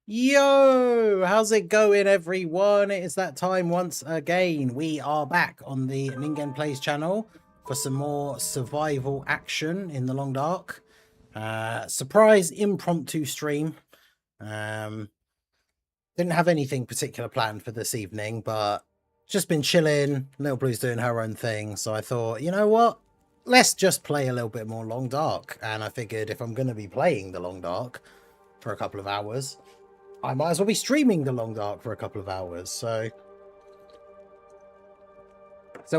Yo, how's it going, everyone? It is that time once again. We are back on the Ningen Plays channel for some more survival action in the Long Dark. Surprise impromptu stream. Didn't have anything particular planned for this evening, but just been chilling. Little Blue's doing her own thing, so I thought, you know what? Let's just play a little bit more Long Dark. And I figured if I'm going to be playing the Long Dark for a couple of hours, I might as well be streaming the Long Dark for a couple of hours. So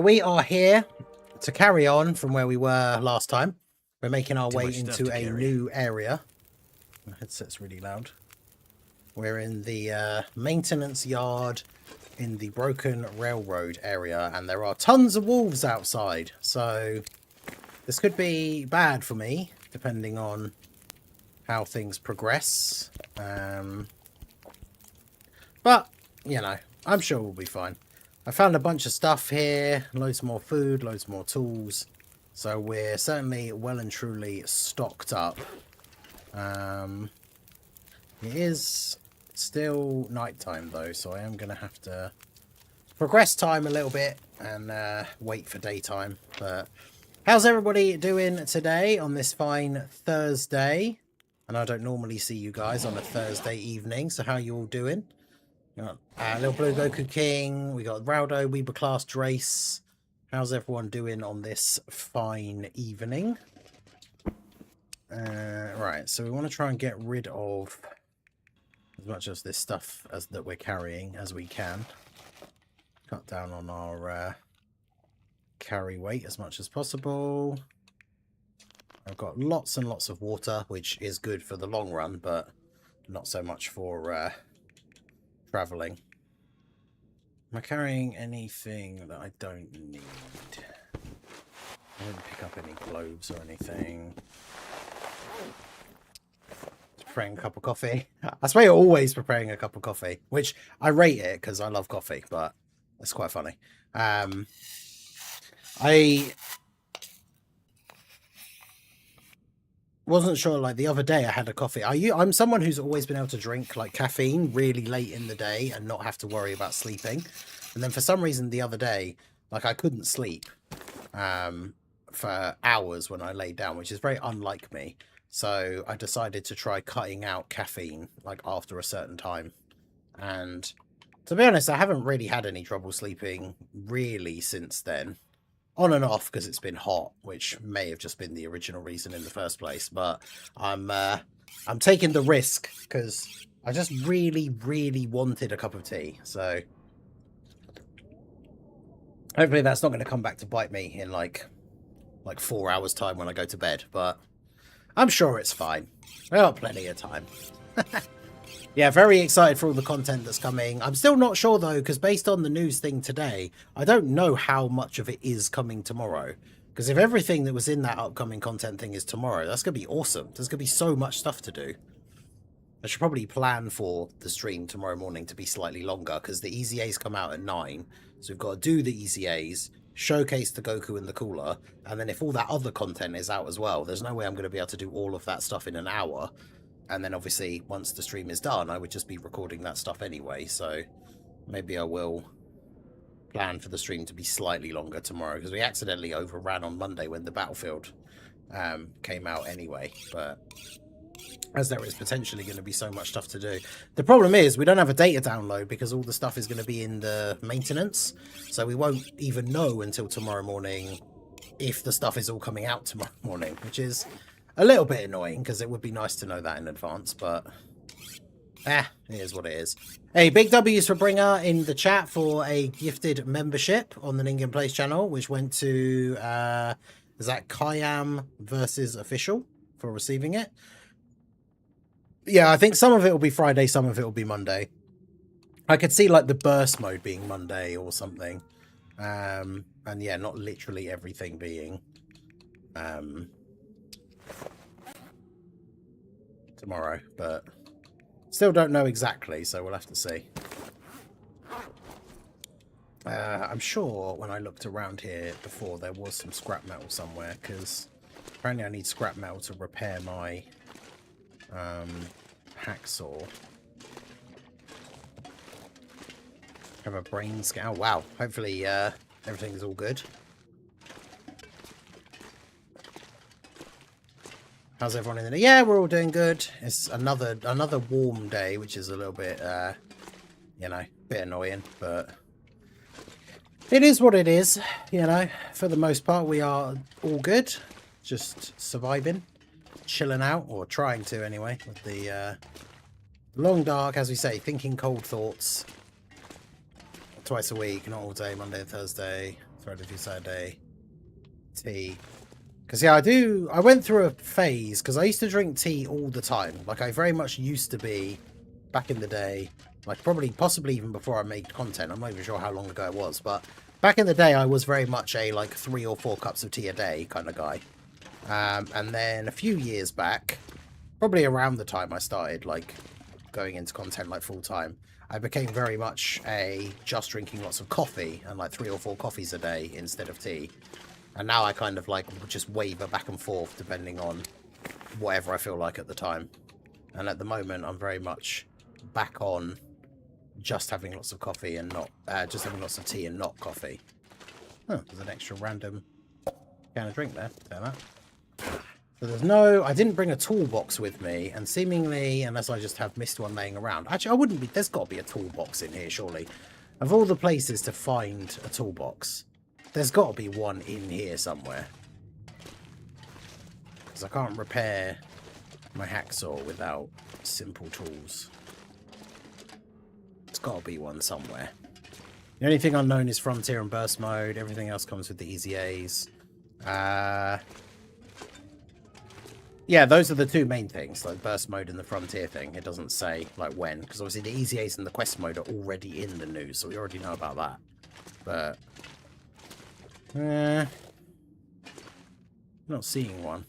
we are here to carry on from where we were last time. We're making our way into a new area. My headset's really loud. We're in the maintenance yard in the broken railroad area, and there are tons of wolves outside. So this could be bad for me, depending on how things progress. But, you know, I'm sure we'll be fine. I found a bunch of stuff here, loads more food, loads more tools. So we're certainly well and truly stocked up. It is still nighttime though, so I am going to have to progress time a little bit and wait for daytime. But how's everybody doing today on this fine Thursday? And I don't normally see you guys on a Thursday evening, so how you all doing? We got Little Blue Goku King, we got Raudo, Weber Class Drace. How's everyone doing on this fine evening? Right, so we want to try and get rid of as much of this stuff as that we're carrying as we can. Cut down on our carry weight as much as possible. I've got lots and lots of water, which is good for the long run, but not so much for traveling. Am I carrying anything that I don't need? I didn't pick up any clothes or anything. Preparing a cup of coffee. I swear you're always preparing a cup of coffee, which I rate it because I love coffee, but it's quite funny. I wasn't sure, like the other day I had a coffee. I'm someone who's always been able to drink like caffeine really late in the day and not have to worry about sleeping. And then for some reason the other day, like I couldn't sleep for hours when I laid down, which is very unlike me. So I decided to try cutting out caffeine like after a certain time. And to be honest, I haven't really had any trouble sleeping really since then. On and off because it's been hot, which may have just been the original reason in the first place. But I'm taking the risk because I just really, really wanted a cup of tea. So hopefully that's not going to come back to bite me in like 4 hours time when I go to bed. But I'm sure it's fine. We've got plenty of time. Yeah, very excited for all the content that's coming. I'm still not sure, though, because based on the news thing today, I don't know how much of it is coming tomorrow. Because if everything that was in that upcoming content thing is tomorrow, that's going to be awesome. There's going to be so much stuff to do. I should probably plan for the stream tomorrow morning to be slightly longer, because the Easy A's come out at 9. So we've got to do the Easy A's, showcase the Goku and the Cooler, and then if all that other content is out as well, there's no way I'm going to be able to do all of that stuff in an hour. And then obviously once the stream is done, I would just be recording that stuff anyway. So maybe I will plan for the stream to be slightly longer tomorrow, because we accidentally overran on Monday when the Battlefield came out anyway. But as there is potentially going to be so much stuff to do. The problem is we don't have a data download because all the stuff is going to be in the maintenance. So we won't even know until tomorrow morning if the stuff is all coming out tomorrow morning, which is a little bit annoying because it would be nice to know that in advance, but it is what it is. Hey, big W's for Bringer in the chat for a gifted membership on the Ningen Plays channel, which went to, is that Kayam versus Official for receiving it? Yeah, I think some of it will be Friday, some of it will be Monday. I could see like the burst mode being Monday or something. And yeah, not literally everything being tomorrow, but still don't know exactly, so we'll have to see. I'm sure when I looked around here before there was some scrap metal somewhere, because apparently I need scrap metal to repair my hacksaw. Have a brain scan. Oh, wow. Hopefully everything's all good. How's everyone in there? Yeah, we're all doing good. It's another warm day, which is a little bit, you know, bit annoying, but it is what it is. You know, for the most part, we are all good. Just surviving, chilling out, or trying to anyway, with the long dark, as we say, thinking cold thoughts. Twice a week, not all day, Monday and Thursday, Friday through Saturday. Tea. Because, yeah, I went through a phase, because I used to drink tea all the time. Like, I very much used to be, back in the day, like, possibly even before I made content. I'm not even sure how long ago it was, but back in the day, I was very much a, like, 3 or 4 cups of tea a day kind of guy. And then a few years back, probably around the time I started, like, going into content, like, full time, I became very much just drinking lots of coffee and like 3 or 4 coffees a day instead of tea. And now I kind of like just waver back and forth depending on whatever I feel like at the time. And at the moment, I'm very much back on just having lots of coffee and not just having lots of tea and not coffee. Oh, there's an extra random can of drink there. Damn that. So there's no... I didn't bring a toolbox with me, and seemingly, unless I just have missed one laying around... Actually, I wouldn't be... There's got to be a toolbox in here, surely. Of all the places to find a toolbox, there's got to be one in here somewhere. Because I can't repair my hacksaw without simple tools. There's got to be one somewhere. The only thing unknown is Frontier and Burst Mode. Everything else comes with the Easy A's. Yeah, those are the 2 main things, like Burst Mode and the Frontier thing. It doesn't say, like, when, because obviously the Easy A's and the Quest Mode are already in the news, so we already know about that. But, not seeing one.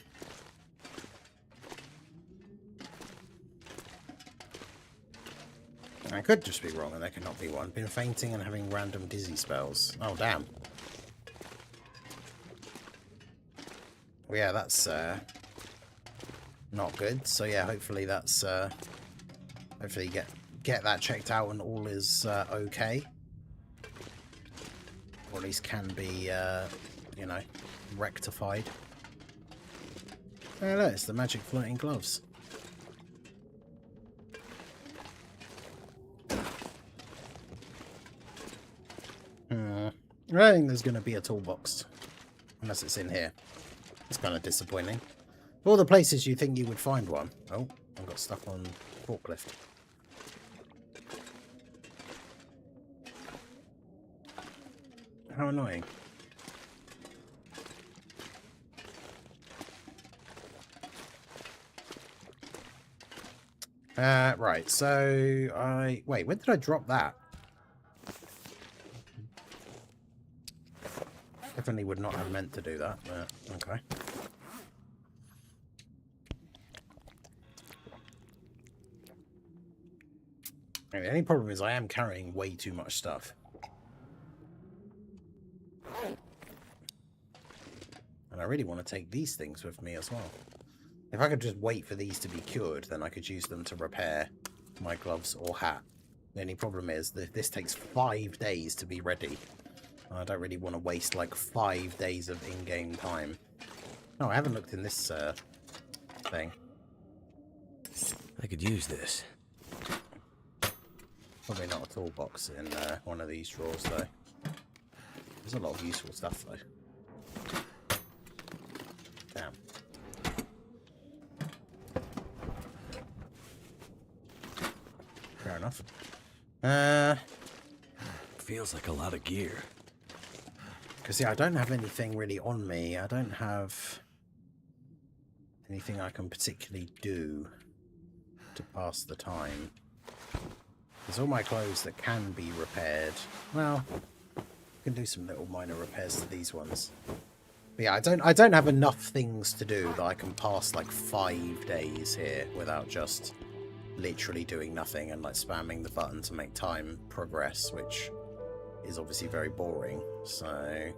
I could just be wrong, and there cannot be one. Been fainting and having random dizzy spells. Oh, damn. Well, yeah, that's, not good. So yeah, hopefully that's hopefully get that checked out and all is okay, or at least can be you know, rectified. Oh look, it's the magic floating gloves. I don't think there's going to be a toolbox unless it's in here. It's kind of disappointing. All the places you think you would find one. Oh, I've got stuck on forklift. How annoying. Right, so wait, when did I drop that? Definitely would not have meant to do that, but okay. The only problem is I am carrying way too much stuff. And I really want to take these things with me as well. If I could just wait for these to be cured, then I could use them to repair my gloves or hat. The only problem is that this takes 5 days to be ready. I don't really want to waste like 5 days of in-game time. Oh, I haven't looked in this thing. I could use this. Probably not a toolbox in one of these drawers, though. There's a lot of useful stuff, though. Damn. Fair enough. Feels like a lot of gear. Because, yeah, I don't have anything really on me. I don't have anything I can particularly do to pass the time. There's all my clothes that can be repaired. Well, I can do some little minor repairs to these ones. But yeah, I don't have enough things to do that I can pass like 5 days here without just literally doing nothing and like spamming the button to make time progress, which is obviously very boring. So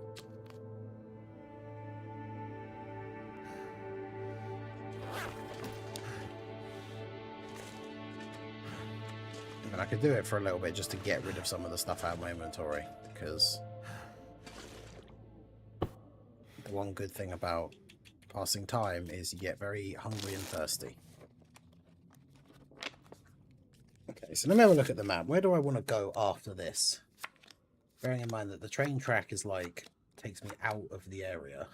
And I could do it for a little bit just to get rid of some of the stuff out of my inventory, because the one good thing about passing time is you get very hungry and thirsty. Okay, so let me have a look at the map. Where do I want to go after this? Bearing in mind that the train track is like, takes me out of the area.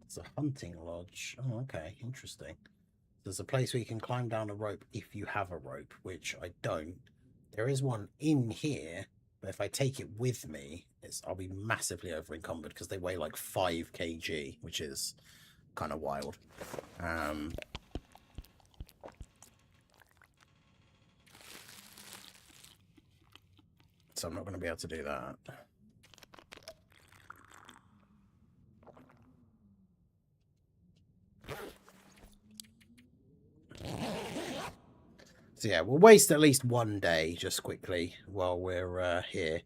It's a hunting lodge. Oh, okay, interesting. There's a place where you can climb down a rope if you have a rope, which I don't. There is one in here, but if I take it with me, I'll be massively over encumbered because they weigh like 5 kg, which is kind of wild. So I'm not going to be able to do that. So yeah, we'll waste at least one day just quickly while we're here,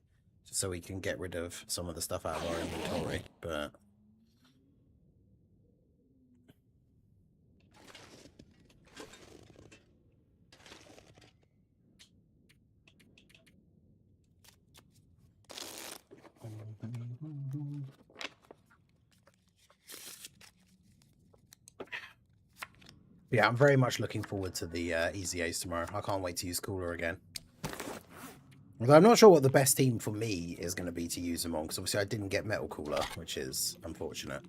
just so we can get rid of some of the stuff out of our inventory. But yeah, I'm very much looking forward to the Easy A's tomorrow. I can't wait to use Cooler again. Although I'm not sure what the best team for me is going to be to use them on, because obviously I didn't get Metal Cooler, which is unfortunate.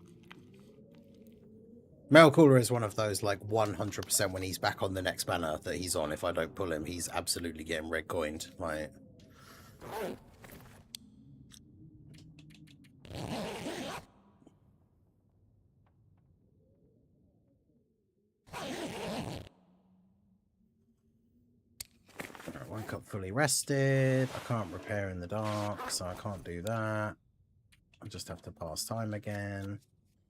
Metal Cooler is one of those, like, 100% when he's back on the next banner that he's on. If I don't pull him, he's absolutely getting red coined. Like... I woke up fully rested. I can't repair in the dark, so I can't do that. I just have to pass time again.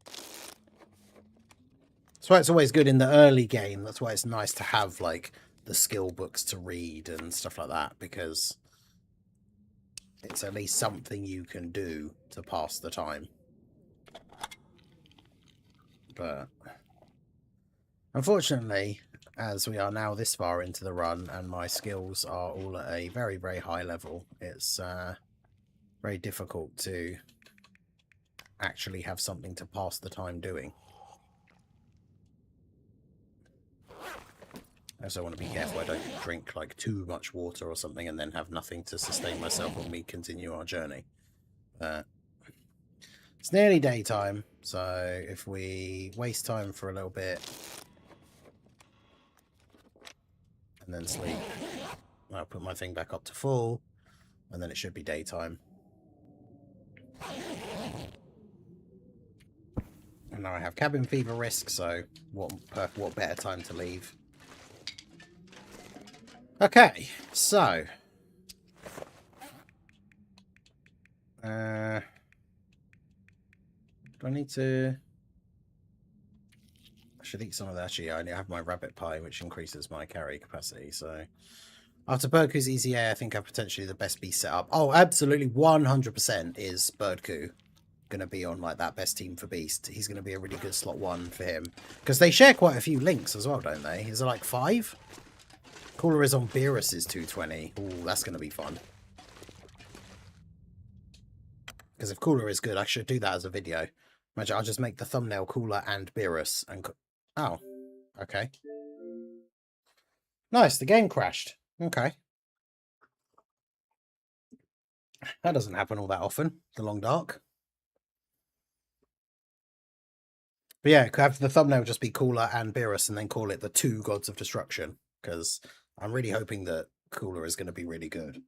That's why it's always good in the early game. That's why it's nice to have, like, the skill books to read and stuff like that, because it's at least something you can do to pass the time. But unfortunately, as we are now this far into the run and my skills are all at a very, very high level, it's very difficult to actually have something to pass the time doing. I also want to be careful I don't drink like too much water or something and then have nothing to sustain myself when we continue our journey. It's nearly daytime, so if we waste time for a little bit and then sleep, I'll put my thing back up to full, and then it should be daytime. And now I have cabin fever risk, so what better time to leave? Okay, so do I need to... I should eat some of that. Actually, I have my rabbit pie, which increases my carry capacity. So after Birdcoo's Easy A, I think I've potentially the best beast set up. Oh, absolutely, 100% is Birdcoo going to be on like that best team for beast. He's going to be a really good slot 1 for him, because they share quite a few links as well, don't they? Is there like 5? Cooler is on Beerus's 220. Ooh, that's going to be fun. Because if Cooler is good, I should do that as a video. Imagine I'll just make the thumbnail Cooler and Beerus. And oh, okay. Nice, the game crashed. Okay. That doesn't happen all that often, the long dark. But yeah, have the thumbnail just be Cooler and Beerus and then call it the 2 Gods of Destruction. Because I'm really hoping that Cooler is going to be really good.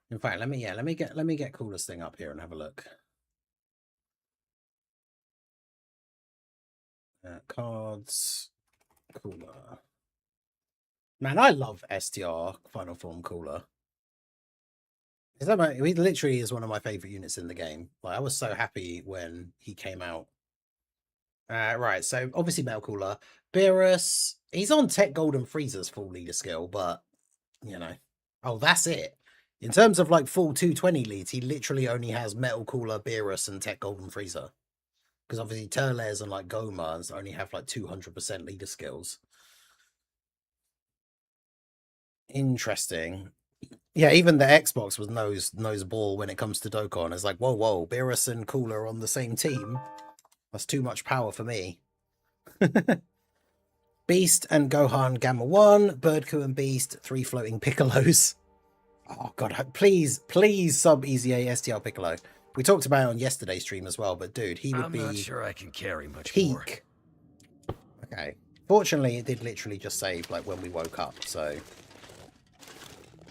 In fact, let me get Cooler's thing up here and have a look. Cards, Cooler. Man, I love STR Final Form Cooler. He literally is one of my favorite units in the game. Like, I was so happy when he came out. Right, so obviously Metal Cooler. Beerus, he's on Tech Golden Freezer's full leader skill, but, you know. Oh, that's it. In terms of, like, full 220 leads, he literally only has Metal Cooler, Beerus, and Tech Golden Freezer. Because obviously Turles and like Gomas only have like 200% leader skills. Interesting. Yeah, even the Xbox was knows ball when it comes to Dokkan. It's like, whoa, Beerus and Cooler on the same team. That's too much power for me. Beast and Gohan Gamma 1, Birdcoo and Beast, 3 floating Piccolos. Oh god, please sub Easy A STL Piccolo. We talked about it on yesterday's stream as well, but dude, he would be... I'm not sure I can carry much more. peak. Okay. Fortunately, it did literally just save like when we woke up, so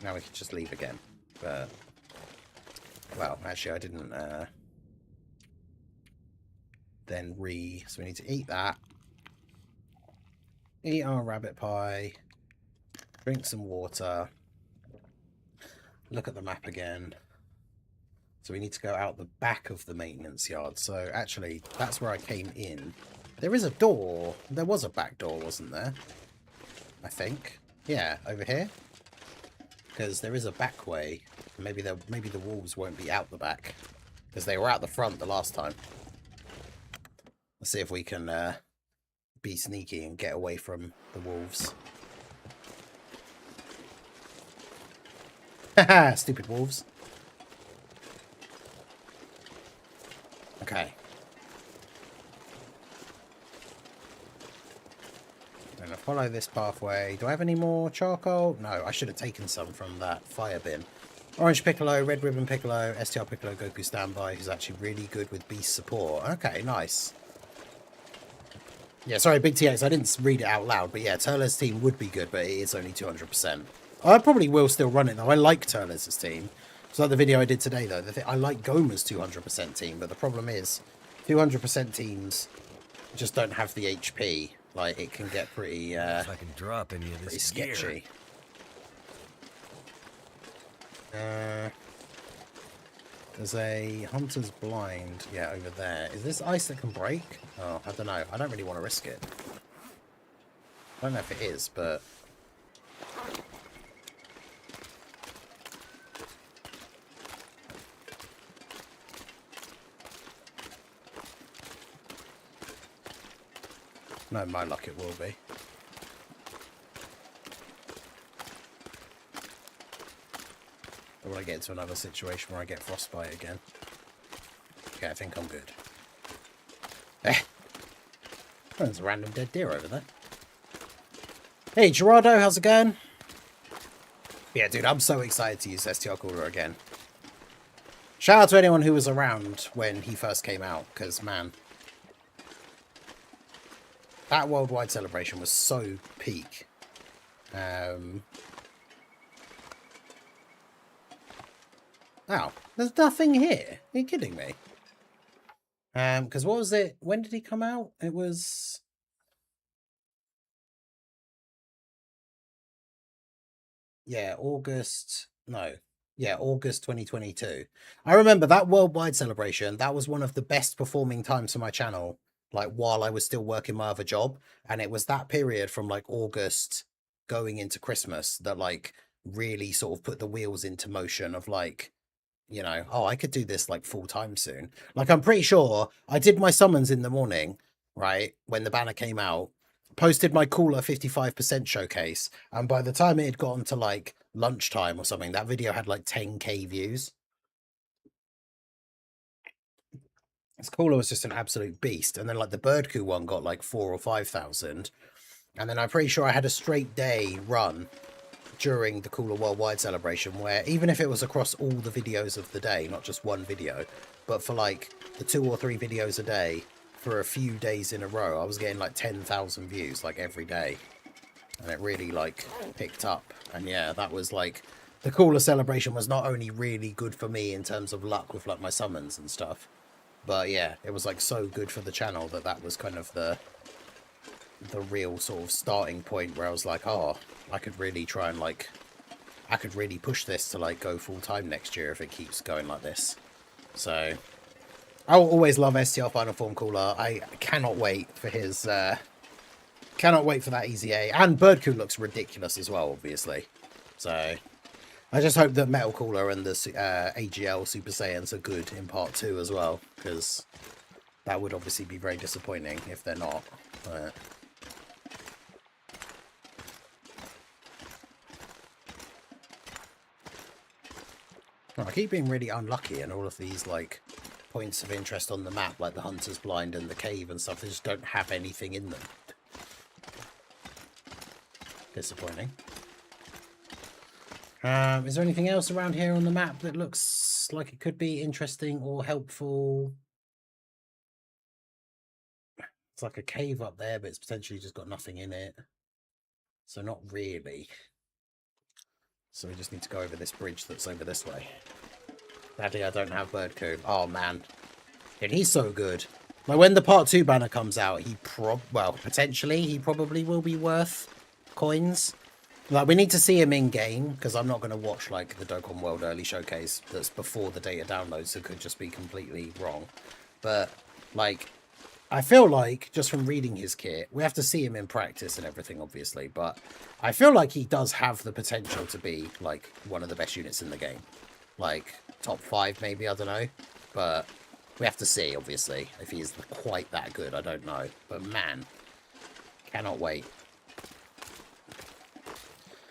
now we can just leave again. But well, actually, I didn't. So we need to eat that. Eat our rabbit pie. Drink some water. Look at the map again. So we need to go out the back of the maintenance yard. So actually, that's where I came in. There is a door. There was a back door, wasn't there? I think. Yeah, over here. Because there is a back way. Maybe the wolves won't be out the back. Because they were out the front the last time. Let's see if we can be sneaky and get away from the wolves. Haha, stupid wolves. Okay. I'm gonna follow this pathway. Do I have any more charcoal? No, I should have taken some from that fire bin. Orange Piccolo, Red Ribbon Piccolo, STR Piccolo, Goku Standby, who's actually really good with beast support. Okay, nice. Yeah, sorry, Big TX, I didn't read it out loud, but yeah, Turles' team would be good, but it is only 200%. I probably will still run it, though. I like Turles' team. It's like the video I did today, though. I like Goma's 200% team, but the problem is 200% teams just don't have the HP. Like, it can get pretty, if I can drop any of this sketchy. There's a Hunter's Blind, yeah, over there. Is this ice that can break? Oh, I don't know. I don't really want to risk it. I don't know if it is, but... no, my luck it will be. I want to get into another situation where I get frostbite again. Okay, I think I'm good. Eh. Oh, there's a random dead deer over there. Hey, Gerardo, how's it going? Yeah, dude, I'm so excited to use STR Cooler again. Shout out to anyone who was around when he first came out, because, man, that worldwide celebration was so peak. Oh, there's nothing here. Are you kidding me? Because what was it? When did he come out? It was... yeah, August... no. Yeah, August 2022. I remember that worldwide celebration. That was one of the best performing times for my channel, like, while I was still working my other job. And it was that period from, like, August going into Christmas that, like, really sort of put the wheels into motion of, like, you know, oh, I could do this like full time soon. Like, I'm pretty sure I did my summons in the morning, right? When the banner came out, posted my Cooler 55% showcase. And by the time it had gotten to like lunchtime or something, that video had like 10K views. This Cooler was just an absolute beast. And then like the Birdcoo one got like 4,000 or 5,000. And then I'm pretty sure I had a straight day run during the Cooler Worldwide celebration where even if it was across all the videos of the day, not just one video, but for like the 2 or 3 videos a day for a few days in a row, I was getting like 10,000 views like every day. And it really like picked up. And yeah, that was like, the Cooler celebration was not only really good for me in terms of luck with like my summons and stuff, but yeah, it was like so good for the channel that that was kind of the real sort of starting point where I was like, oh, I could really try and like, I could really push this to like go full time next year if it keeps going like this. So I will always love STR Final Form Cooler. I cannot wait for his cannot wait for that Easy A. And Birdcoo looks ridiculous as well, obviously. So I just hope that Metal Cooler and the AGL Super Saiyans are good in part 2 as well, because That would obviously be very disappointing if they're not. But... I keep being really unlucky, and all of these like points of interest on the map, like the Hunter's Blind and the cave and stuff, they just don't have anything in them. Disappointing. Is there anything else around here on the map that looks like it could be interesting or helpful? It's like a cave up there, but it's potentially just got nothing in it. So not really. So we just need to go over this bridge that's over this way. Sadly, I don't have bird coup. Oh, man. And he's so good. Like, when the part 2 banner comes out, potentially, he probably will be worth coins. Like, we need to see him in-game, because I'm not going to watch, like, the Dokkan World early showcase that's before the data download, so it could just be completely wrong. But, like, I feel like, just from reading his kit, we have to see him in practice and everything, obviously, but I feel like he does have the potential to be, like, one of the best units in the game. Like, top 5, maybe, I don't know. But we have to see, obviously, if he is quite that good, I don't know. But, man, cannot wait.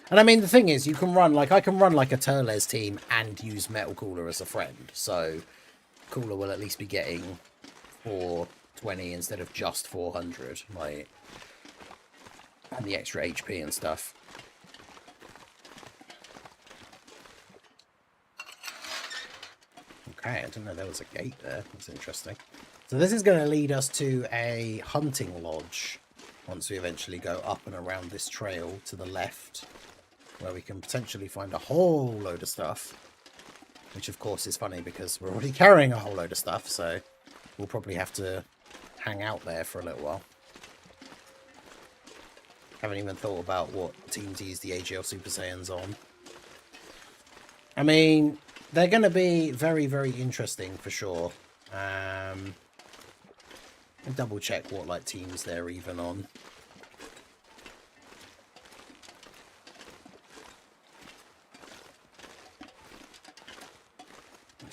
And, I mean, the thing is, you can run, like, I can run, like, a Turles team and use Metal Cooler as a friend. So, Cooler will at least be getting 420 instead of just 400, like, and the extra HP and stuff. Okay, I didn't know there was a gate there. That's interesting. So this is going to lead us to a hunting lodge once we eventually go up and around this trail to the left, where we can potentially find a whole load of stuff, which of course is funny because we're already carrying a whole load of stuff, so we'll probably have to hang out there for a little while. Haven't even thought about what team to use the AGL Super Saiyans on. I mean, they're going to be very, very interesting for sure. I'll double check what like teams they're even on.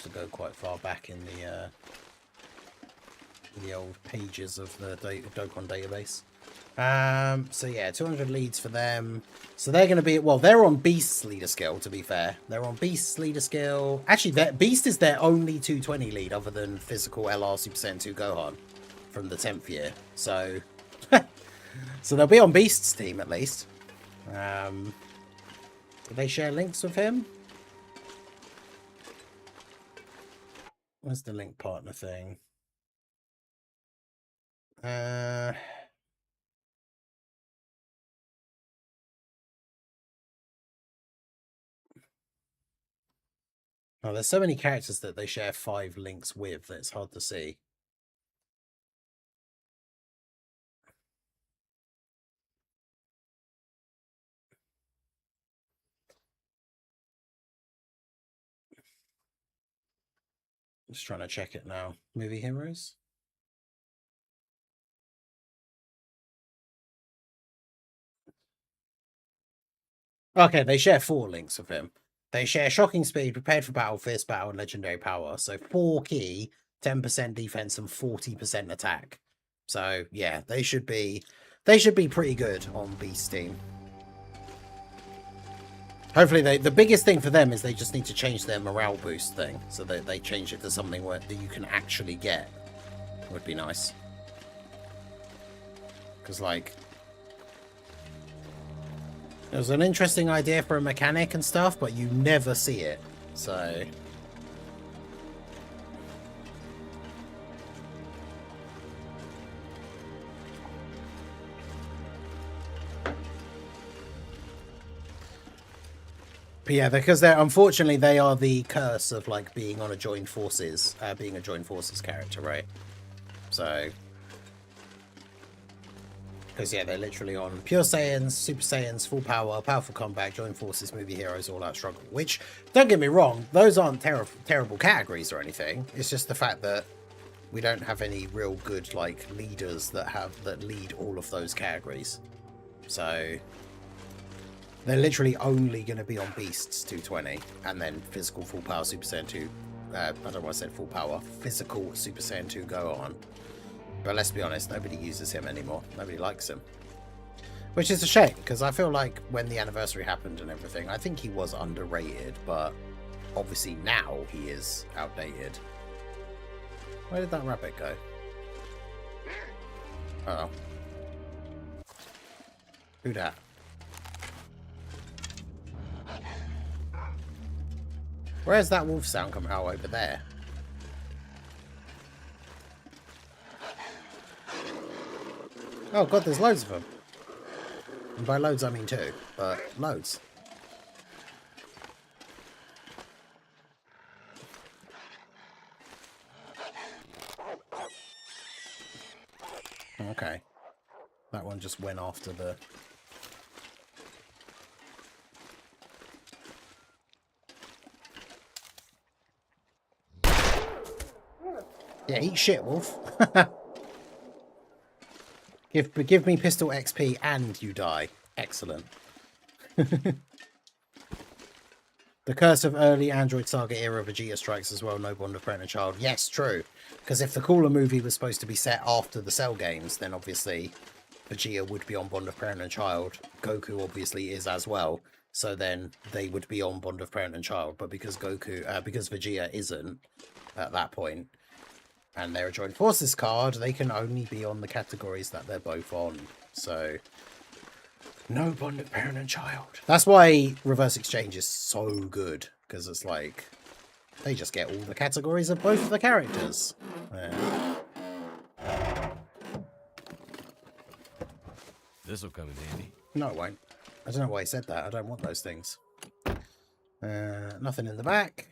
To go quite far back in the old pages of the Dokkan database. So yeah, 200 leads for them. So they're going to be, well, they're on Beast's leader skill, to be fair. They're on Beast's leader skill. Actually, Beast is their only 220 lead other than physical LR Super Saiyan 2 Gohan from the 10th year. So, so they'll be on Beast's team at least. Do they share links with him? Where's the link partner thing? Oh, there's so many characters that they share 5 links with that it's hard to see. Just trying to check it now. Movie heroes? Okay, they share 4 links with him. They share Shocking Speed, Prepared for Battle, Fierce Battle, and Legendary Power. So 4 key, 10% defense, and 40% attack. So yeah, they should be pretty good on Beast team. Hopefully, the biggest thing for them is they just need to change their morale boost thing, so that they change it to something that you can actually get. Would be nice. Because, like, it was an interesting idea for a mechanic and stuff, but you never see it. So but yeah, because unfortunately they are the curse of like being on a joined forces, being a joined forces character, right? So, because yeah, they're literally on Pure Saiyans, Super Saiyans, Full Power, Powerful Combat, Joined Forces, Movie Heroes, All Out Struggle. Which, don't get me wrong, those aren't terrible categories or anything. It's just the fact that we don't have any real good like leaders that lead all of those categories. So they're literally only going to be on Beasts 220 and then Physical Full Power Super Saiyan 2 I don't want to say full power, physical Super Saiyan 2 Gohan. But let's be honest, nobody uses him anymore. Nobody likes him. Which is a shame, because I feel like when the anniversary happened and everything, I think he was underrated, but obviously now he is outdated. Where did that rabbit go? Uh oh. Who dat? Where's that wolf sound coming out over there? Oh god, there's loads of them. And by loads I mean two, but loads. Okay. That one just went after the... Yeah, eat shit, wolf. Give me pistol XP and you die. Excellent. The curse of early Android Saga era Vegeta strikes as well. No bond of parent and child. Yes, true. Because if the Cooler movie was supposed to be set after the Cell games, then obviously Vegeta would be on bond of parent and child. Goku obviously is as well. So then they would be on bond of parent and child. But because because Vegeta isn't at that point, and they're a joint forces card, they can only be on the categories that they're both on. So, no bond of parent and child. That's why reverse exchange is so good, because it's like, they just get all the categories of both of the characters. Yeah. This'll come in handy. No, it won't. I don't know why he said that. I don't want those things. Nothing in the back.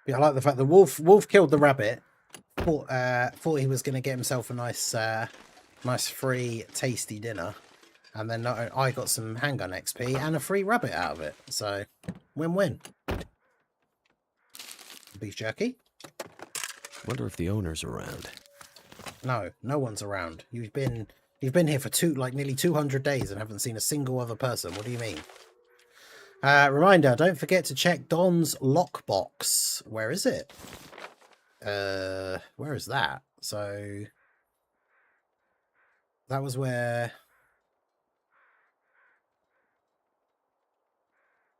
Yeah, I like the fact the wolf killed the rabbit. Thought he was going to get himself a nice free tasty dinner, and then I got some handgun XP and a free rabbit out of it. So win-win. Beef jerky. Wonder if the owner's around. No, no one's around. You've been here for nearly 200 days and haven't seen a single other person. What do you mean? Reminder, don't forget to check Don's lockbox. Where is it? Where is that? So that was where...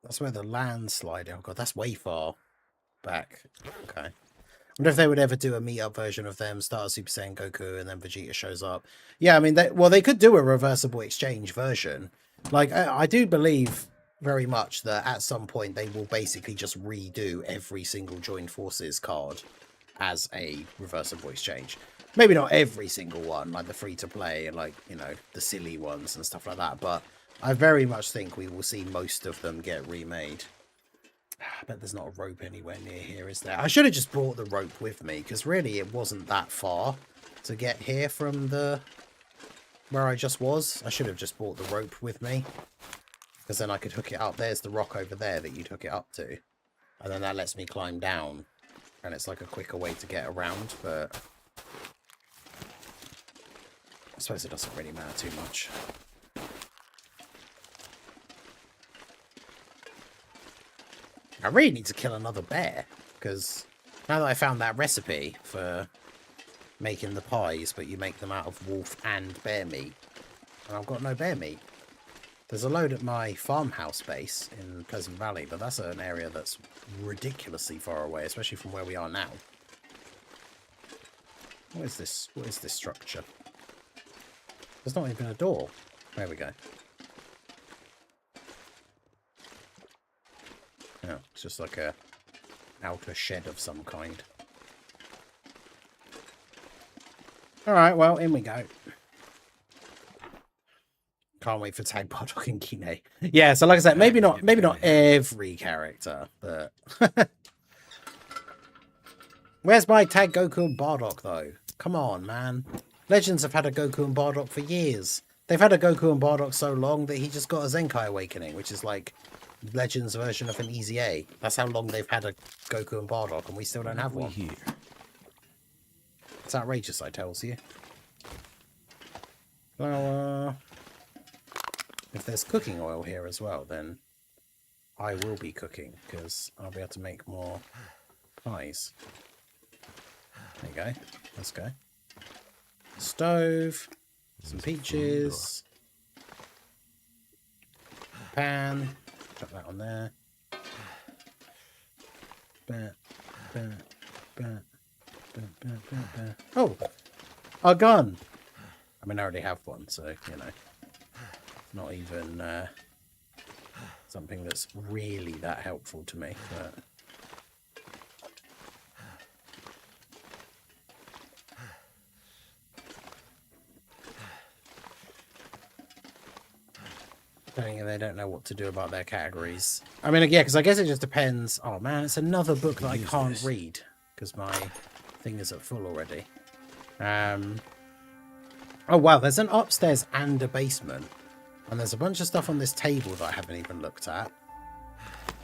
That's where the landslide... Oh god, that's way far back. Okay. I wonder if they would ever do a meet-up version of them, start a Super Saiyan Goku, and then Vegeta shows up. Yeah, I mean, they could do a reversible exchange version. Like, I do believe very much that at some point they will basically just redo every single joined forces card as a reversible exchange. Maybe not every single one, like the free-to-play and, like, you know, the silly ones and stuff like that, but I very much think we will see most of them get remade. I bet there's not a rope anywhere near here, is there? I should have just brought the rope with me, because really it wasn't that far to get here from where I just was. I should have just brought the rope with me, because then I could hook it up. There's the rock over there that you'd hook it up to, and then that lets me climb down, and it's like a quicker way to get around, but I suppose it doesn't really matter too much. I really need to kill another bear, because now that I found that recipe for making the pies, but you make them out of wolf and bear meat, and I've got no bear meat. There's a load at my farmhouse base in Pleasant Valley, but that's an area that's ridiculously far away, especially from where we are now. What is this? What is this structure? There's not even a door. There we go. Yeah, it's just like a outer shed of some kind. Alright, well, in we go. Can't wait for Tag Bardock and Kine. Yeah, so like I said, maybe not every character, but where's my Tag Goku and Bardock though? Come on, man. Legends have had a Goku and Bardock for years. They've had a Goku and Bardock so long that he just got a Zenkai Awakening, which is like Legends version of an Easy A. That's how long they've had a Goku and Bardock, and we still don't have one. Here. It's outrageous, I tells you. Flour. If there's cooking oil here as well, then I will be cooking, because I'll be able to make more pies. There you go. Let's go. Stove. Some peaches. Pan. Put that on there. Oh! A gun! I mean, I already have one, so, you know. Not even something that's really that helpful to me, but... They don't know what to do about their categories. I mean, yeah, because I guess it just depends. Oh man, it's another book that I can't read because my thing is at full already. Oh wow, there's an upstairs and a basement, and there's a bunch of stuff on this table that I haven't even looked at.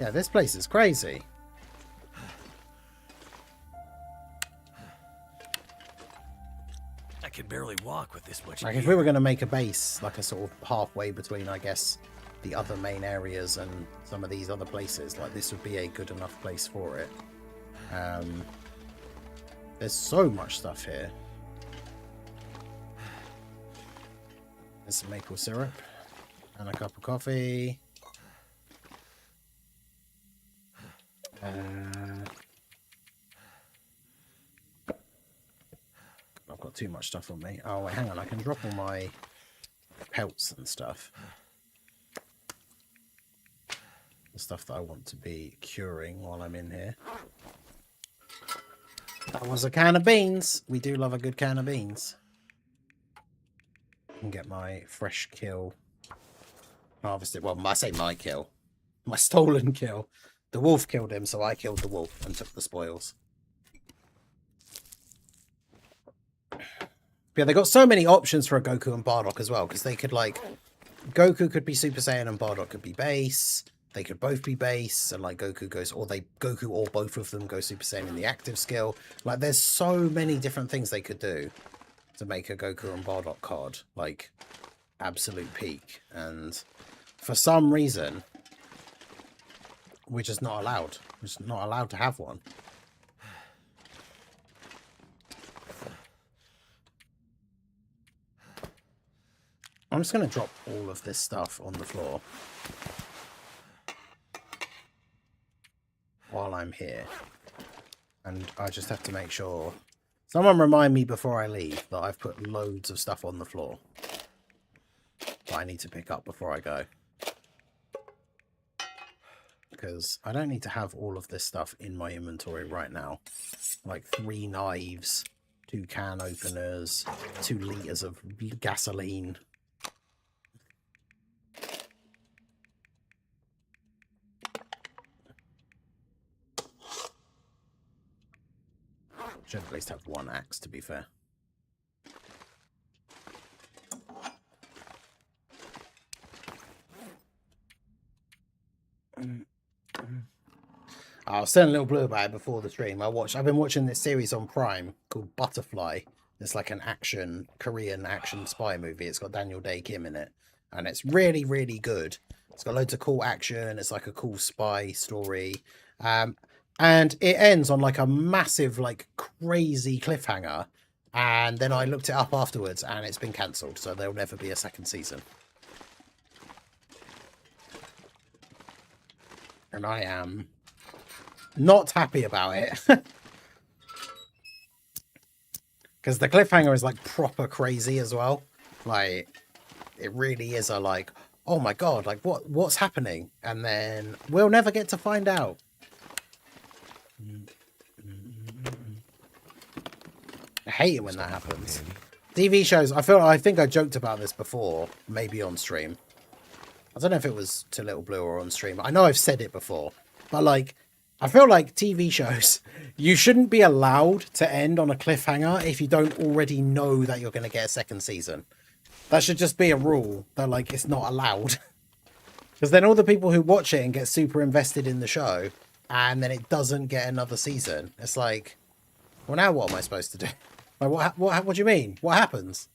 Yeah, this place is crazy. I can barely walk with this much. Like if we were going to make a base, like a sort of halfway between, I guess, the other main areas and some of these other places, like this would be a good enough place for it. There's so much stuff here. There's some maple syrup and a cup of coffee. I've got too much stuff on me. Oh, wait, hang on. I can drop all my pelts and stuff. The stuff that I want to be curing while I'm in here. That was a can of beans. We do love a good can of beans. I can get my fresh kill harvested. Well, I say my kill. My stolen kill. The wolf killed him, so I killed the wolf and took the spoils. Yeah, they got so many options for a Goku and Bardock as well, because they could, like, Goku could be Super Saiyan and Bardock could be base. They could both be base, and like Goku goes, or Goku or both of them go Super Saiyan in the active skill. Like, there's so many different things they could do to make a Goku and Bardock card, like, absolute peak. And for some reason, we're just not allowed. We're just not allowed to have one. I'm just going to drop all of this stuff on the floor while I'm here. And I just have to make sure... Someone remind me before I leave that I've put loads of stuff on the floor that I need to pick up before I go. Because I don't need to have all of this stuff in my inventory right now. Like 3 knives, 2 can openers, 2 litres of gasoline. Should at least have 1 axe, to be fair. I was telling Little Blue about it before the stream. I've been watching this series on Prime called Butterfly. It's like an Korean action spy movie. It's got Daniel Day Kim in it. And it's really, really good. It's got loads of cool action. It's like a cool spy story. And it ends on like a massive, like crazy cliffhanger. And then I looked it up afterwards and it's been cancelled. So there'll never be a 2nd season. And I am not happy about it. Because the cliffhanger is like proper crazy as well. Like, it really is a like, oh my god, like what's happening? And then we'll never get to find out. I hate it when that happens. TV shows, I think I joked about this before, maybe on stream. I don't know if it was to Little Blue or on stream. I know I've said it before, but like, I feel like TV shows, you shouldn't be allowed to end on a cliffhanger if you don't already know that you're going to get a 2nd season. That should just be a rule that like it's not allowed. Because then all the people who watch it and get super invested in the show, and then it doesn't get another season, it's like, well, now what am I supposed to do? Like, what do you mean? What happens?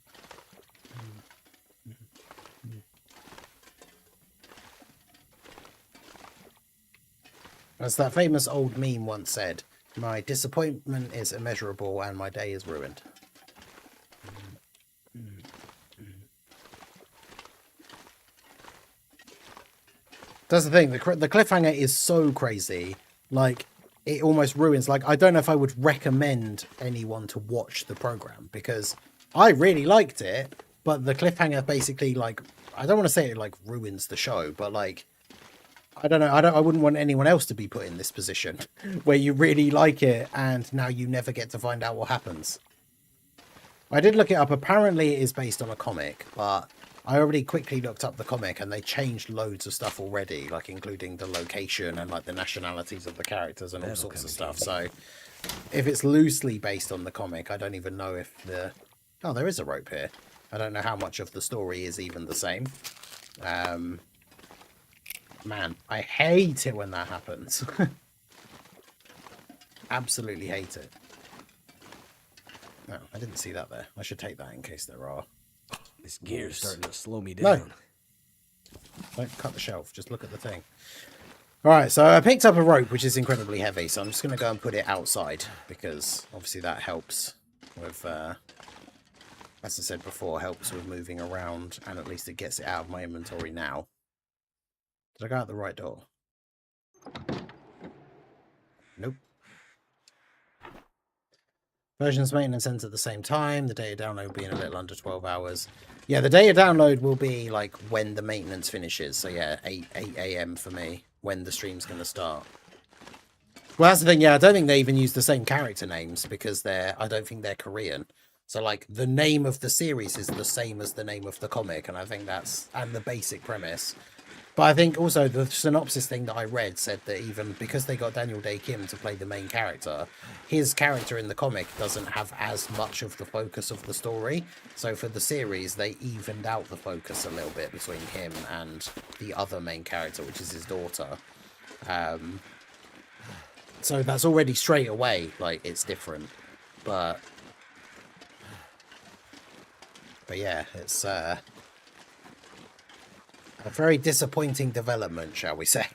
As that famous old meme once said, my disappointment is immeasurable and my day is ruined. That's the thing, the cliffhanger is so crazy, like, it almost ruins, like, I don't know if I would recommend anyone to watch the program, because I really liked it, but the cliffhanger basically, like, I don't want to say it, like, ruins the show, but, like, I don't know, I wouldn't want anyone else to be put in this position, where you really like it, and now you never get to find out what happens. I did look it up, apparently it is based on a comic, but I already quickly looked up the comic and they changed loads of stuff already, like including the location and like the nationalities of the characters and all sorts of stuff. So if it's loosely based on the comic, I don't even know if the... Oh, there is a rope here. I don't know how much of the story is even the same. Man, I hate it when that happens. Absolutely hate it. No, I didn't see that there. I should take that in case there are. This gear's starting to slow me down. No. Don't cut the shelf. Just look at the thing. Alright, so I picked up a rope, which is incredibly heavy, so I'm just going to go and put it outside, because obviously that helps with, as I said before, helps with moving around, and at least it gets it out of my inventory now. Did I go out the right door? Nope. Versions maintenance ends at the same time. The data download will be in a little under 12 hours. Yeah, the data download will be like when the maintenance finishes. So yeah, 8 a.m. for me, when the stream's going to start. Well, that's the thing. Yeah, I don't think they even use the same character names because I don't think they're Korean. So like the name of the series is the same as the name of the comic. And I think and the basic premise. But I think also the synopsis thing that I read said that even because they got Daniel Day Kim to play the main character, his character in the comic doesn't have as much of the focus of the story. So for the series, they evened out the focus a little bit between him and the other main character, which is his daughter. So that's already straight away, like, it's different. But yeah, it's... a very disappointing development, shall we say.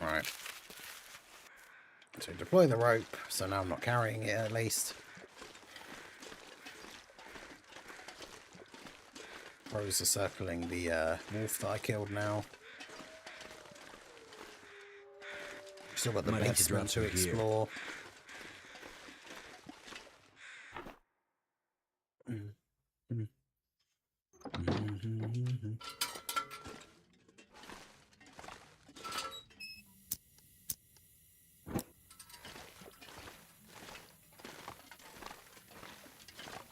Alright. So deploy the rope, so now I'm not carrying it at least. Crows are circling the wolf that I killed now. Still got the basement to explore.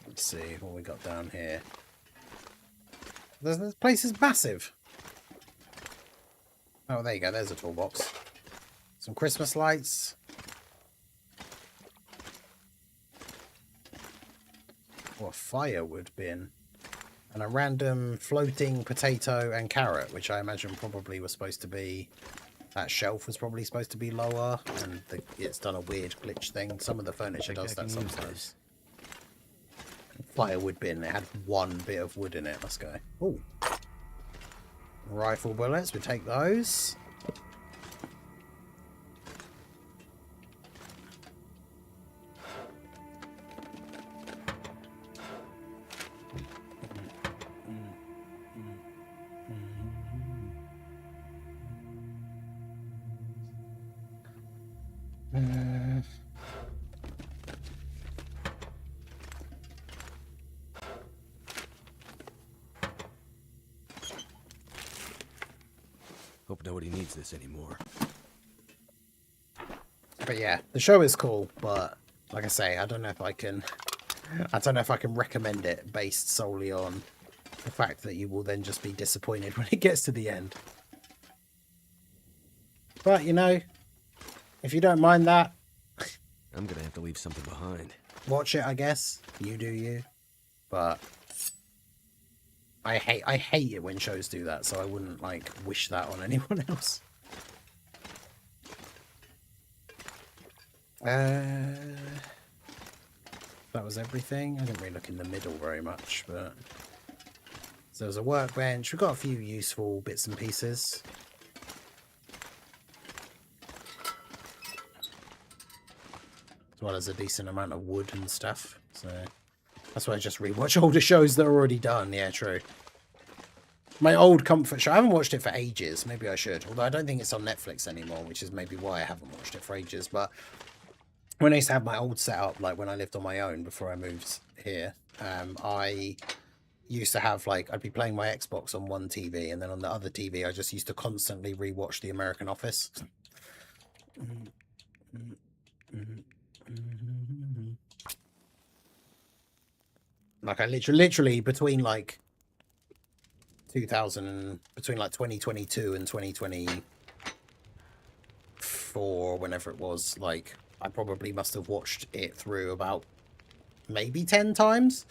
Let's see what we got down here. This place is massive. Oh, there you go. There's a toolbox. Some Christmas lights. Or a firewood bin. And a random floating potato and carrot, which I imagine probably was supposed to be... That shelf was probably supposed to be lower, and it's done a weird glitch thing. Some of the furniture does that sometimes. Firewood bin. It had one bit of wood in it. Let's go. Ooh. Rifle bullets. We take those. Hope nobody needs this anymore. But yeah, the show is cool, but like I say, I don't know if I can recommend it based solely on the fact that you will then just be disappointed when it gets to the end. But you know, if you don't mind that, I'm gonna have to leave something behind. Watch it, I guess. You do you. But I hate it when shows do that, so I wouldn't like wish that on anyone else. That was everything. I didn't really look in the middle very much, but so there's a workbench. We've got a few useful bits and pieces. As well as a decent amount of wood and stuff. So that's why I just rewatch older shows that are already done. Yeah, true. My old comfort show. I haven't watched it for ages. Maybe I should. Although I don't think it's on Netflix anymore, which is maybe why I haven't watched it for ages. But when I used to have my old setup, like when I lived on my own before I moved here, I used to have like, I'd be playing my Xbox on one TV, and then on the other TV, I just used to constantly rewatch The American Office. Like I literally between like 2022 and 2024, whenever it was, like I probably must have watched it through about maybe 10 times.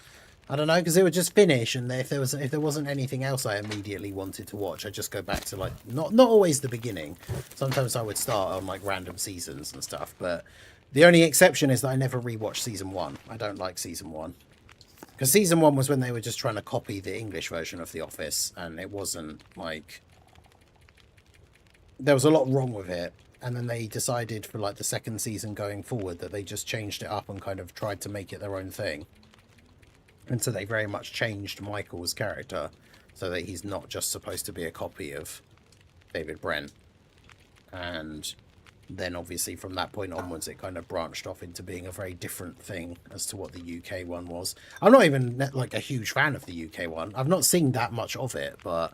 I don't know, because it would just finish, and if there wasn't anything else I immediately wanted to watch, I'd just go back to like not always the beginning. Sometimes I would start on like random seasons and stuff, but the only exception is that I never rewatched season 1. I don't like season 1. Because season 1 was when they were just trying to copy the English version of The Office, and it wasn't like... There was a lot wrong with it, and then they decided for like the second season going forward that they just changed it up and kind of tried to make it their own thing. And so they very much changed Michael's character so that he's not just supposed to be a copy of David Brent. And then obviously from that point onwards it kind of branched off into being a very different thing as to what the UK one was. I'm not even like a huge fan of the UK one. I've not seen that much of it, but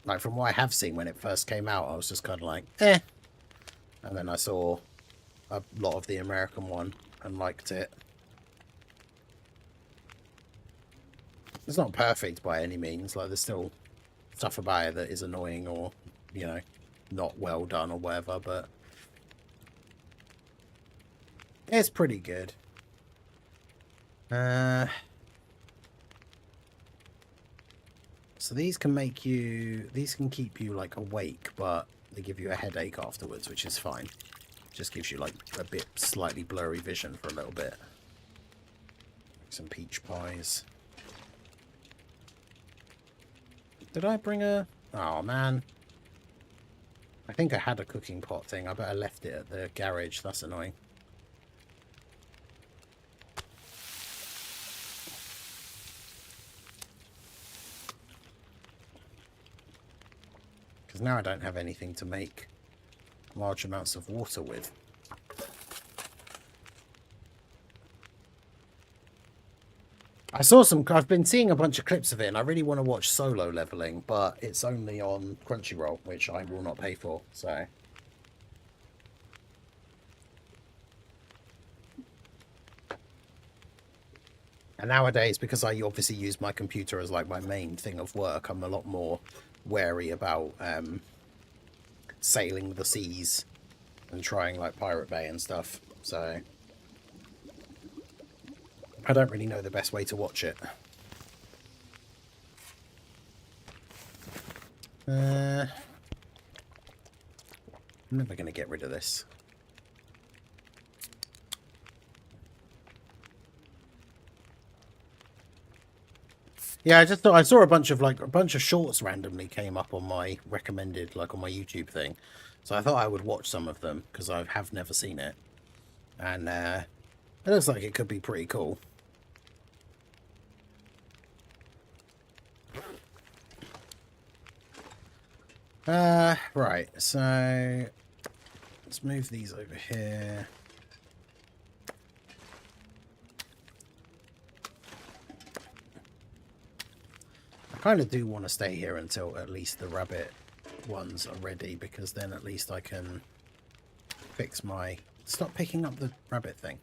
like from what I have seen when it first came out, I was just kind of like, eh. And then I saw a lot of the American one and liked it. It's not perfect by any means. Like there's still stuff about it that is annoying or, you know, not well done or whatever, but it's pretty good. So these can keep you like awake, but they give you a headache afterwards, which is fine. Just gives you like a bit slightly blurry vision for a little bit. Some peach pies. Did I bring a... Oh, man. I think I had a cooking pot thing. I bet I left it at the garage. That's annoying. Because now I don't have anything to make large amounts of water with. I've been seeing a bunch of clips of it, and I really want to watch Solo Leveling, but it's only on Crunchyroll, which I will not pay for, so... And nowadays, because I obviously use my computer as like my main thing of work, I'm a lot more wary about sailing the seas and trying like Pirate Bay and stuff, so... I don't really know the best way to watch it. I'm never going to get rid of this. Yeah, I saw a bunch of shorts randomly came up on my recommended, like on my YouTube thing. So I thought I would watch some of them because I have never seen it. And it looks like it could be pretty cool. Right, so let's move these over here. I kind of do want to stay here until at least the rabbit ones are ready, because then at least I can fix my... Stop picking up the rabbit thing.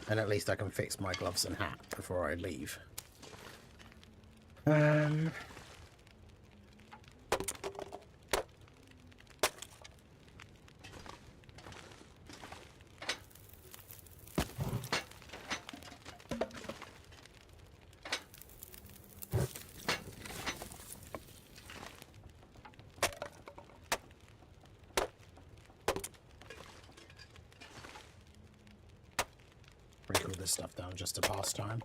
And at least I can fix my gloves and hat before I leave. this stuff down just to pass time.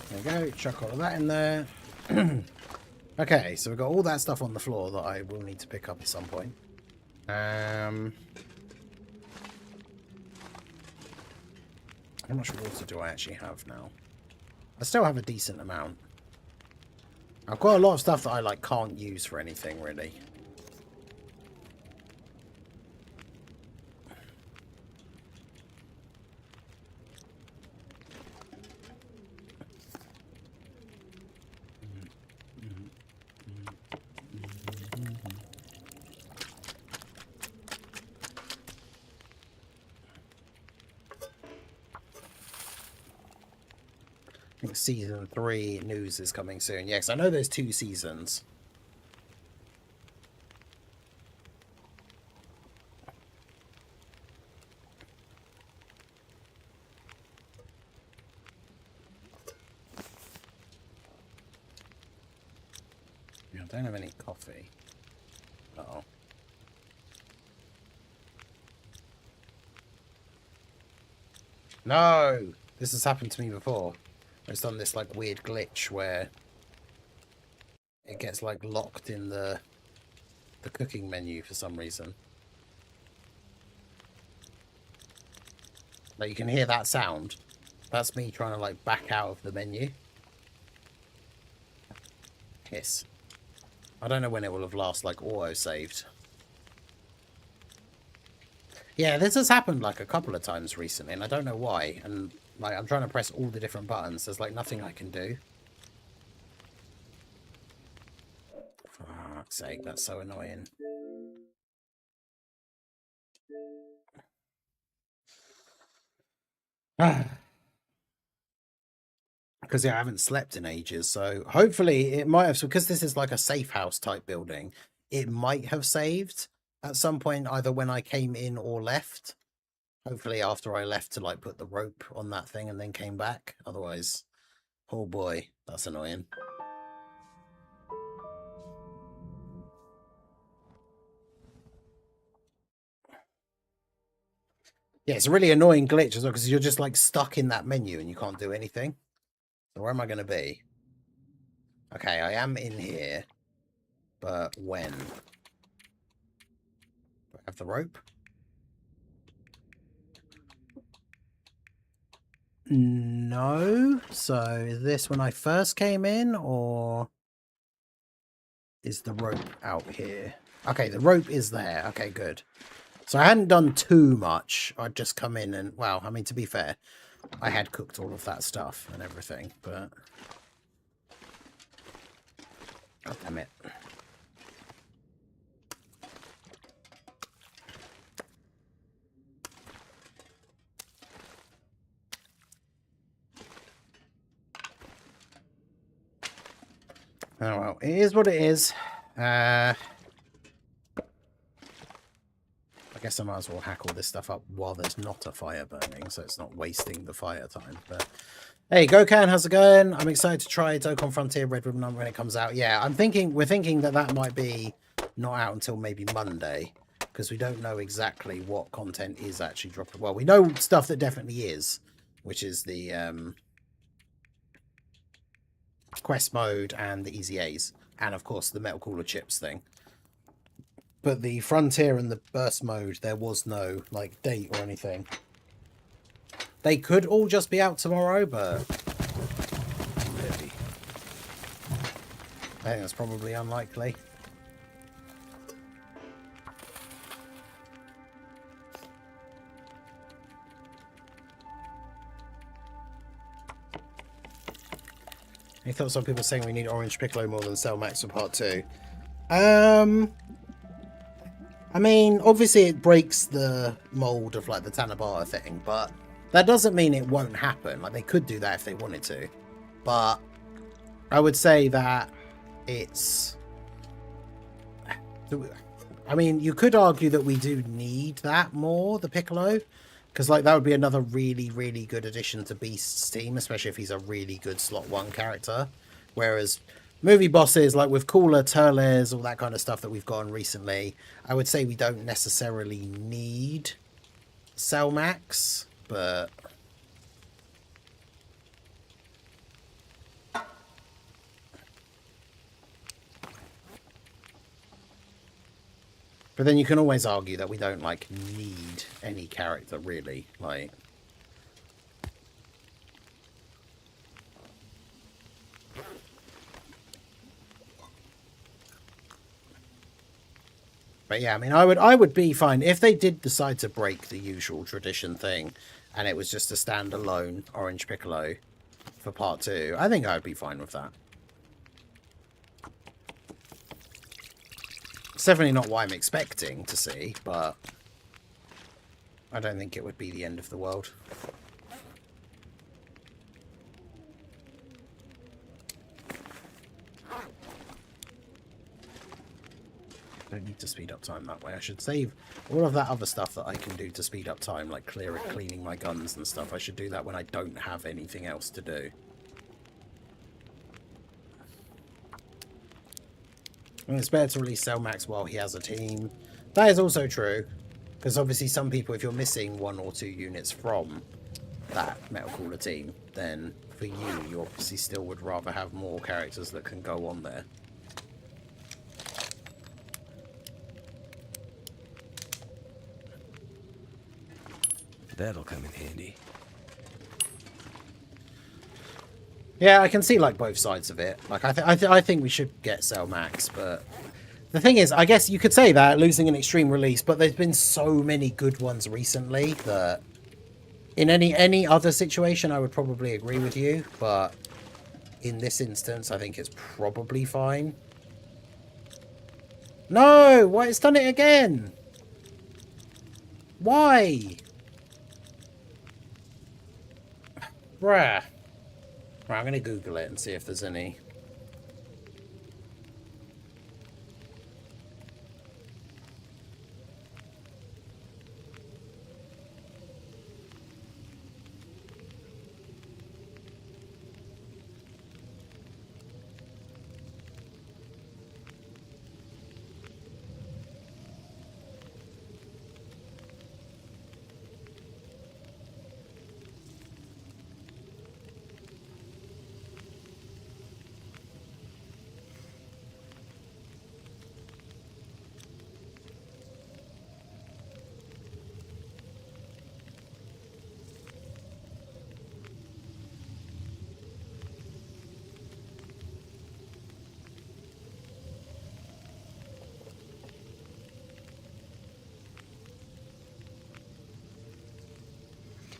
There we go, chuck all of that in there. Okay, so we've got all that stuff on the floor that I will need to pick up at some point. How much water do I actually have now? I still have a decent amount. I've got a lot of stuff that I like can't use for anything really. I think season 3 news is coming soon. Yes, I know there's 2 seasons. I don't have any coffee. Uh-oh. No! This has happened to me before. It's done this like weird glitch where it gets like locked in the cooking menu for some reason. Like you can hear that sound. That's me trying to like back out of the menu. Hiss. I don't know when it will have last like auto-saved. Yeah, this has happened like a couple of times recently and I don't know why. And like, I'm trying to press all the different buttons. There's like nothing I can do. For fuck's sake, that's so annoying. Because yeah, I haven't slept in ages. So hopefully it might have, because this is like a safe house type building, it might have saved at some point either when I came in or left. Hopefully after I left to like put the rope on that thing and then came back. Otherwise, oh boy, that's annoying. Yeah, it's a really annoying glitch as well because you're just like stuck in that menu and you can't do anything. So where am I going to be? Okay, I am in here. But when? Do I have the rope? No. So is this when I first came in or is the rope out here? Okay, the rope is there. Okay, good. So I hadn't done too much. I'd just come in and, well, I mean, to be fair, I had cooked all of that stuff and everything, but... God damn it. Oh well, it is what it is. I guess I might as well hack all this stuff up while there's not a fire burning, so it's not wasting the fire time. But hey, Gokan, how's it going? I'm excited to try Dokkan Frontier Red Ribbon when it comes out. Yeah, we're thinking that might be not out until maybe Monday, because we don't know exactly what content is actually dropping. Well, we know stuff that definitely is, which is the quest mode and the easy A's, and of course the metal cooler chips thing. But the Frontier and the Burst mode, there was no like date or anything. They could all just be out tomorrow, but maybe. I think that's probably unlikely. Any thoughts on people saying we need Orange Piccolo more than Cell Max for Part 2? I mean, obviously it breaks the mold of like the Tanabata thing, but that doesn't mean it won't happen. Like they could do that if they wanted to, but I would say that it's... I mean, you could argue that we do need that more, the Piccolo, because like that would be another really, really good addition to Beast's team, especially if he's a really good slot 1 character. Whereas movie bosses, like with cooler turles, all that kind of stuff that we've gotten recently, I would say we don't necessarily need Cell Max, but then you can always argue that we don't like need any character really, like. But yeah, I mean, I would be fine if they did decide to break the usual tradition thing, and it was just a standalone Orange Piccolo for part 2. I think I would be fine with that. It's definitely not what I'm expecting to see, but I don't think it would be the end of the world. I don't need to speed up time that way. I should save all of that other stuff that I can do to speed up time, like cleaning my guns and stuff. I should do that when I don't have anything else to do. And it's better to release Cell Max while he has a team. That is also true, because obviously some people, if you're missing 1 or 2 units from that Metal Cooler team, then for you obviously still would rather have more characters that can go on there. That'll come in handy. Yeah, I can see like both sides of it. Like I think we should get Cell Max, but the thing is, I guess you could say that losing an extreme release, but there's been so many good ones recently that in any other situation I would probably agree with you, but in this instance I think it's probably fine. No, why it's done it again? Why? Bruh. Right, I'm going to Google it and see if there's any.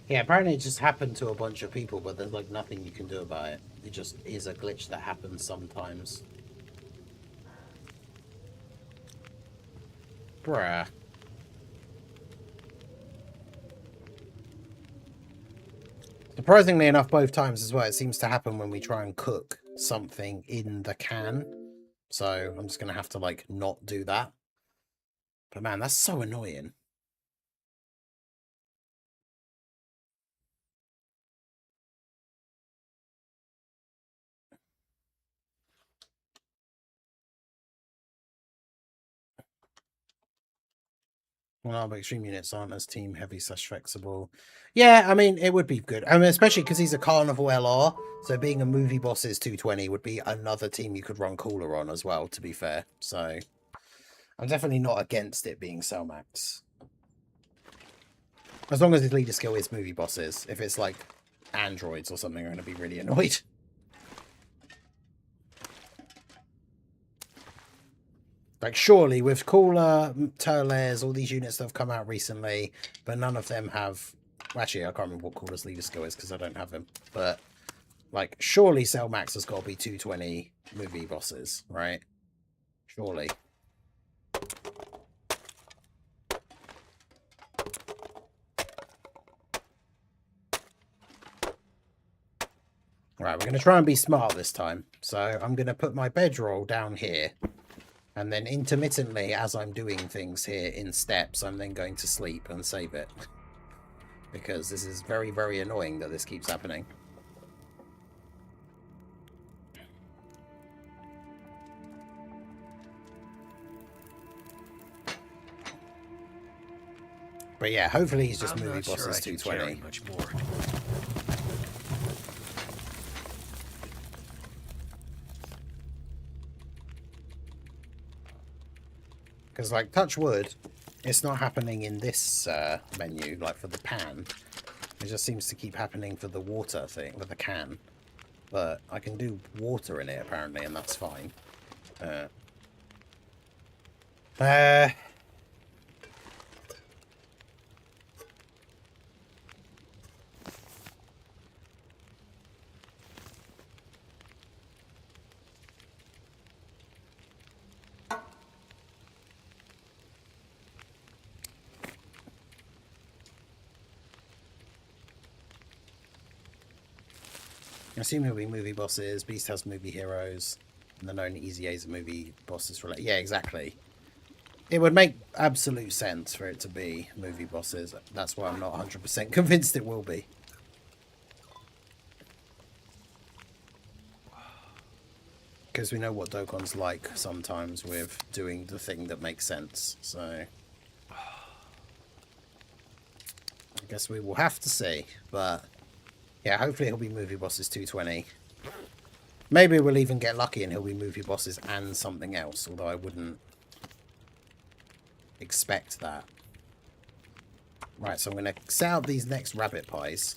Yeah, apparently it just happened to a bunch of people, but there's like nothing you can do about it. It just is a glitch that happens sometimes. Bruh. Surprisingly enough, both times as well, it seems to happen when we try and cook something in the can. So I'm just going to have to like not do that. But man, that's so annoying. Well, but extreme units aren't as team heavy / flexible. Yeah, I mean, it would be good. I mean, especially because he's a Carnival LR, so being a movie boss is 220 would be another team you could run Cooler on as well, to be fair. So I'm definitely not against it being Cell Max. As long as his leader skill is movie bosses. If it's like androids or something, I'm going to be really annoyed. Like, surely, with Cooler, Turles, all these units that have come out recently, but none of them have... Actually, I can't remember what Cooler's leader skill is because I don't have him. But, like, surely Cell Max has got to be 220 movie bosses, right? Surely. Right, we're going to try and be smart this time. So I'm going to put my bedroll down here. And then intermittently, as I'm doing things here in steps, I'm then going to sleep and save it. Because this is very, very annoying that this keeps happening. But yeah, hopefully he's just I'm movie not sure bosses I can 220. carry much more. Because, like, touch wood, it's not happening in this menu, like for the pan. It just seems to keep happening for the water thing, with the can. But I can do water in it, apparently, and that's fine. I assume he'll be movie bosses, Beast has movie heroes, and the known Easy A's are movie bosses relate. Yeah, exactly. It would make absolute sense for it to be movie bosses. That's why I'm not 100% convinced it will be. Because we know what Dokon's like sometimes with doing the thing that makes sense. So I guess we will have to see. But yeah, hopefully he'll be movie bosses 220. Maybe we'll even get lucky and he'll be movie bosses and something else. Although I wouldn't expect that. Right, so I'm going to set up these next rabbit pies.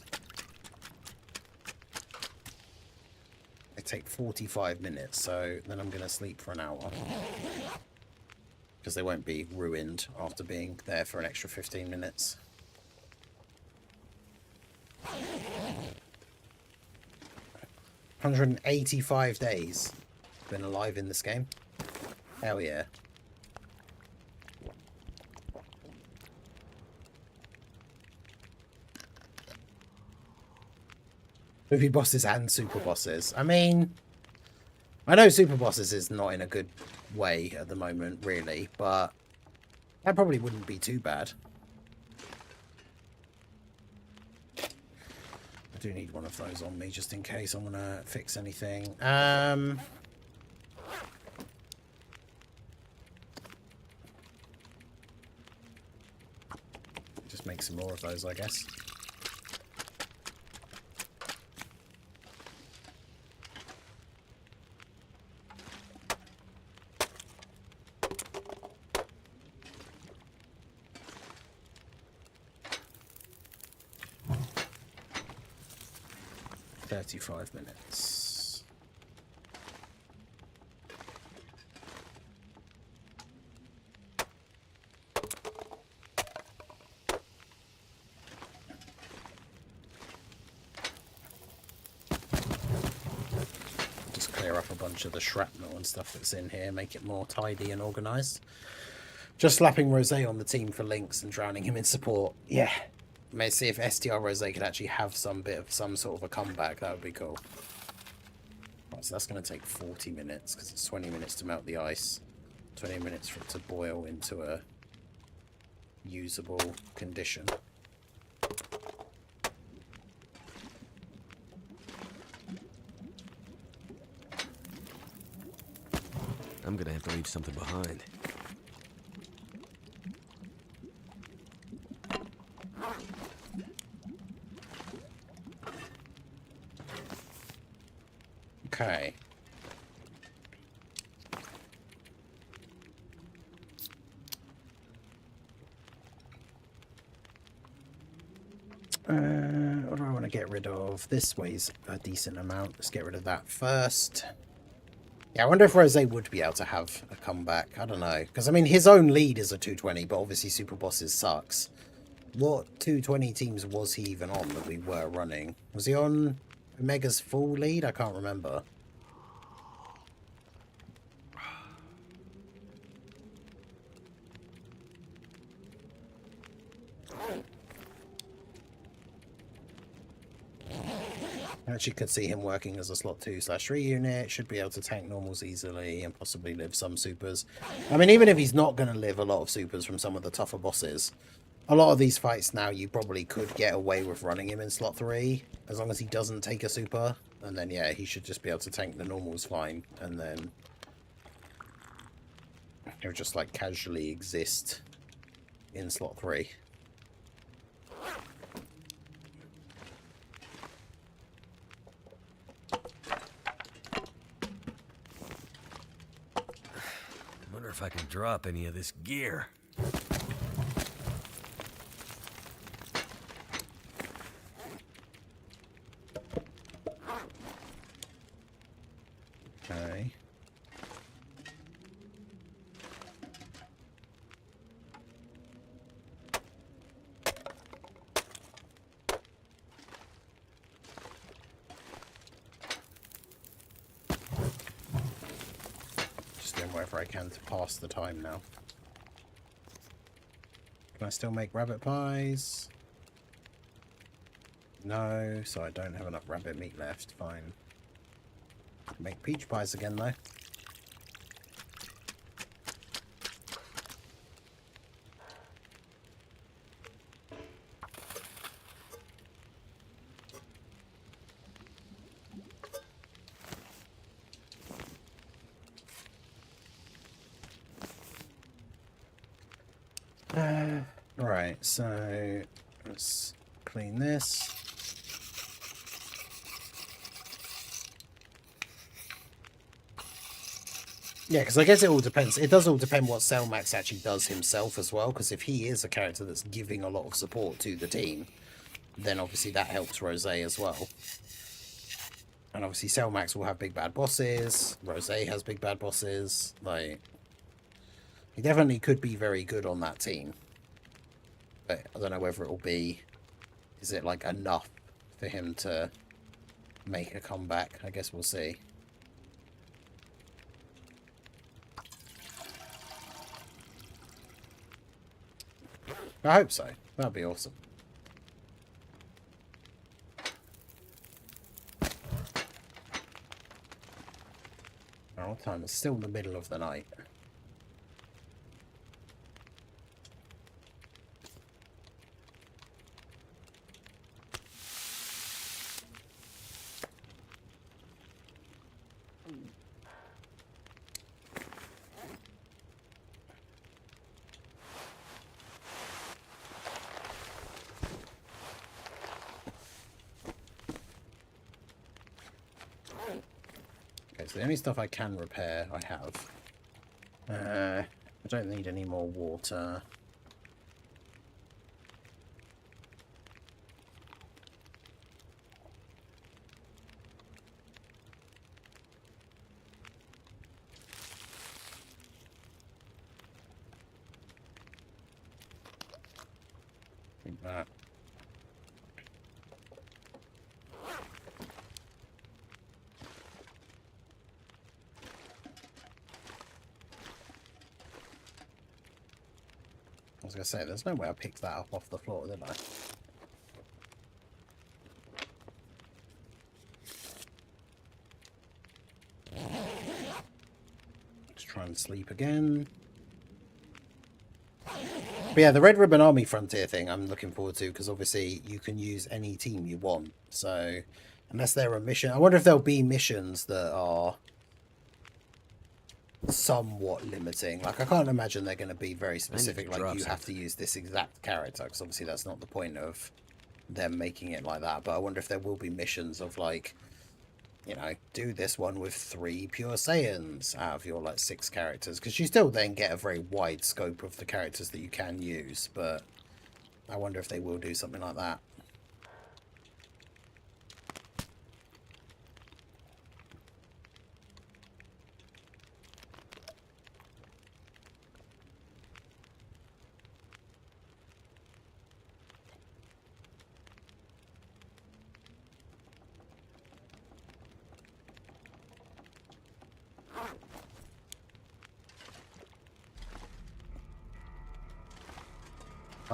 They take 45 minutes, so then I'm going to sleep for an hour. Because they won't be ruined after being there for an extra 15 minutes. $185 days been alive in this game. Hell yeah. Movie bosses and super bosses. I mean, I know super bosses is not in a good way at the moment, really, but that probably wouldn't be too bad. I do need one of those on me just in case I want to fix anything. Just make some more of those, I guess. $35 minutes. Just clear up a bunch of the shrapnel and stuff that's in here, make it more tidy and organised. Just slapping Rosé on the team for links and drowning him in support. Yeah. May see if STR Rosé could actually have some sort of a comeback. That would be cool. Right, so that's going to take 40 minutes because it's 20 minutes to melt the ice, 20 minutes for it to boil into a usable condition. I'm gonna have to leave something behind. Okay. What do I want to get rid of? This weighs a decent amount. Let's get rid of that first. Yeah, I wonder if Rosé would be able to have a comeback. I don't know. Because, I mean, his own lead is a 220, but obviously Super Bosses sucks. What 220 teams was he even on that we were running? Was he on Omega's full lead? I can't remember. I actually could see him working as a slot 2/3 unit. Should be able to tank normals easily and possibly live some supers. I mean, even if he's not going to live a lot of supers from some of the tougher bosses, a lot of these fights now you probably could get away with running him in slot 3 as long as he doesn't take a super. And then, yeah, he should just be able to tank the normals fine. And then he'll just, like, casually exist in slot 3. if I can drop any of this gear. Okay. Just doing whatever I can to pass the time now. Can I still make rabbit pies? No, so I don't have enough rabbit meat left. Fine. Make peach pies again though. Right, so let's clean this. Yeah, because I guess it all depends. It does all depend what Selmax actually does himself as well, because if he is a character that's giving a lot of support to the team, then obviously that helps Rosé as well. And obviously Selmax will have big bad bosses, Rosé has big bad bosses, like... He definitely could be very good on that team. But I don't know whether it will be... Is it, like, enough for him to make a comeback? I guess we'll see. I hope so. That'd be awesome. What time? It's still the middle of the night. Okay, so the only stuff I can repair, I have. I don't need any more water. Like that. I was going to say, there's no way I picked that up off the floor, did I? Just try and sleep again. But yeah, the Red Ribbon Army Frontier thing I'm looking forward to, because obviously you can use any team you want. So, unless there are missions... I wonder if there'll be missions that are somewhat limiting. Like, I can't imagine they're going to be very specific, like you have to use this exact character, because obviously that's not the point of them making it like that. But I wonder if there will be missions of, like, you know, do this one with 3 pure Saiyans out of your, like, 6 characters, because you still then get a very wide scope of the characters that you can use. But I wonder if they will do something like that.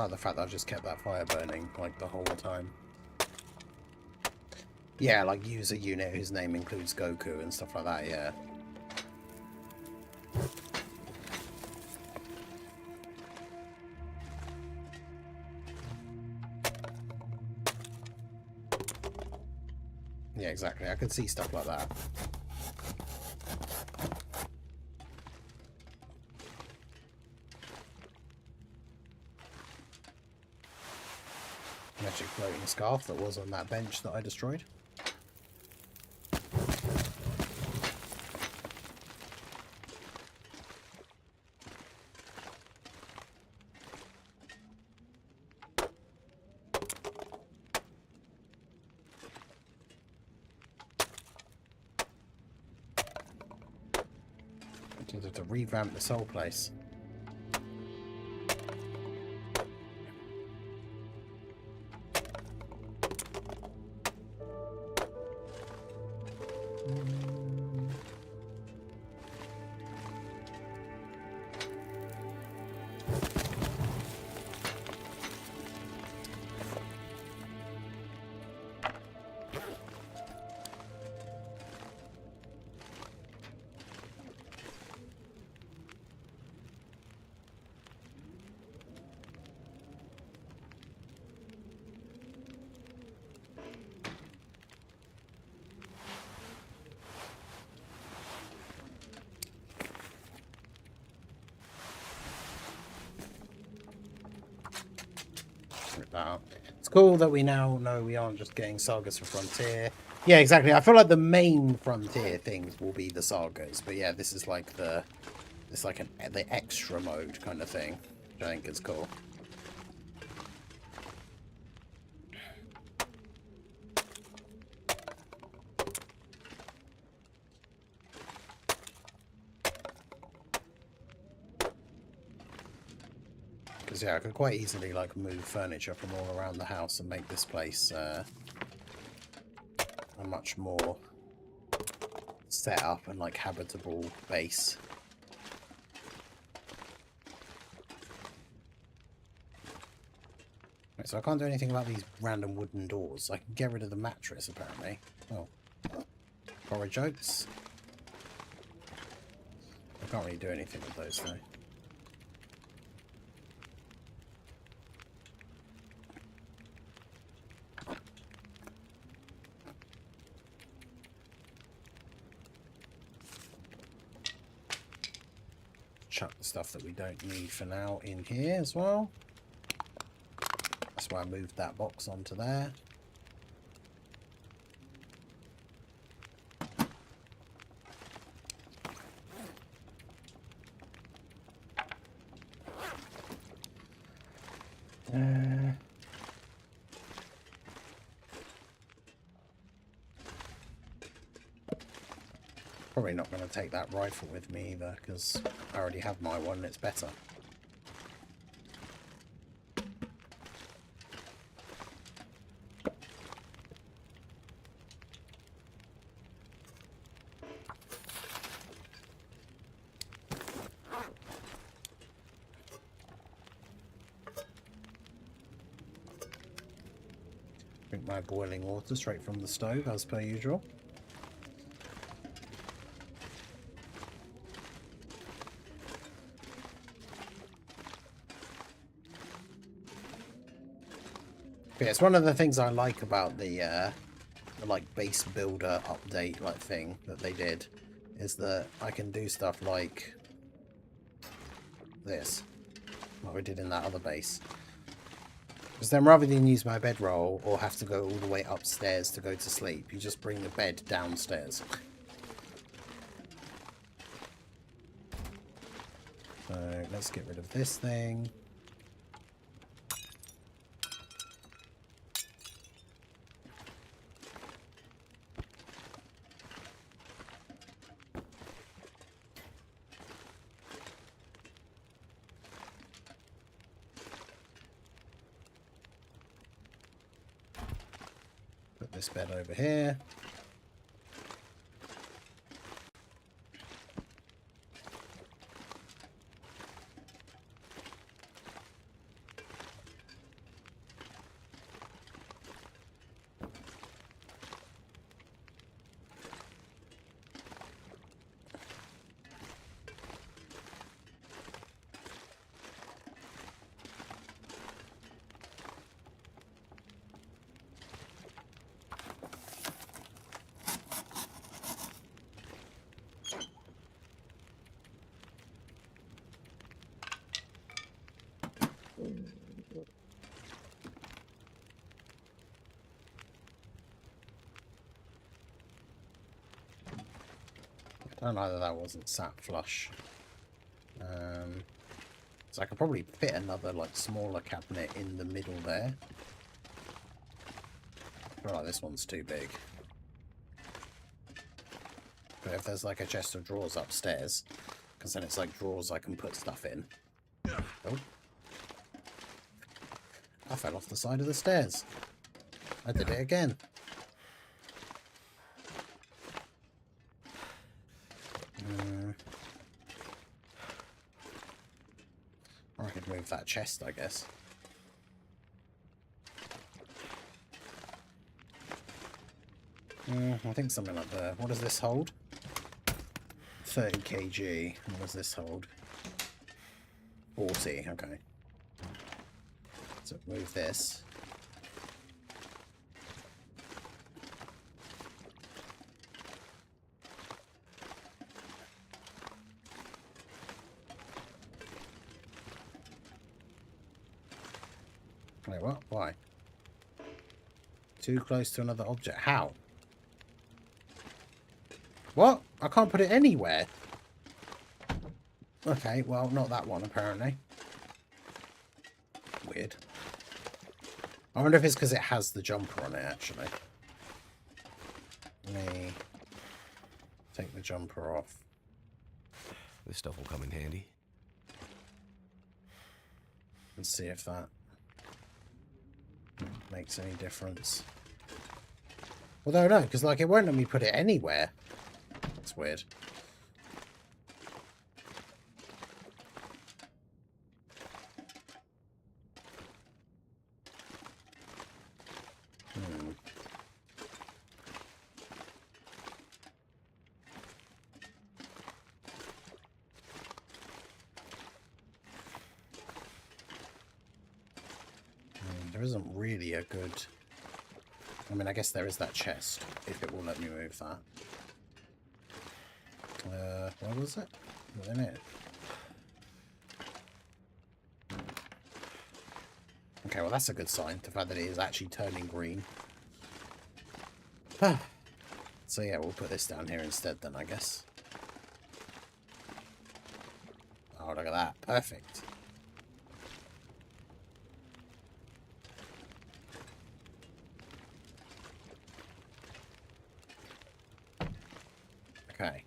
Oh, the fact that I've just kept that fire burning, like, the whole time. Yeah, like, use a unit whose name includes Goku and stuff like that, yeah. Yeah, exactly. I could see stuff like that. Magic floating scarf that was on that bench that I destroyed. Just have to revamp this whole place. It's cool that we now know we aren't just getting sagas for Frontier. Yeah, exactly. I feel like the main Frontier things will be the sagas, but yeah, this is like the extra mode kind of thing, which I think is cool. Because yeah, I could quite easily like move furniture from all around the house and make this place a much more set up and like habitable base. Right, so I can't do anything about these random wooden doors. I can get rid of the mattress apparently. Oh, porridge oats. I can't really do anything with those though. Chuck the stuff that we don't need for now in here as well. That's why I moved that box onto there. Probably not going to take that rifle with me either, because I already have my one and it's better. Drink my boiling water straight from the stove as per usual. Yeah, it's one of the things I like about the like base builder update like thing that they did, is that I can do stuff like this, what we did in that other base. Because then rather than use my bedroll or have to go all the way upstairs to go to sleep, you just bring the bed downstairs. So let's get rid of this thing. Put this bed over here. I don't know that that wasn't sat flush. So I could probably fit another like smaller cabinet in the middle there. I feel like this one's too big. But if there's like a chest of drawers upstairs, Because then it's like drawers I can put stuff in. Oh. I fell off the side of the stairs. I did it again. Or I could move that chest, I guess. I think something like that. What does this hold? 30 kg. What does this hold? 40. Okay. So move this. Wait, what? Why? Too close to another object. How? What? I can't put it anywhere. Okay, well, not that one, apparently. Weird. I wonder if it's because it has the jumper on it, actually. Let me take the jumper off. This stuff will come in handy. Let's see if that makes any difference. Although, no, because, like, it won't let me put it anywhere. That's weird. There isn't really a good... I mean, I guess there is that chest, if it will let me move that. What was it? Was in it? Okay, well that's a good sign, the fact that it is actually turning green. So yeah, we'll put this down here instead then, I guess. Oh, look at that. Perfect. Okay.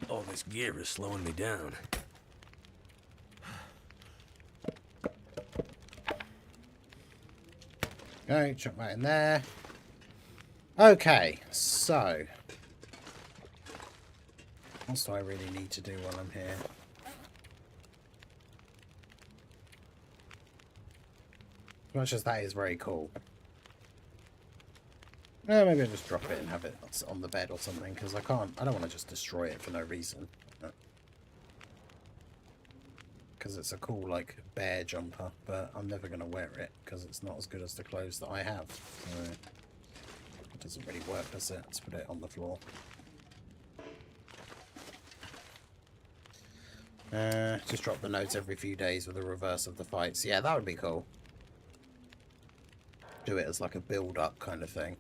All this gear is slowing me down. Okay, chuck that in there. Okay, so... what do I really need to do while I'm here? As much as that is very cool. Maybe I'll just drop it and have it on the bed or something, because I don't want to just destroy it for no reason. Because it's a cool, like, bear jumper, but I'm never going to wear it, because it's not as good as the clothes that I have. So, it doesn't really work, does it? Let's put it on the floor. Just drop the notes every few days with the reverse of the fights. Yeah, that would be cool. Do it as like a build-up kind of thing.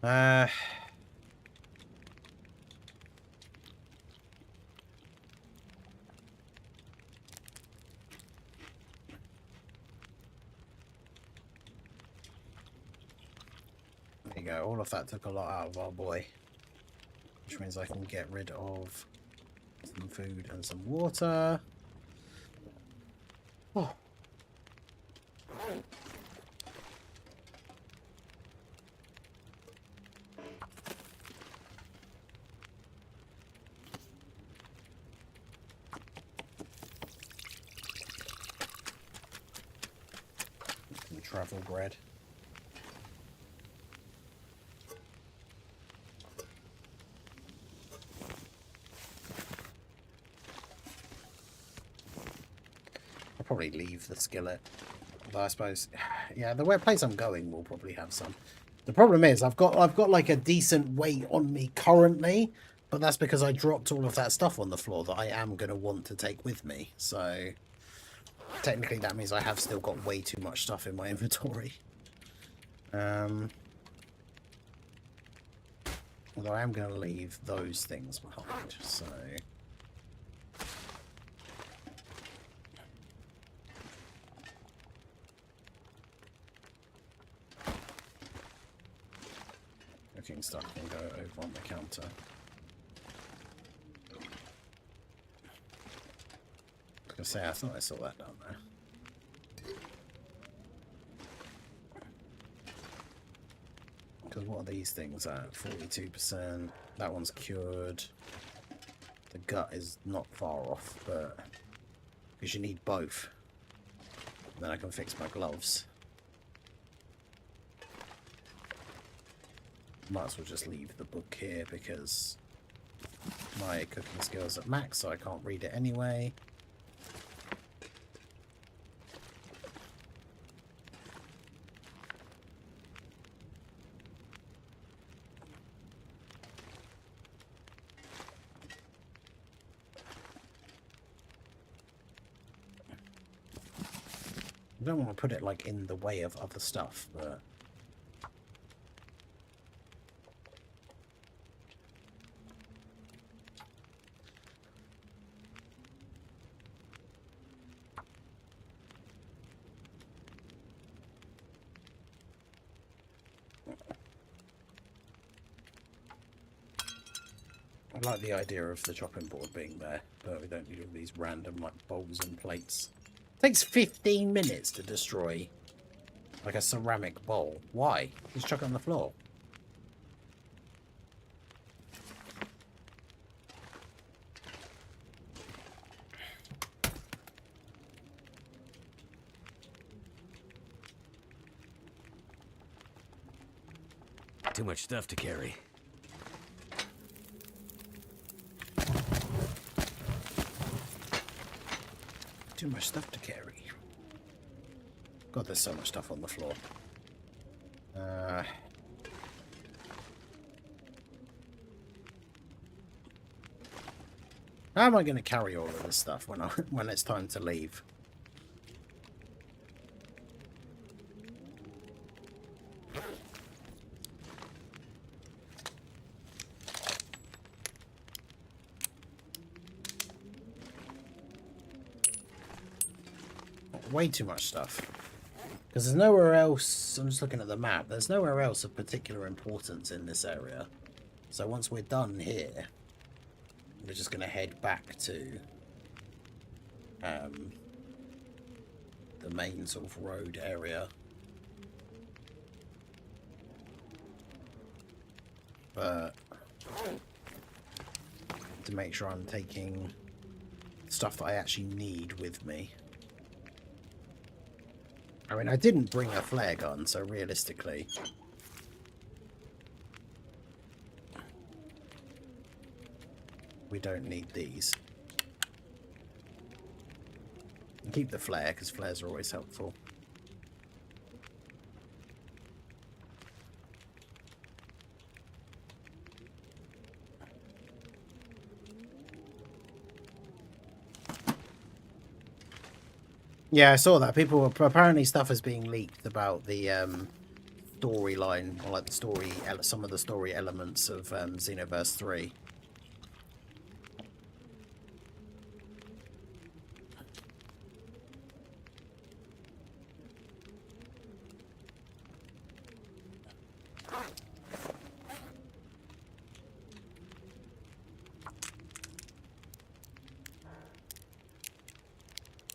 There you go. All of that took a lot out of our boy. Which means I can get rid of some food and some water. Oh. Some travel bread. Probably leave the skillet, but I suppose, yeah, the place I'm going will probably have some. The problem is I've got like a decent weight on me currently, but that's because I dropped all of that stuff on the floor that I am going to want to take with me. So technically that means I have still got way too much stuff in my inventory. Although I am going to leave those things behind, so cooking stuff can go over on the counter. I was going to say, I thought I saw that down there. Because what are these things at? 42%. That one's cured. The gut is not far off, but because you need both. Then I can fix my gloves. Might as well just leave the book here because my cooking skills are at max, so I can't read it anyway. I don't want to put it like in the way of other stuff, but I like the idea of the chopping board being there, but we don't need all these random like bowls and plates. Takes 15 minutes to destroy like a ceramic bowl. Why? Just chuck it on the floor. Too much stuff to carry. Too much stuff to carry. God, there's so much stuff on the floor. How am I going to carry all of this stuff when it's time to leave? Way too much stuff. Because there's nowhere else, I'm just looking at the map, there's nowhere else of particular importance in this area. So once we're done here, we're just going to head back to the main sort of road area. But to make sure I'm taking stuff that I actually need with me. I mean, I didn't bring a flare gun, so realistically... we don't need these. Keep the flare, because flares are always helpful. Yeah, I saw that. People were apparently stuff is being leaked about the storyline, or like the story, some of the story elements of Xenoverse 3.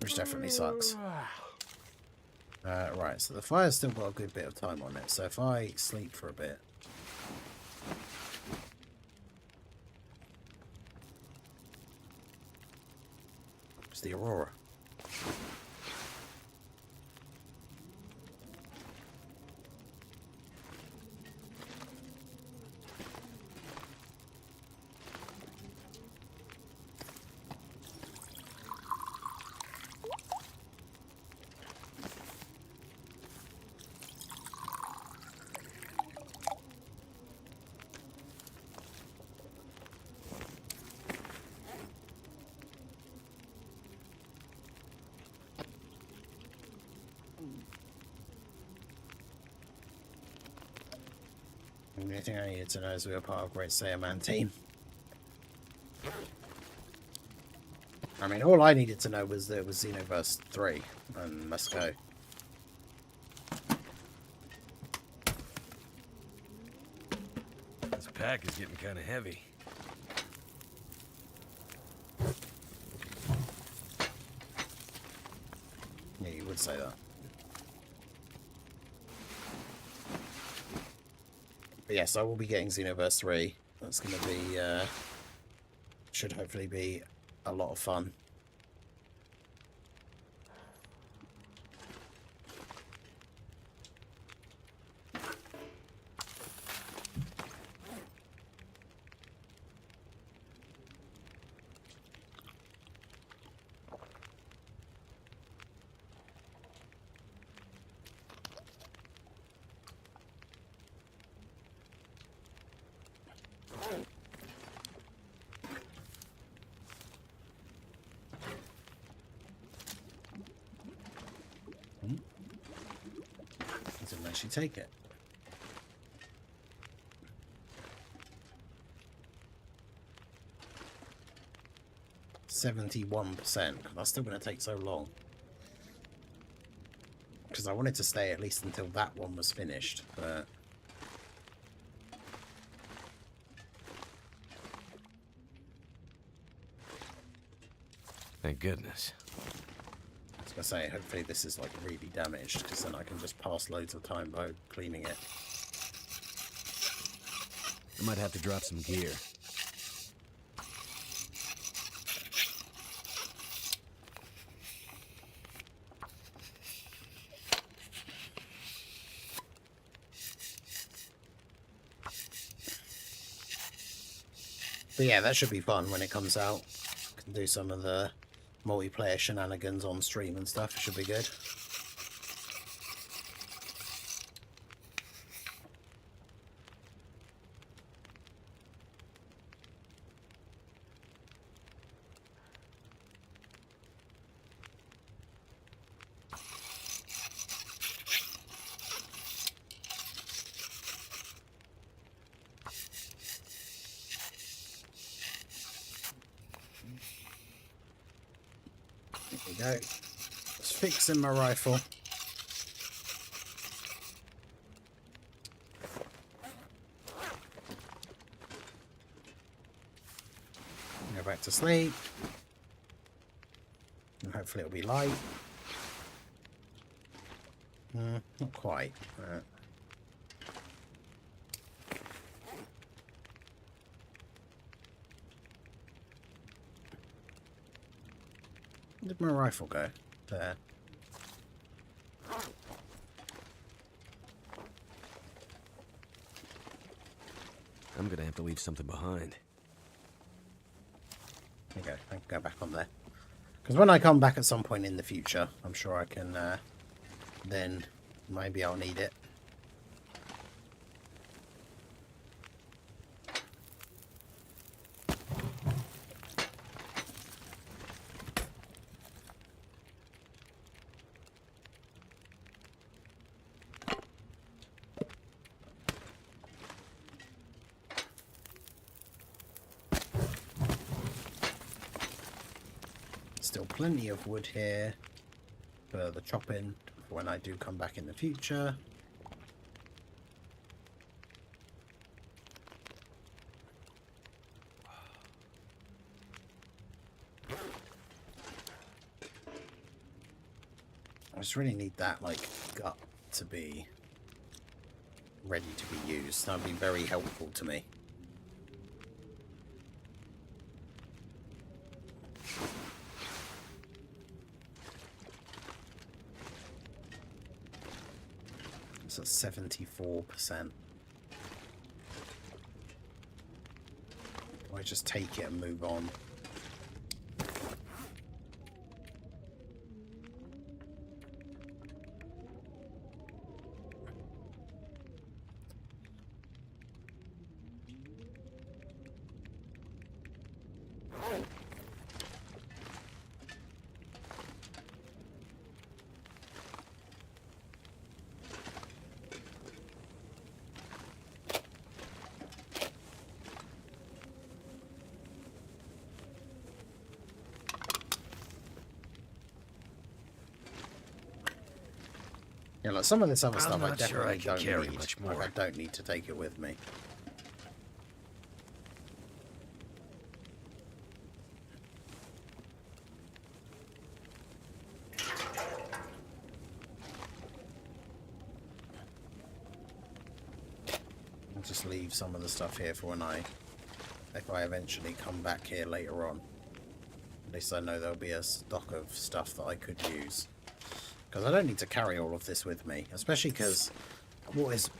Which definitely sucks. Right, so the fire's still got a good bit of time on it, so if I sleep for a bit... It's the Aurora. The only thing I needed to know is we were part of Great Saiyaman team. I mean, all I needed to know was that it was Xenoverse 3, and let's go. pack is getting kind of heavy. Yeah, you would say that. But yes, I will be getting Xenoverse 3. That's going to be, should hopefully be a lot of fun. Didn't actually take it. %71%. That's still going to take so long. Because I wanted to stay at least until that one was finished, but... Thank goodness. I was going to say, hopefully this is like really damaged, because then I can just pass loads of time by cleaning it. I might have to drop some gear. But yeah, that should be fun when it comes out. Can do some of the multiplayer shenanigans on stream and stuff. It should be good. There we go. Just fixing my rifle. Go back to sleep. And hopefully it'll be light. Not quite. Where did my rifle go? There. I'm gonna have to leave something behind. There you go. I can go back on there. Because when I come back at some point in the future, I'm sure I can, then maybe I'll need it. Still plenty of wood here for the chopping for when I do come back in the future. I just really need that like gut to be ready to be used. That would be very helpful to me. It's at 74%. I just take it and move on. Yeah, like some of this other stuff I definitely don't need. Like, I don't need to take it with me. I'll just leave some of the stuff here for when if I eventually come back here later on. At least I know there'll be a stock of stuff that I could use. Because I don't need to carry all of this with me. Especially because,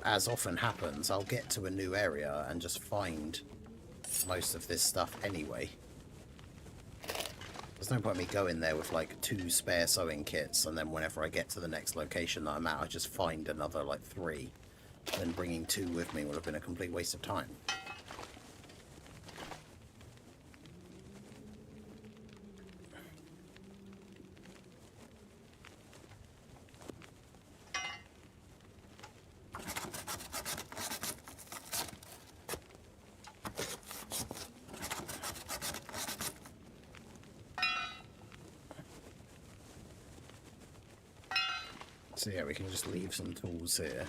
as often happens, I'll get to a new area and just find most of this stuff anyway. There's no point in me going there with like 2 spare sewing kits, and then whenever I get to the next location that I'm at, I just find another like 3. Then bringing 2 with me would have been a complete waste of time. So yeah, we can just leave some tools here.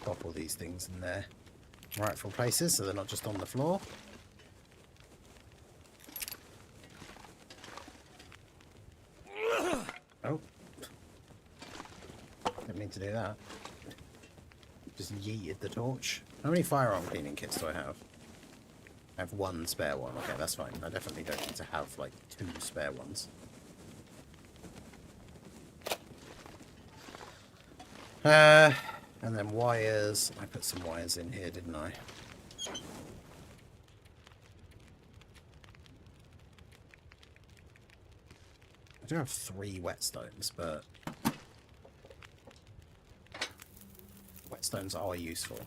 Pop all these things in their rightful places so they're not just on the floor. Oh. Didn't mean to do that. Just yeeted the torch. How many firearm cleaning kits do I have? I have 1 spare one. Okay, that's fine. I definitely don't need to have like 2 spare ones. And then wires. I put some wires in here, didn't I? I do have 3 whetstones, but whetstones are useful.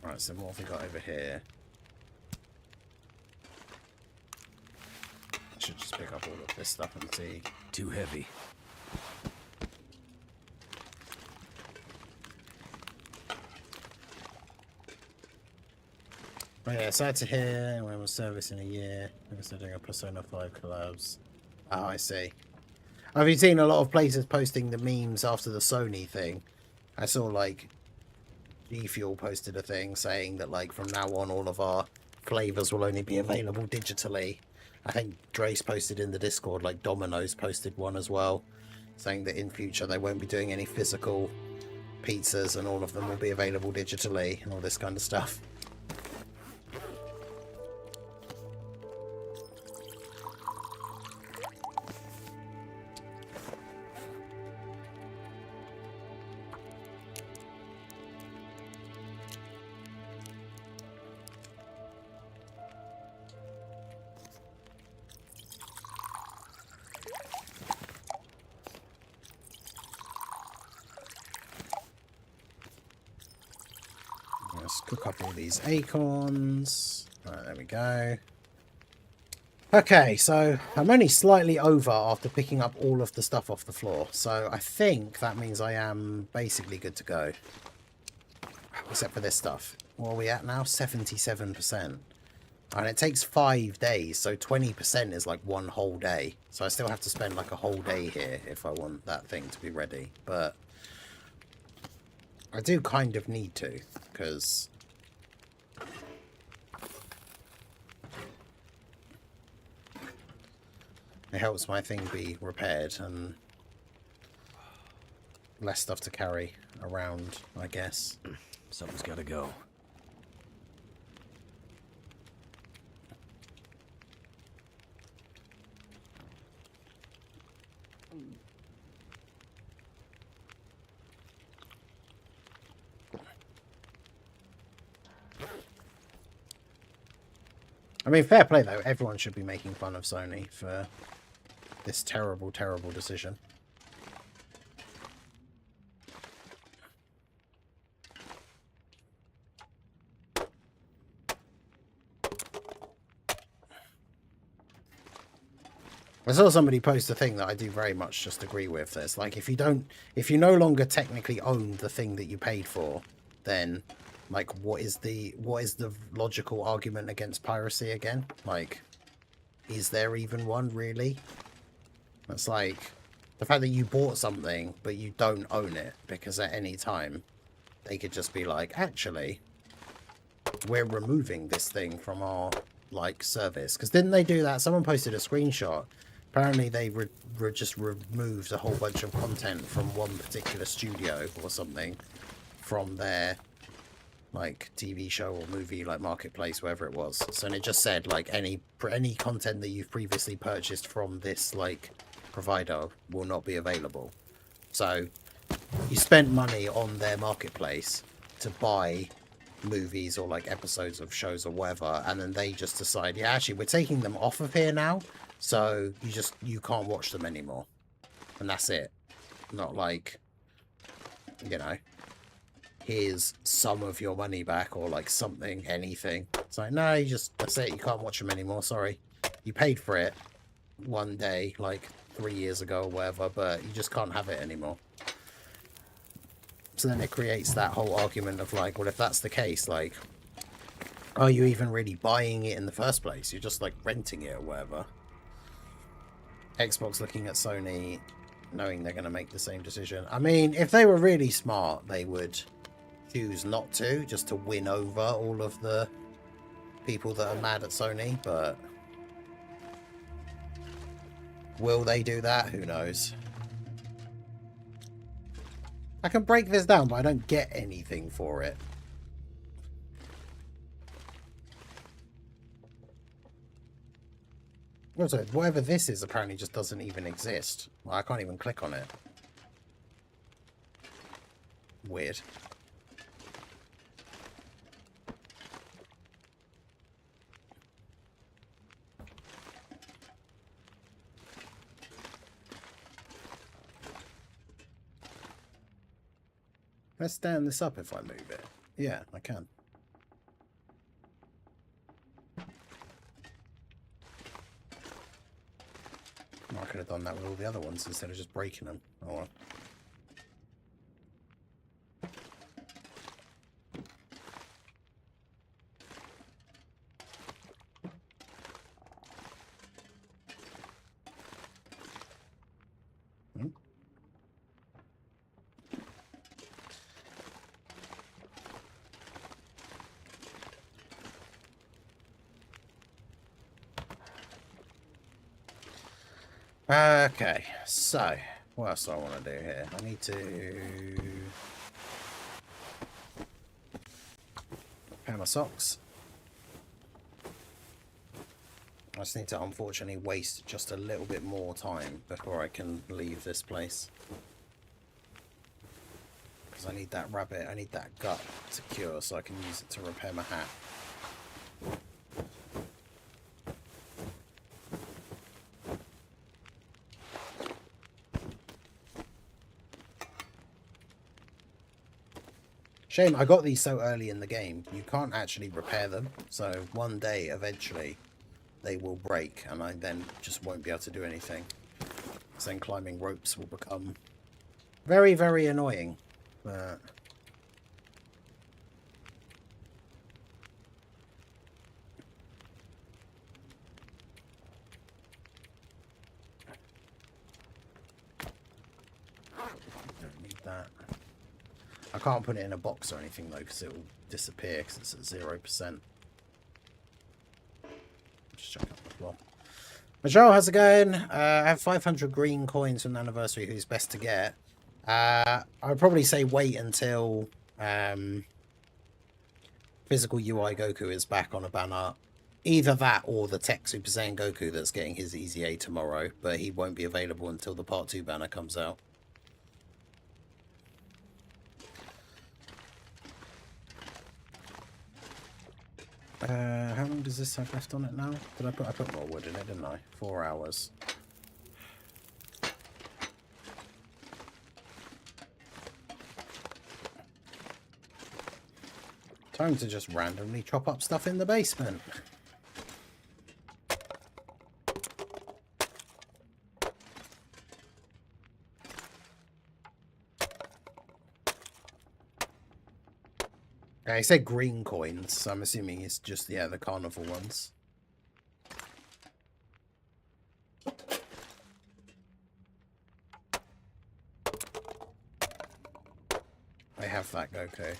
Right, so what have we got over here? I should just pick up all of this stuff and see. Too heavy. Right, yeah, so to here, when we're service in a year. I guess they're doing a Persona 5 collabs. Oh, I see. I've been seeing a lot of places posting the memes after the Sony thing. I saw, like, G Fuel posted a thing saying that, like, from now on, all of our flavors will only be available digitally. I think Drace posted in the Discord, like, Domino's posted one as well, saying that in future they won't be doing any physical pizzas and all of them will be available digitally and all this kind of stuff. Let's cook up all these acorns. Right, there we go. Okay, so I'm only slightly over after picking up all of the stuff off the floor. So I think that means I am basically good to go. Except for this stuff. What are we at now? 77%. And it takes 5 days, so 20% is like 1 whole day. So I still have to spend like a whole day here if I want that thing to be ready. But I do kind of need to, because it helps my thing be repaired and less stuff to carry around, I guess. Something's gotta go. I mean, fair play though. Everyone should be making fun of Sony for this terrible, terrible decision. I saw somebody post a thing that I do very much just agree with. There's like, if you no longer technically own the thing that you paid for, then like what is the logical argument against piracy again? Like, is there even one really? It's like the fact that you bought something but you don't own it, because at any time they could just be like, actually, we're removing this thing from our like service. Because didn't they do that? Someone posted a screenshot. Apparently they just removed a whole bunch of content from one particular studio or something from their like TV show or movie, like marketplace, wherever it was. So, and it just said like any content that you've previously purchased from this like provider will not be available. So you spent money on their marketplace to buy movies or like episodes of shows or whatever, and then they just decide, yeah, actually we're taking them off of here now, so you can't watch them anymore, and that's it. Not like, you know, here's some of your money back or like something, anything. It's like, no, that's it, you can't watch them anymore, sorry. You paid for it one day like 3 years ago or whatever, but you just can't have it anymore. So then it creates that whole argument of like, well, if that's the case, like, are you even really buying it in the first place? You're just like renting it or whatever. Xbox looking at Sony, knowing they're going to make the same decision. I mean, if they were really smart, they would choose not to, just to win over all of the people that are mad at Sony, but will they do that? Who knows? I can break this down, but I don't get anything for it. Also, whatever this is apparently just doesn't even exist. I can't even click on it. Weird. Let's stand this up if I move it. Yeah, I can. I could have done that with all the other ones instead of just breaking them. Oh well. Okay, so what else do I want to do here? I need to repair my socks. I just need to unfortunately waste just a little bit more time before I can leave this place. Because I need that rabbit, I need that gut to cure so I can use it to repair my hat. Shame, I got these so early in the game. You can't actually repair them. So one day, eventually, they will break. And I then just won't be able to do anything. So then climbing ropes will become very, very annoying. But don't need that. I can't put it in a box or anything though, because it will disappear because it's at 0%. Just check out the floor. Michelle, how's it going? I have 500 green coins from the anniversary. Who's best to get? I'd probably say wait until physical UI Goku is back on a banner. Either that or the Tech Super Saiyan Goku that's getting his Easy A tomorrow, but he won't be available until the Part 2 banner comes out. How long does this have left on it now? I put more wood in it, didn't I? 4 hours. Time to just randomly chop up stuff in the basement. Okay, he said green coins, so I'm assuming it's just, yeah, the carnival ones. I have that Goku.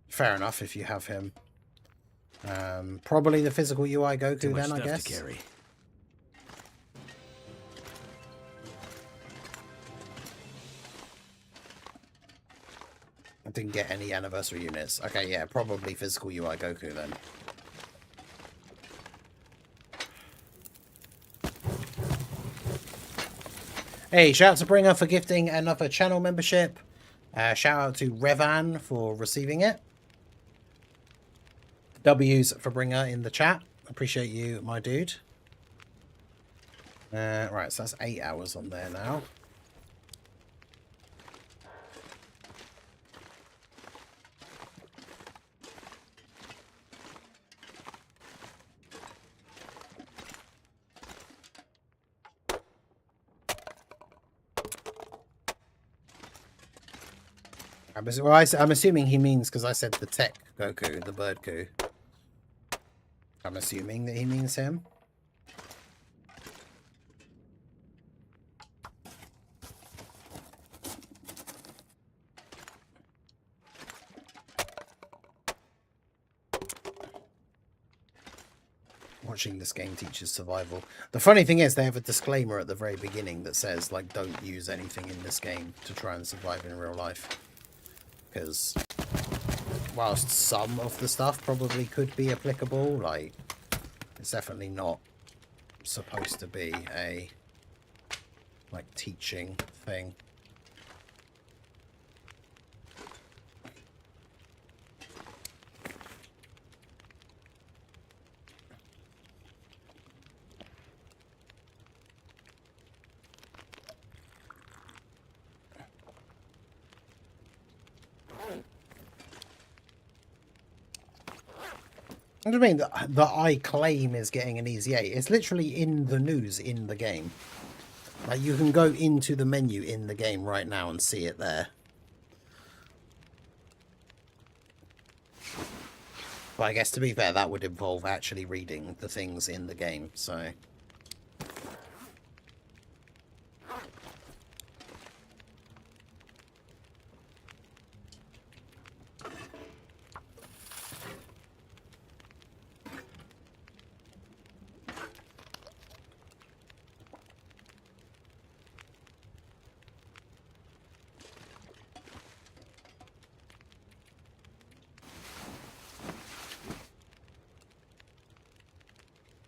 Fair enough if you have him. Probably the physical UI Goku then, I guess. To carry. I didn't get any anniversary units. Okay, yeah, probably physical UI Goku then. Hey, shout out to Bringer for gifting another channel membership. Shout out to Revan for receiving it. W's for Bringer in the chat. Appreciate you, my dude. Right, so that's 8 hours on there now. I'm assuming he means, because I said the tech Goku, the bird Goku. I'm assuming that he means him. Watching this game teaches survival. The funny thing is they have a disclaimer at the very beginning that says, like, don't use anything in this game to try and survive in real life. Because whilst some of the stuff probably could be applicable, like, it's definitely not supposed to be a, like, teaching thing. What do you mean that I claim is getting an easy 8? It's literally in the news in the game. Like, you can go into the menu in the game right now and see it there. But I guess, to be fair, that would involve actually reading the things in the game, so...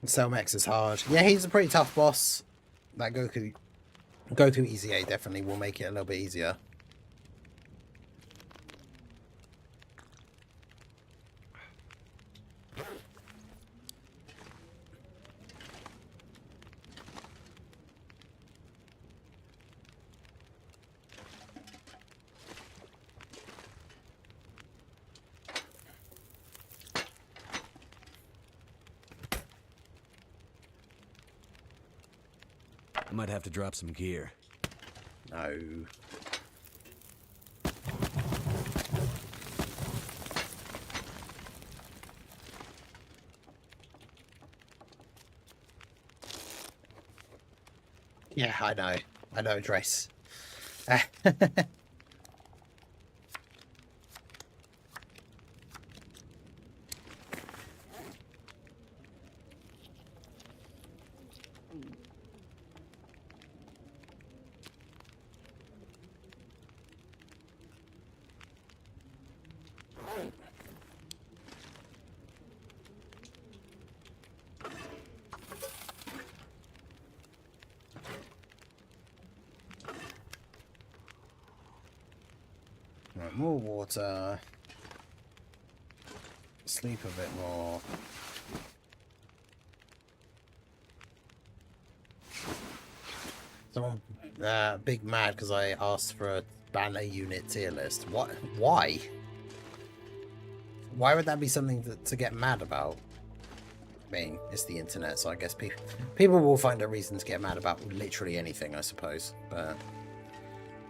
Selmex is hard. Yeah, he's a pretty tough boss. That Goku Easy 8 definitely will make it a little bit easier. I might have to drop some gear. No. Yeah, I know. I know, Trace. Right, more water. Sleep a bit more. Someone big mad because I asked for a banner unit tier list. What? Why? Why would that be something to get mad about? I mean, it's the internet, so I guess people will find a reason to get mad about literally anything, I suppose. But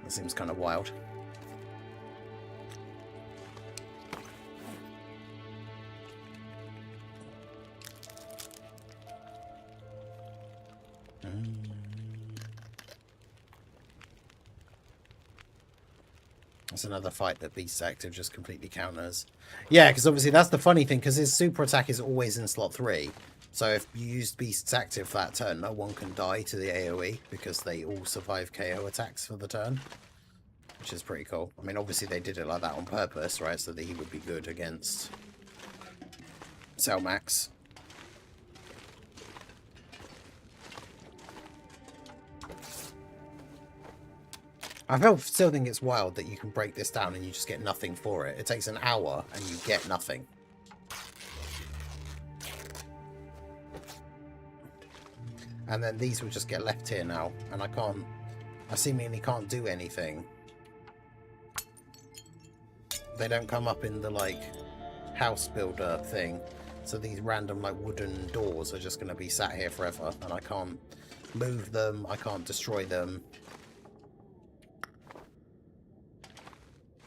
that seems kind of wild. That's another fight that Beast's active just completely counters. Yeah, because obviously that's the funny thing, because his super attack is always in slot 3. So if you used Beast's active for that turn, no one can die to the AoE, because they all survive KO attacks for the turn. Which is pretty cool. I mean, obviously they did it like that on purpose, right? So that he would be good against Selmax. I still think it's wild that you can break this down and you just get nothing for it. It takes an hour and you get nothing. And then these will just get left here now. And I seemingly can't do anything. They don't come up in the, like, house builder thing. So these random, like, wooden doors are just going to be sat here forever. And I can't move them. I can't destroy them.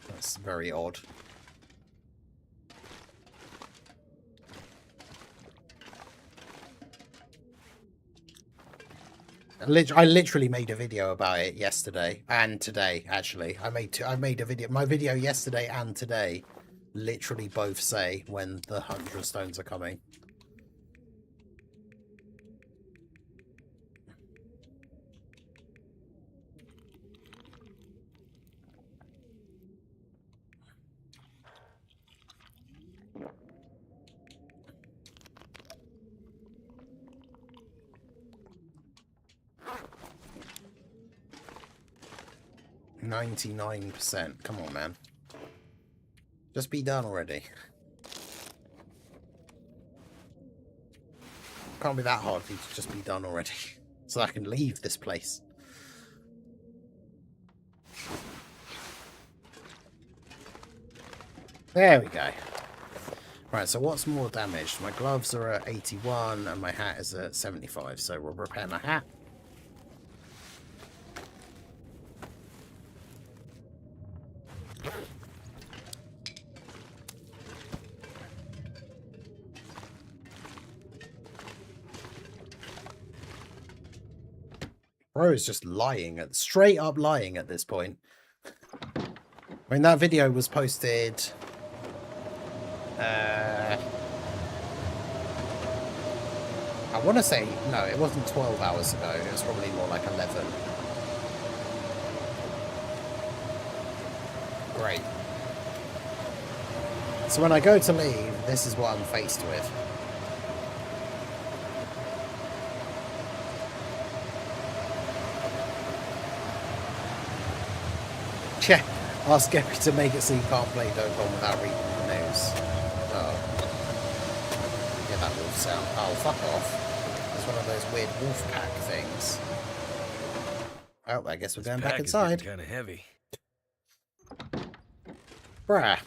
That's very odd. I literally made a video about it yesterday and today. Actually, I made a video. My video yesterday and today literally both say when the 100 stones are coming. %. Come on, man. Just be done already. Can't be that hard for you to just be done already. So I can leave this place. There we go. Right, so what's more damaged? My gloves are at 81 and my hat is at 75. So we'll repair my hat. Bro is just lying, straight up lying at this point. I mean, that video was posted... I want to say... No, it wasn't 12 hours ago. It was probably more like 11. Great. So when I go to leave, this is what I'm faced with. Yeah, ask Gary to make it so you can't play Dokkan without reading the news. Oh. Yeah, that wolf sound. Oh, fuck off. It's one of those weird wolf pack things. Oh, I guess we're going back inside. Kind of heavy. Bruh.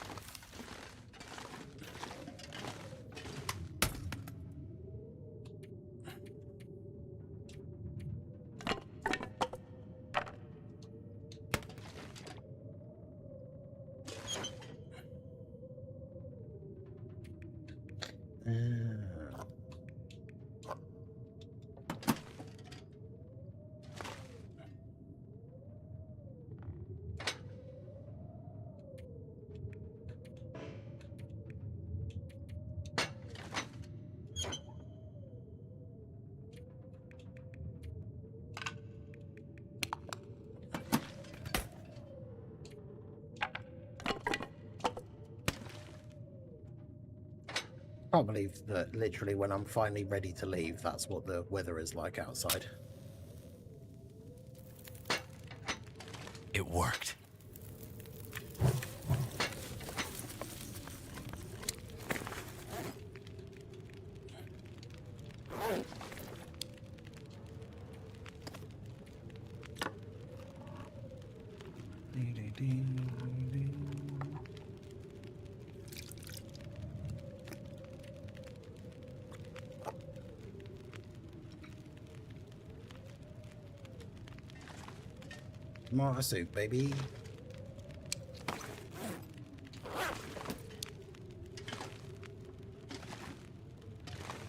I can't believe that literally when I'm finally ready to leave, that's what the weather is like outside. It worked. Martyr suit, baby.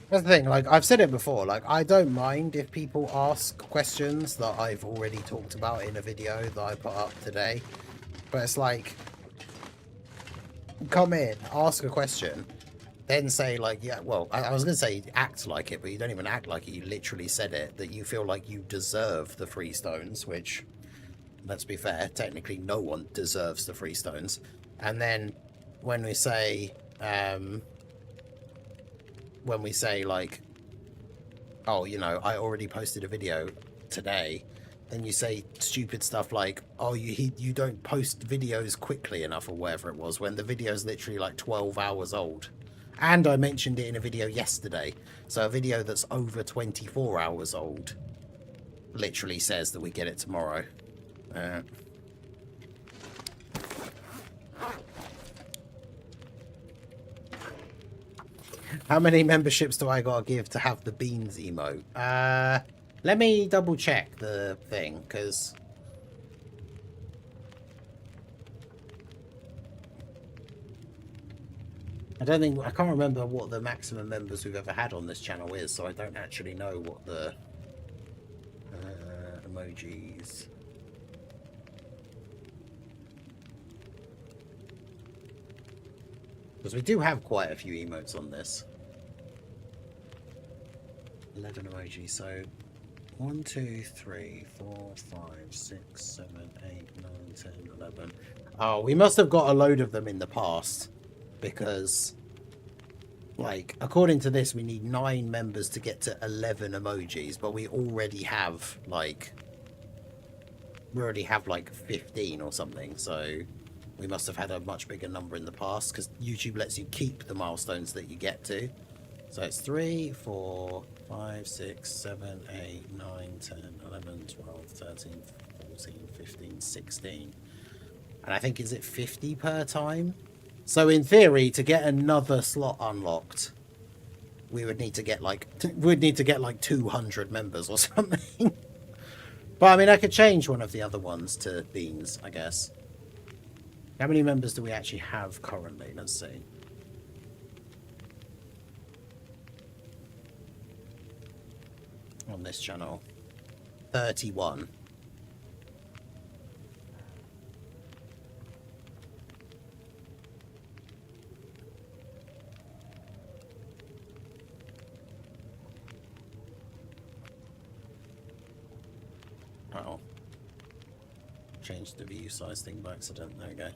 That's the thing, like, I've said it before, like, I don't mind if people ask questions that I've already talked about in a video that I put up today. But it's like, come in, ask a question, then say like, yeah, well, I was going to say act like it, but you don't even act like it. You literally said it, that you feel like you deserve the 3 stones, which, let's be fair, technically no one deserves the 3 stones. And then when we say like, oh, you know, I already posted a video today, then you say stupid stuff like, oh, you don't post videos quickly enough or whatever it was, when the video's literally like 12 hours old. And I mentioned it in a video yesterday. So a video that's over 24 hours old literally says that we get it tomorrow. How many memberships do I gotta give to have the beans emote? Let me double check the thing, because I can't remember what the maximum members we've ever had on this channel is, so I don't actually know what the emojis. Because we do have quite a few emotes on this. 11 emojis, so 1, 2, 3, 4, 5, 6, 7, 8, 9, 10, 11. Oh, we must have got a load of them in the past, because, like, according to this, we need 9 members to get to 11 emojis, but we already have like 15 or something, so we must have had a much bigger number in the past, because YouTube lets you keep the milestones that you get to. So it's 3, 4, 5, 6, 7, 8, 9, 10, 11, 12, 13, 14, 15, 16. And I think, is it 50 per time? So in theory, to get another slot unlocked, we would need to get like 200 members or something. But I mean, I could change one of the other ones to beans, I guess. How many members do we actually have currently? Let's see. On this channel, 31. Oh, changed the view size thing by accident. There we go.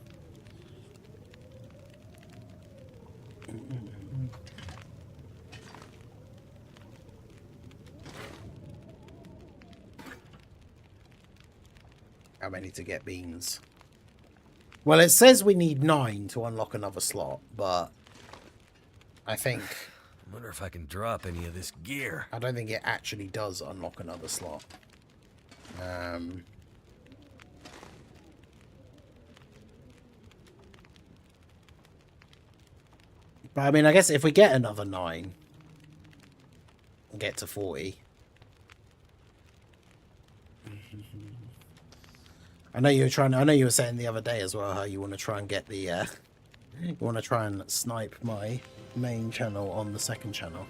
How many to get beans? Well, it says we need 9 to unlock another slot, but I think... I wonder if I can drop any of this gear. I don't think it actually does unlock another slot. But I mean, I guess if we get another 9 and get to 40... I know you were saying the other day as well how you want to try and get the you want to try and snipe my main channel on the second channel.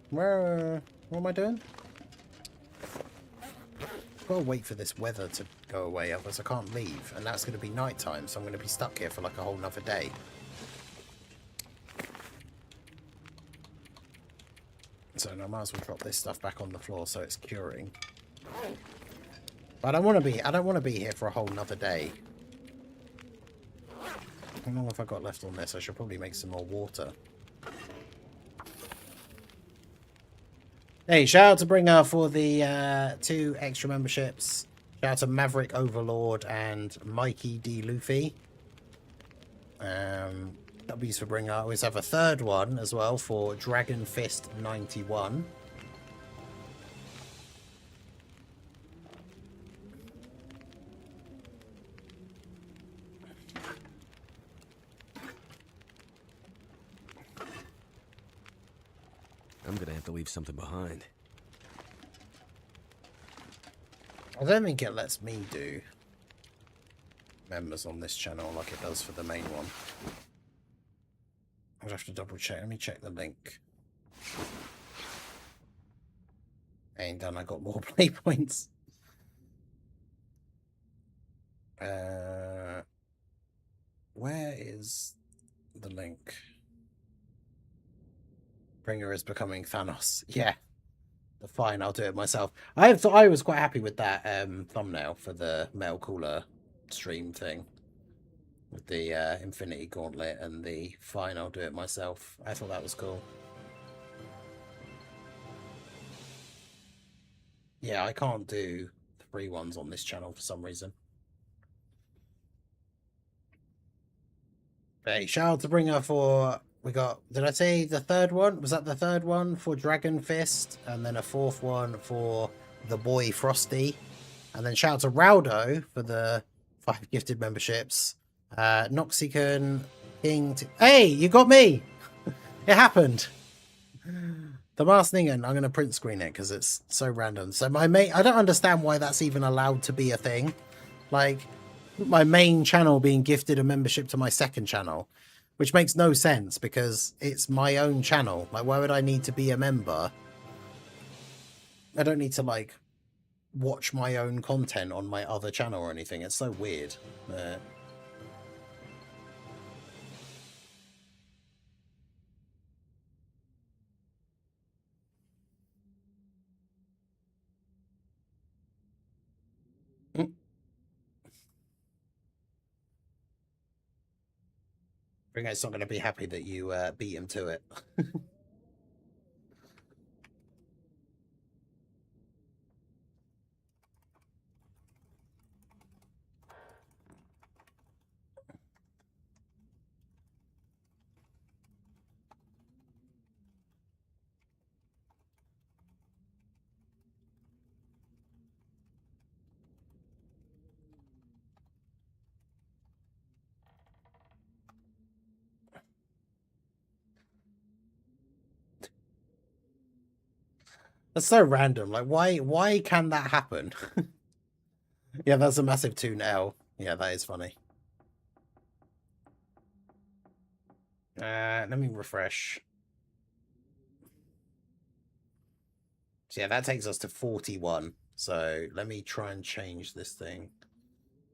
What am I doing? I've got to wait for this weather to go away, otherwise I can't leave, and that's going to be night time, so I'm going to be stuck here for like a whole nother day. So I might as well drop this stuff back on the floor so it's curing. But I don't want to be here for a whole nother day. How long have I got left on this? I should probably make some more water. Hey, shout out to Bringer for the 2 extra memberships. Shout out to Maverick Overlord and Mikey D. Luffy. W's for Bringer. I always have a third one as well for Dragon Fist 91. I'm gonna have to leave something behind. I don't think it lets me do members on this channel like it does for the main one. I'd have to double check. Let me check the link. Ain't done. I got more play points. Where is the link? Bringer is becoming Thanos. Yeah. Fine, I'll do it myself. I was quite happy with that thumbnail for the mail cooler stream thing. With the Infinity Gauntlet and the fine, I'll do it myself. I thought that was cool. Yeah, I can't do the free ones on this channel for some reason. Hey, shout out to Bringer for... We got... Did I say the third one? Was that the third one for Dragon Fist? And then a fourth one for the boy Frosty. And then shout out to Raudo for the 5 gifted memberships. Noxican, King... Hey, you got me! It happened! The Masked Ningen, I'm going to print screen it because it's so random. So my main... I don't understand why that's even allowed to be a thing. Like, my main channel being gifted a membership to my second channel. Which makes no sense because it's my own channel. Like, why would I need to be a member? I don't need to, like, watch my own content on my other channel or anything. It's so weird. Ringo's not going to be happy that you beat him to it. That's so random. Like, why can that happen? Yeah, that's a massive 2-L. Yeah, that is funny. Let me refresh. So yeah, that takes us to 41. So let me try and change this thing.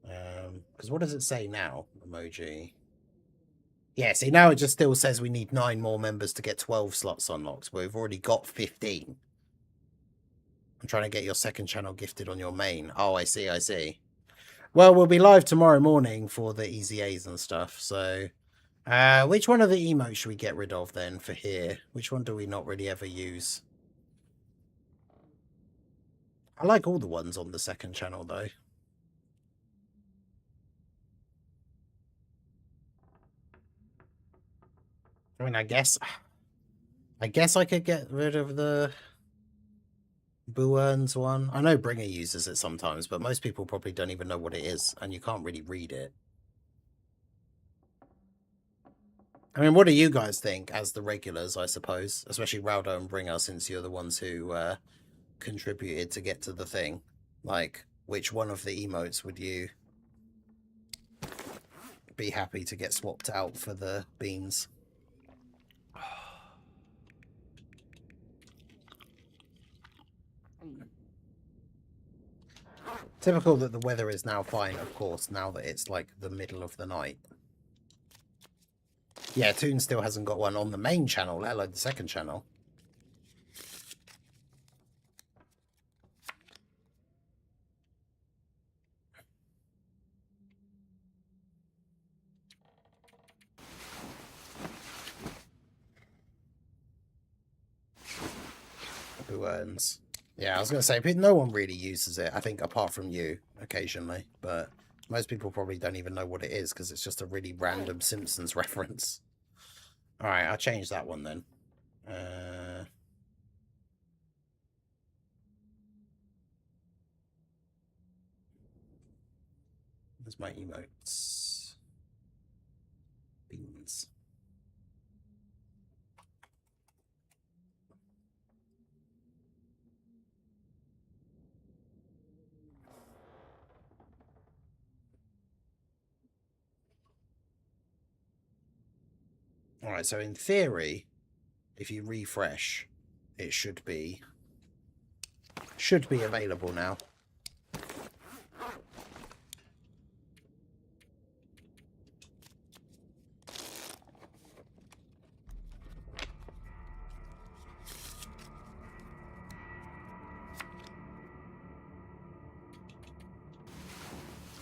Because what does it say now? Emoji. Yeah, see, now it just still says we need 9 more members to get 12 slots unlocked. But we've already got 15. I'm trying to get your second channel gifted on your main. Oh, I see, I see. Well, we'll be live tomorrow morning for the Easy A's and stuff. So, which one of the emotes should we get rid of then for here? Which one do we not really ever use? I like all the ones on the second channel, though. I mean, I guess I could get rid of the Boo Earns one. I know Bringer uses it sometimes, but most people probably don't even know what it is, and you can't really read it. I mean, what do you guys think as the regulars, I suppose? Especially Raudo and Bringer, since you're the ones who contributed to get to the thing. Like, which one of the emotes would you be happy to get swapped out for the beans? Typical that the weather is now fine, of course, now that it's like the middle of the night. Yeah, Toon still hasn't got one on the main channel, let alone the second channel. Who earns? Yeah, I was going to say, no one really uses it, I think, apart from you, occasionally. But most people probably don't even know what it is, because it's just a really random Simpsons reference. Alright, I'll change that one then. There's my emotes. Beans. Alright, so in theory, if you refresh, it should be should be available now.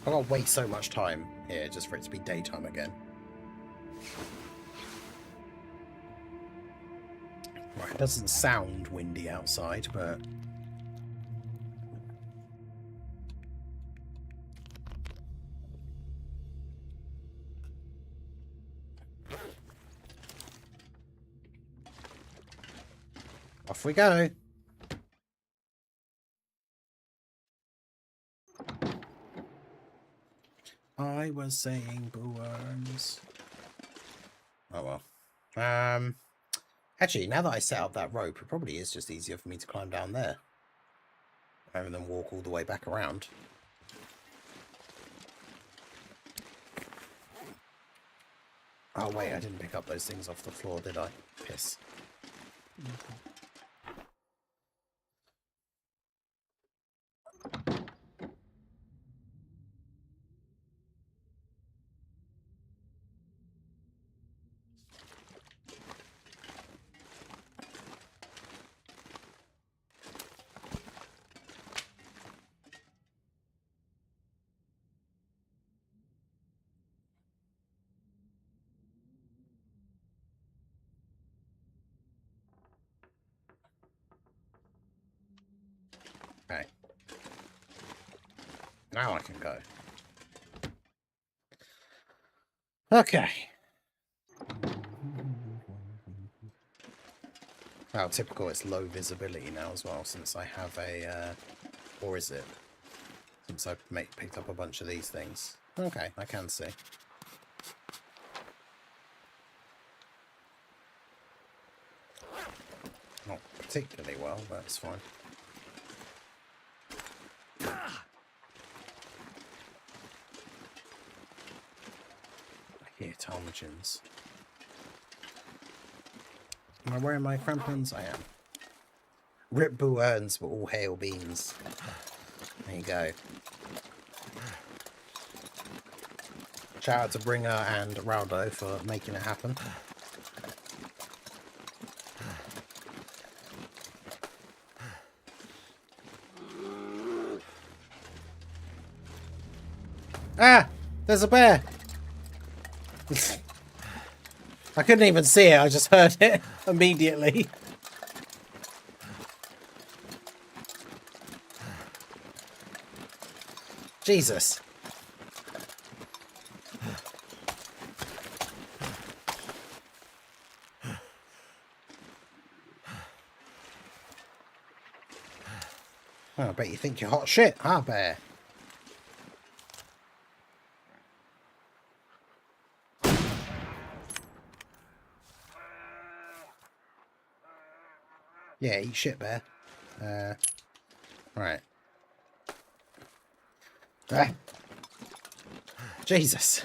I gotta wait so much time here just for it to be daytime again. Right, it doesn't sound windy outside, but... off we go. I was saying booworms. Oh well. Actually, now that I set up that rope, it probably is just easier for me to climb down there. Rather than walk all the way back around. Oh wait, I didn't pick up those things off the floor, did I? Piss. Okay. Now I can go. Okay. Well, typical, it's low visibility now as well, since I have a, or is it? Since I've picked up a bunch of these things. Okay, I can see. Not particularly well, but it's fine. I hear ptarmigans. Am I wearing my crampons? I am. Rip boo earns, but all hail beans. There you go. Shout out to Bringer and Raldo for making it happen. Ah! There's a bear! I couldn't even see it, I just heard it immediately. Jesus. Oh, I bet you think you're hot shit, huh, bear? Yeah, eat shit, bear. Right. Ah. Jesus.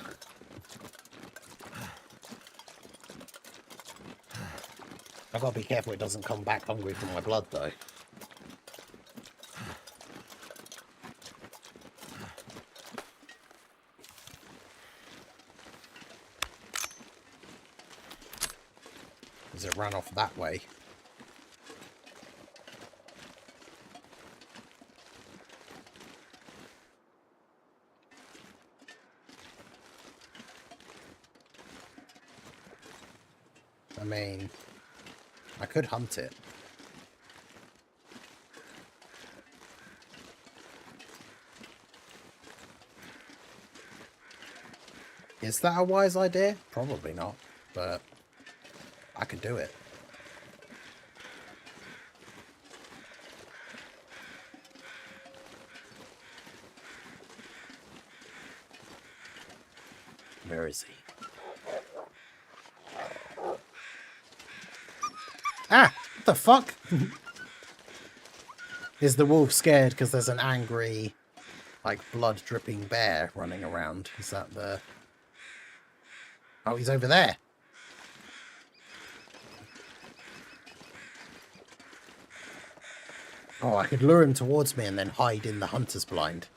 I've got to be careful it doesn't come back hungry for my blood, though. Does it run off that way? I mean, I could hunt it. Is that a wise idea? Probably not, but I could do it. Where is he? Ah! What the fuck? Is the wolf scared because there's an angry, like, blood-dripping bear running around? Is that the... Oh, he's over there. Oh, I could lure him towards me and then hide in the hunter's blind.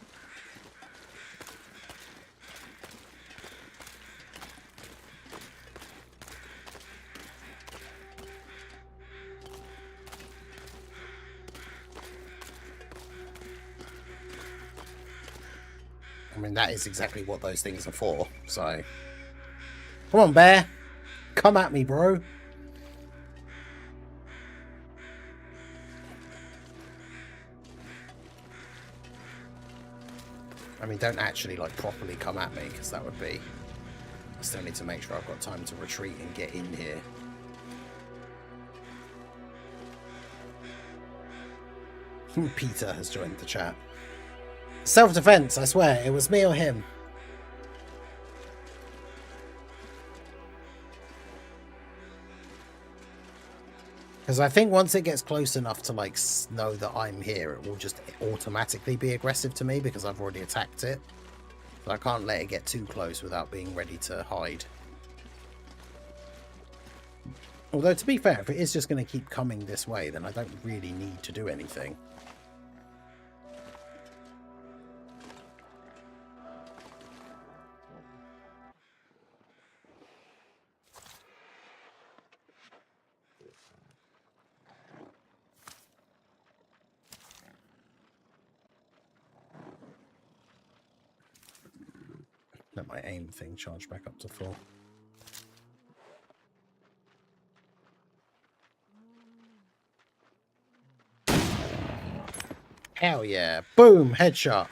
I mean, that is exactly what those things are for, so... Come on, bear! Come at me, bro! I mean, don't actually, like, properly come at me, because that would be... I still need to make sure I've got time to retreat and get in here. Peter has joined the chat. Self-defense, I swear. It was me or him. Because I think once it gets close enough to, like, know that I'm here, it will just automatically be aggressive to me because I've already attacked it. So I can't let it get too close without being ready to hide. Although, to be fair, if it is just going to keep coming this way, then I don't really need to do anything. Let my aim thing charge back up to full. Hell yeah. Boom! Headshot.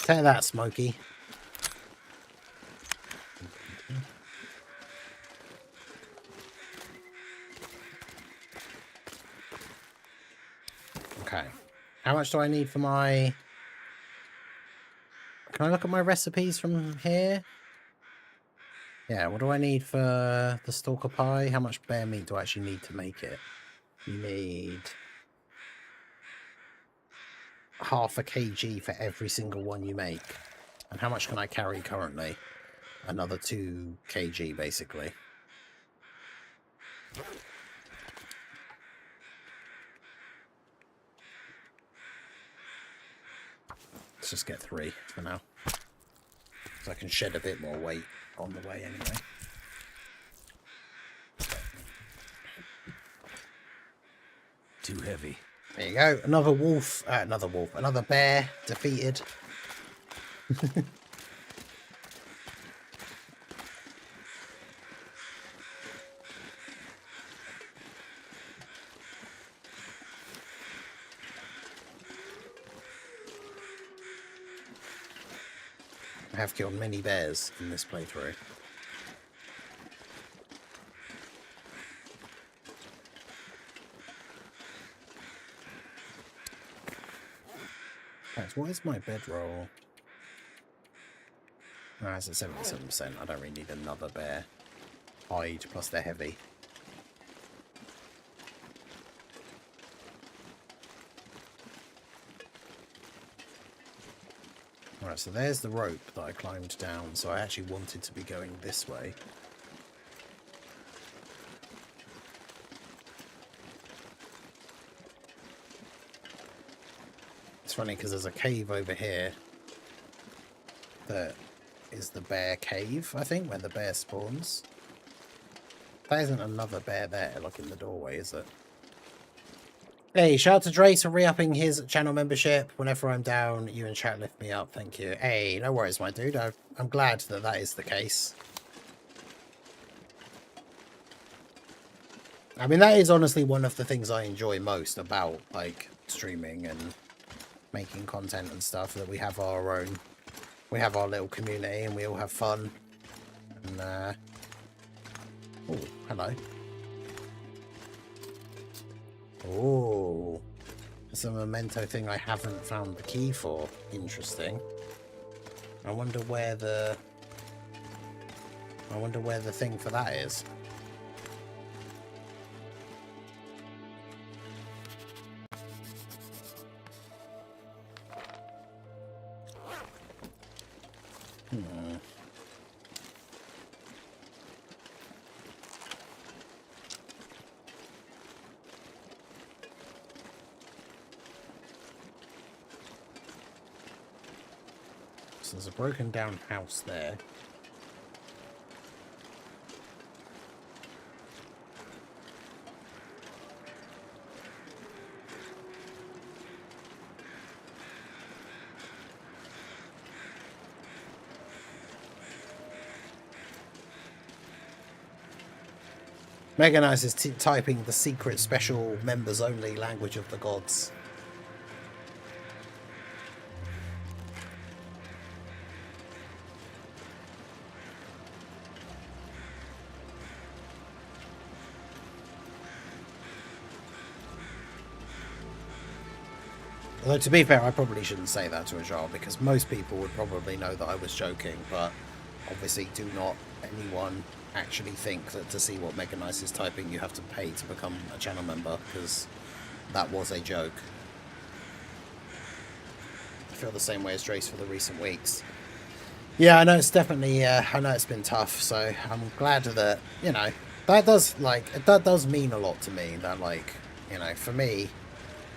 Take that, Smokey. Okay. How much do I need for my... Can I look at my recipes from here? Yeah, what do I need for the stalker pie? How much bear meat do I actually need to make it? You need... half a kg for every single one you make. And how much can I carry currently? Another 2 kg, basically. Let's just get 3 for now. So I can shed a bit more weight on the way anyway. Too heavy. There you go. Another wolf. Another bear defeated. I have killed many bears in this playthrough. Right, what is my bedroll? No, it's at 77%. I don't really need another bear hide, plus they're heavy. Alright, so there's the rope that I climbed down, so I actually wanted to be going this way. It's funny because there's a cave over here that is the bear cave, I think, where the bear spawns. That isn't another bear there, like in the doorway, is it? Hey, shout out to Drace for re-upping his channel membership. Whenever I'm down, you and chat lift me up. Thank you. Hey, no worries, my dude. I'm glad that that is the case. I mean, that is honestly one of the things I enjoy most about, like, streaming and making content and stuff, that we have our own... We have our little community and we all have fun. And, oh, hello. Oh, it's a memento thing I haven't found the key for. Interesting. I wonder where the thing for that is. there's a broken down house there. Mega Nice is typing the secret special members only language of the gods. Although, to be fair, I probably shouldn't say that to a jar, because most people would probably know that I was joking, but obviously do not anyone actually think that to see what Mega Nice is typing you have to pay to become a channel member, because that was a joke. I feel the same way as Drace for the recent weeks. Yeah, I know it's definitely, I know it's been tough, so I'm glad that, you know, that does mean a lot to me, that, like, you know, for me,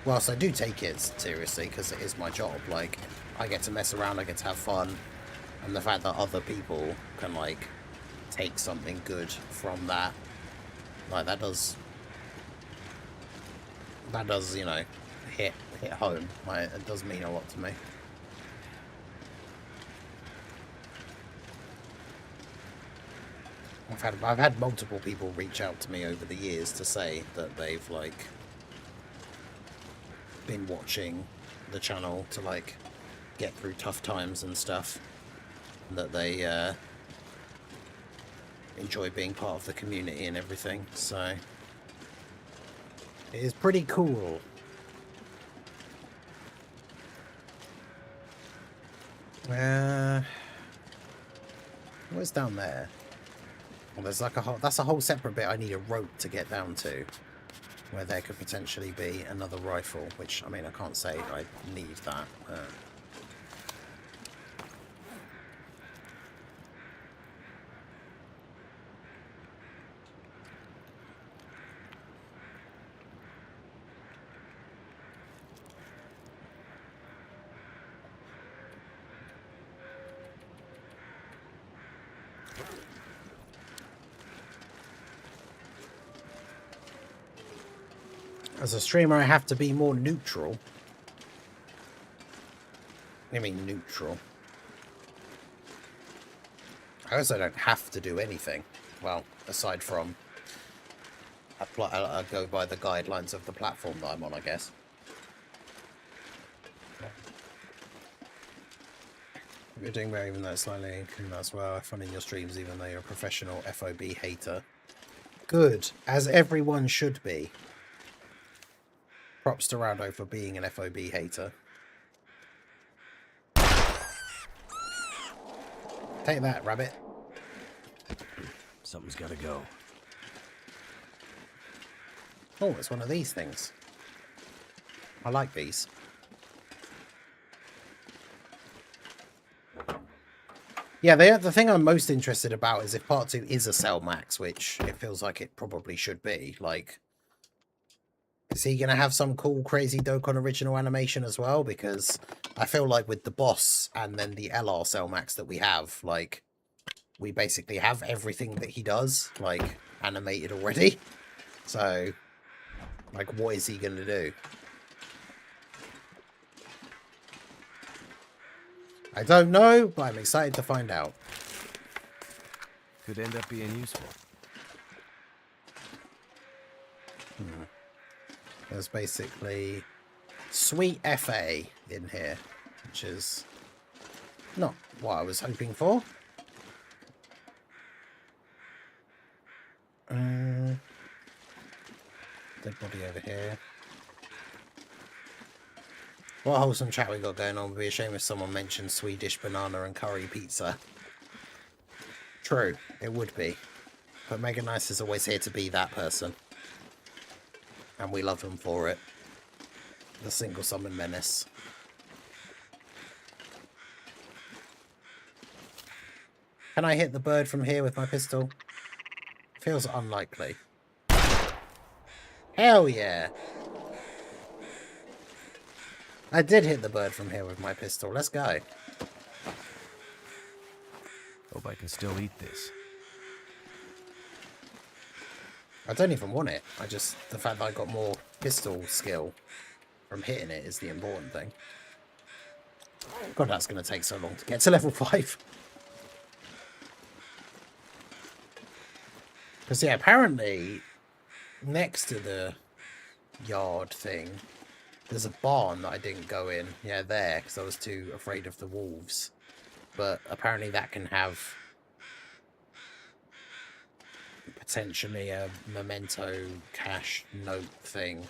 whilst I do take it seriously, because it is my job, like, I get to mess around, I get to have fun, and the fact that other people can, like, take something good from that, like, that does, you know, hit home. Like, it does mean a lot to me. I've had multiple people reach out to me over the years to say that they've, like, been watching the channel to, like, get through tough times and stuff, and that they enjoy being part of the community and everything, so it is pretty cool. What's down there? Well, there's like that's a whole separate bit I need a rope to get down to, where there could potentially be another rifle, which, I mean, I can't say I need that. As a streamer, I have to be more neutral. I mean, neutral. I also don't have to do anything. Well, aside from I go by the guidelines of the platform that I'm on, I guess. You're doing well, even though it's slightly as well. I find in your streams, even though you're a professional FOB hater. Good, as everyone should be. Props to Rado for being an FOB hater. Take that, rabbit. Something's gotta go. Oh, it's one of these things. I like these. Yeah, the thing I'm most interested about is if part 2 is a cell max, which it feels like it probably should be. Like, is he going to have some cool, crazy Dokkan original animation as well? Because I feel like with the boss and then the LR cell max that we have, like, we basically have everything that he does, like, animated already. So, like, what is he going to do? I don't know, but I'm excited to find out. Could end up being useful. There's basically sweet FA in here, which is not what I was hoping for. Dead body over here. What a wholesome chat we got going on. Would be a shame if someone mentioned Swedish banana and curry pizza. True, it would be. But Mega Nice is always here to be that person. And we love him for it. The single summon menace. Can I hit the bird from here with my pistol? Feels unlikely. Hell yeah! I did hit the bird from here with my pistol. Let's go. Hope I can still eat this. I don't even want it. The fact that I got more pistol skill from hitting it is the important thing. God, that's going to take so long to get to level 5. Because, yeah, apparently, next to the yard thing, there's a barn that I didn't go in. Yeah, there, because I was too afraid of the wolves. But apparently that can have potentially a memento cache note thing.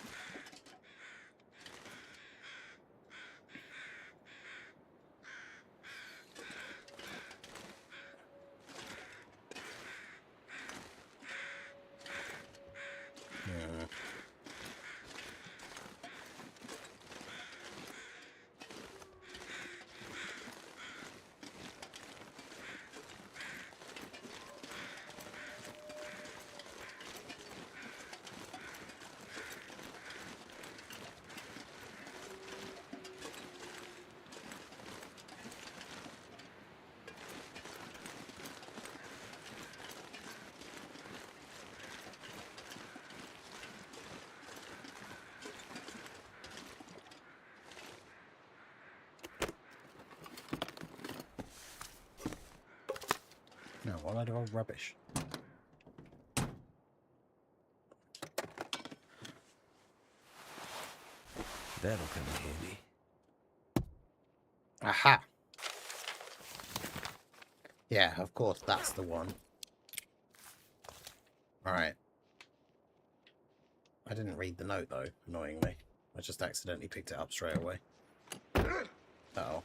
No, what a load of rubbish. That'll come in handy. Aha! Yeah, of course, that's the one. Alright. I didn't read the note, though, annoyingly. I just accidentally picked it up straight away. Uh-oh.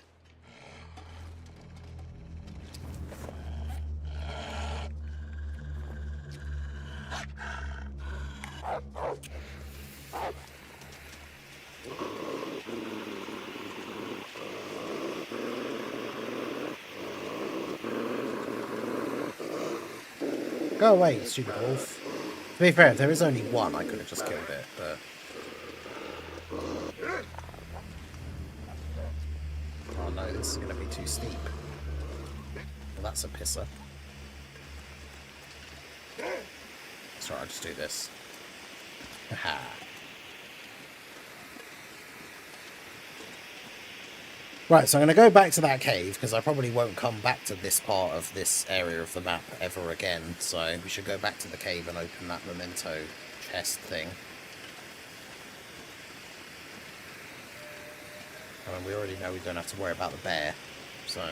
Go away, you stupid wolf. To be fair, if there is only one, I could have just killed it, but... Oh no, this is going to be too steep. Well, that's a pisser. Sorry, I'll just do this. Haha. Right, so I'm going to go back to that cave, because I probably won't come back to this part of this area of the map ever again. So we should go back to the cave and open that memento chest thing. I mean, we already know we don't have to worry about the bear, so...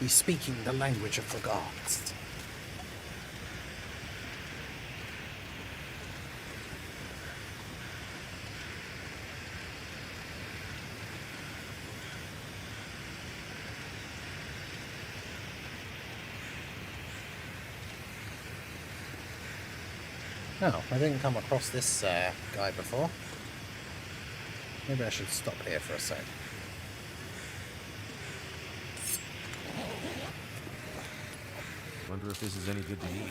He's speaking the language of the gods. Oh, I didn't come across this guy before. Maybe I should stop here for a sec. Wonder if this is any good to eat.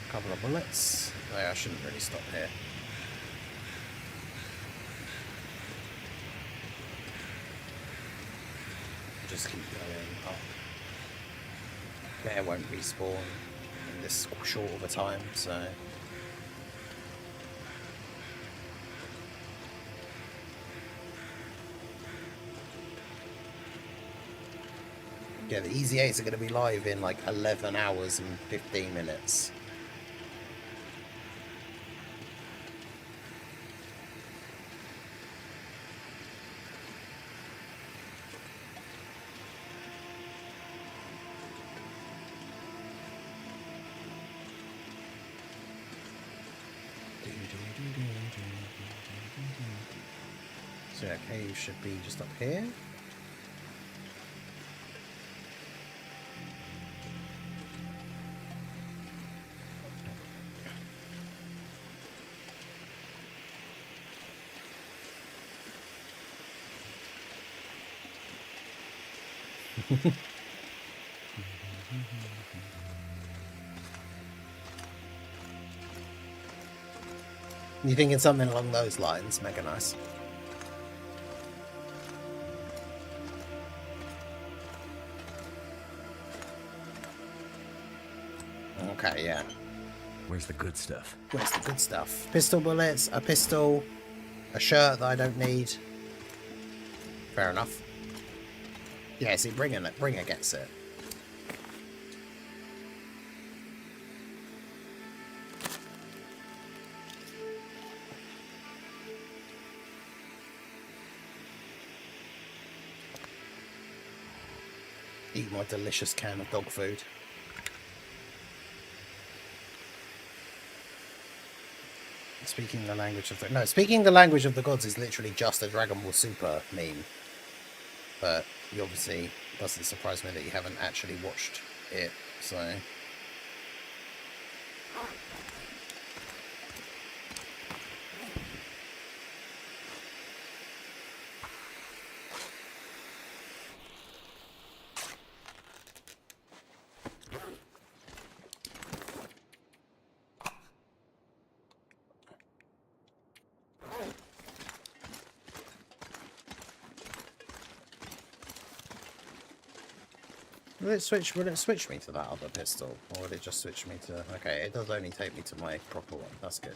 Couple of bullets. Oh, yeah, I shouldn't really stop here. Just keep going up. Bear won't respawn in this short of a time, so... Yeah, the Easy 8s are going to be live in like 11 hours and 15 minutes. So yeah, cave should be just up here. You thinking something along those lines? Mega nice. Okay, yeah. Where's the good stuff? Where's the good stuff? Pistol bullets, a pistol, a shirt that I don't need. Fair enough. Yeah, see, Bringer gets it. Eat my delicious can of dog food. Speaking the language of the... No, speaking the language of the gods is literally just a Dragon Ball Super meme. But you obviously... doesn't surprise me that you haven't actually watched it, so... Will it switch me to that other pistol? Or would it just switch me to... Okay, it does only take me to my proper one. That's good.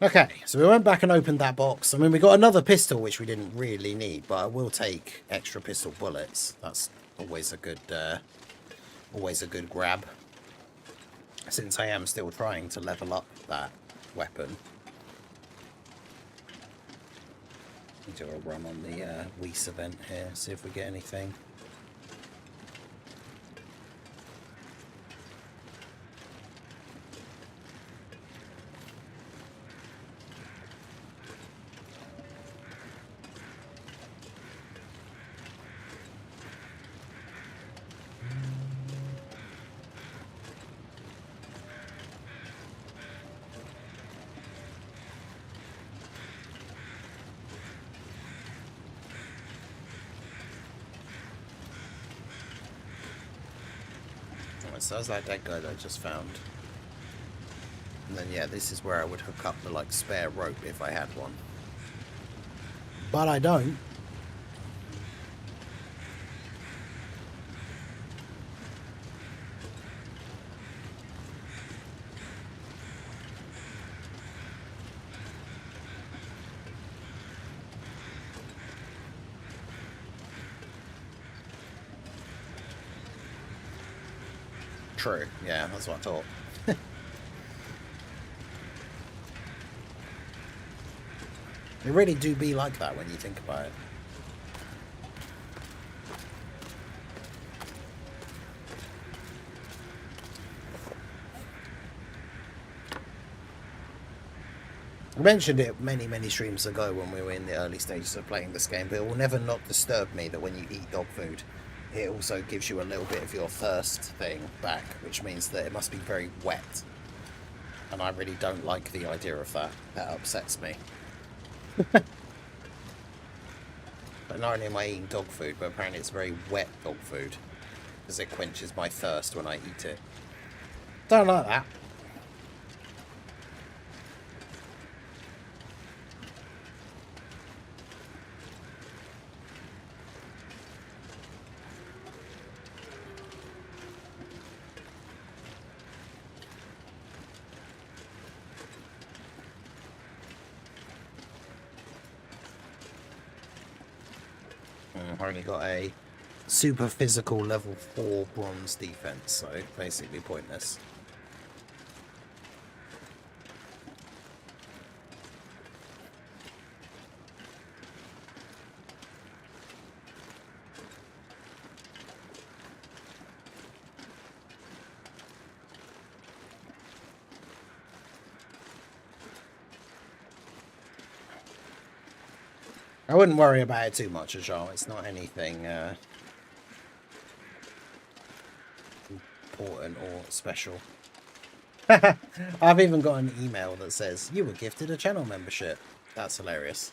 Okay, so we went back and opened that box. I mean, we got another pistol, which we didn't really need, but I will take extra pistol bullets. That's always a good grab. Since I am still trying to level up that weapon. Do a run on the Weiss event here, see if we get anything. So that's that dead guy that I just found. And then yeah, this is where I would hook up the like spare rope if I had one. But I don't. True, yeah, that's what I thought. They really do be like that when you think about it. I mentioned it many streams ago when we were in the early stages of playing this game, but it will never not disturb me that when you eat dog food, it also gives you a little bit of your thirst thing back, which means that it must be very wet. And I really don't like the idea of that. That upsets me. But not only am I eating dog food, but apparently it's very wet dog food, because it quenches my thirst when I eat it. Don't like that. I've only got a super physical level 4 bronze defense, so basically pointless. I wouldn't worry about it too much, Ajal. It's not anything important or special. I've even got an email that says, you were gifted a channel membership. That's hilarious.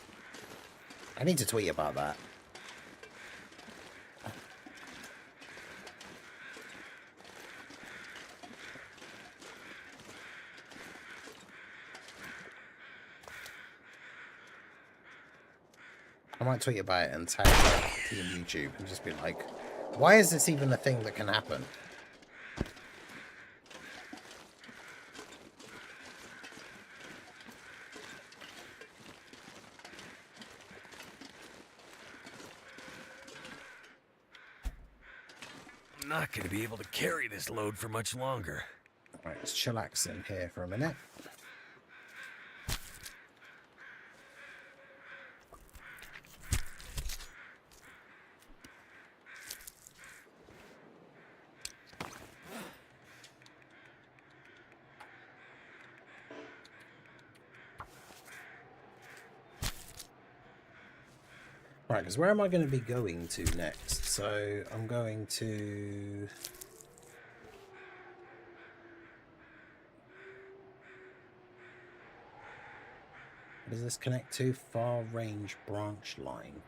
I need to tweet about that. I might tweet about it and tag Team YouTube and just be like, why is this even a thing that can happen? I'm not going to be able to carry this load for much longer. Alright, let's chillax in here for a minute. Right, because where am I going to be going to next? So I'm going to... What does this connect to? Far range branch line.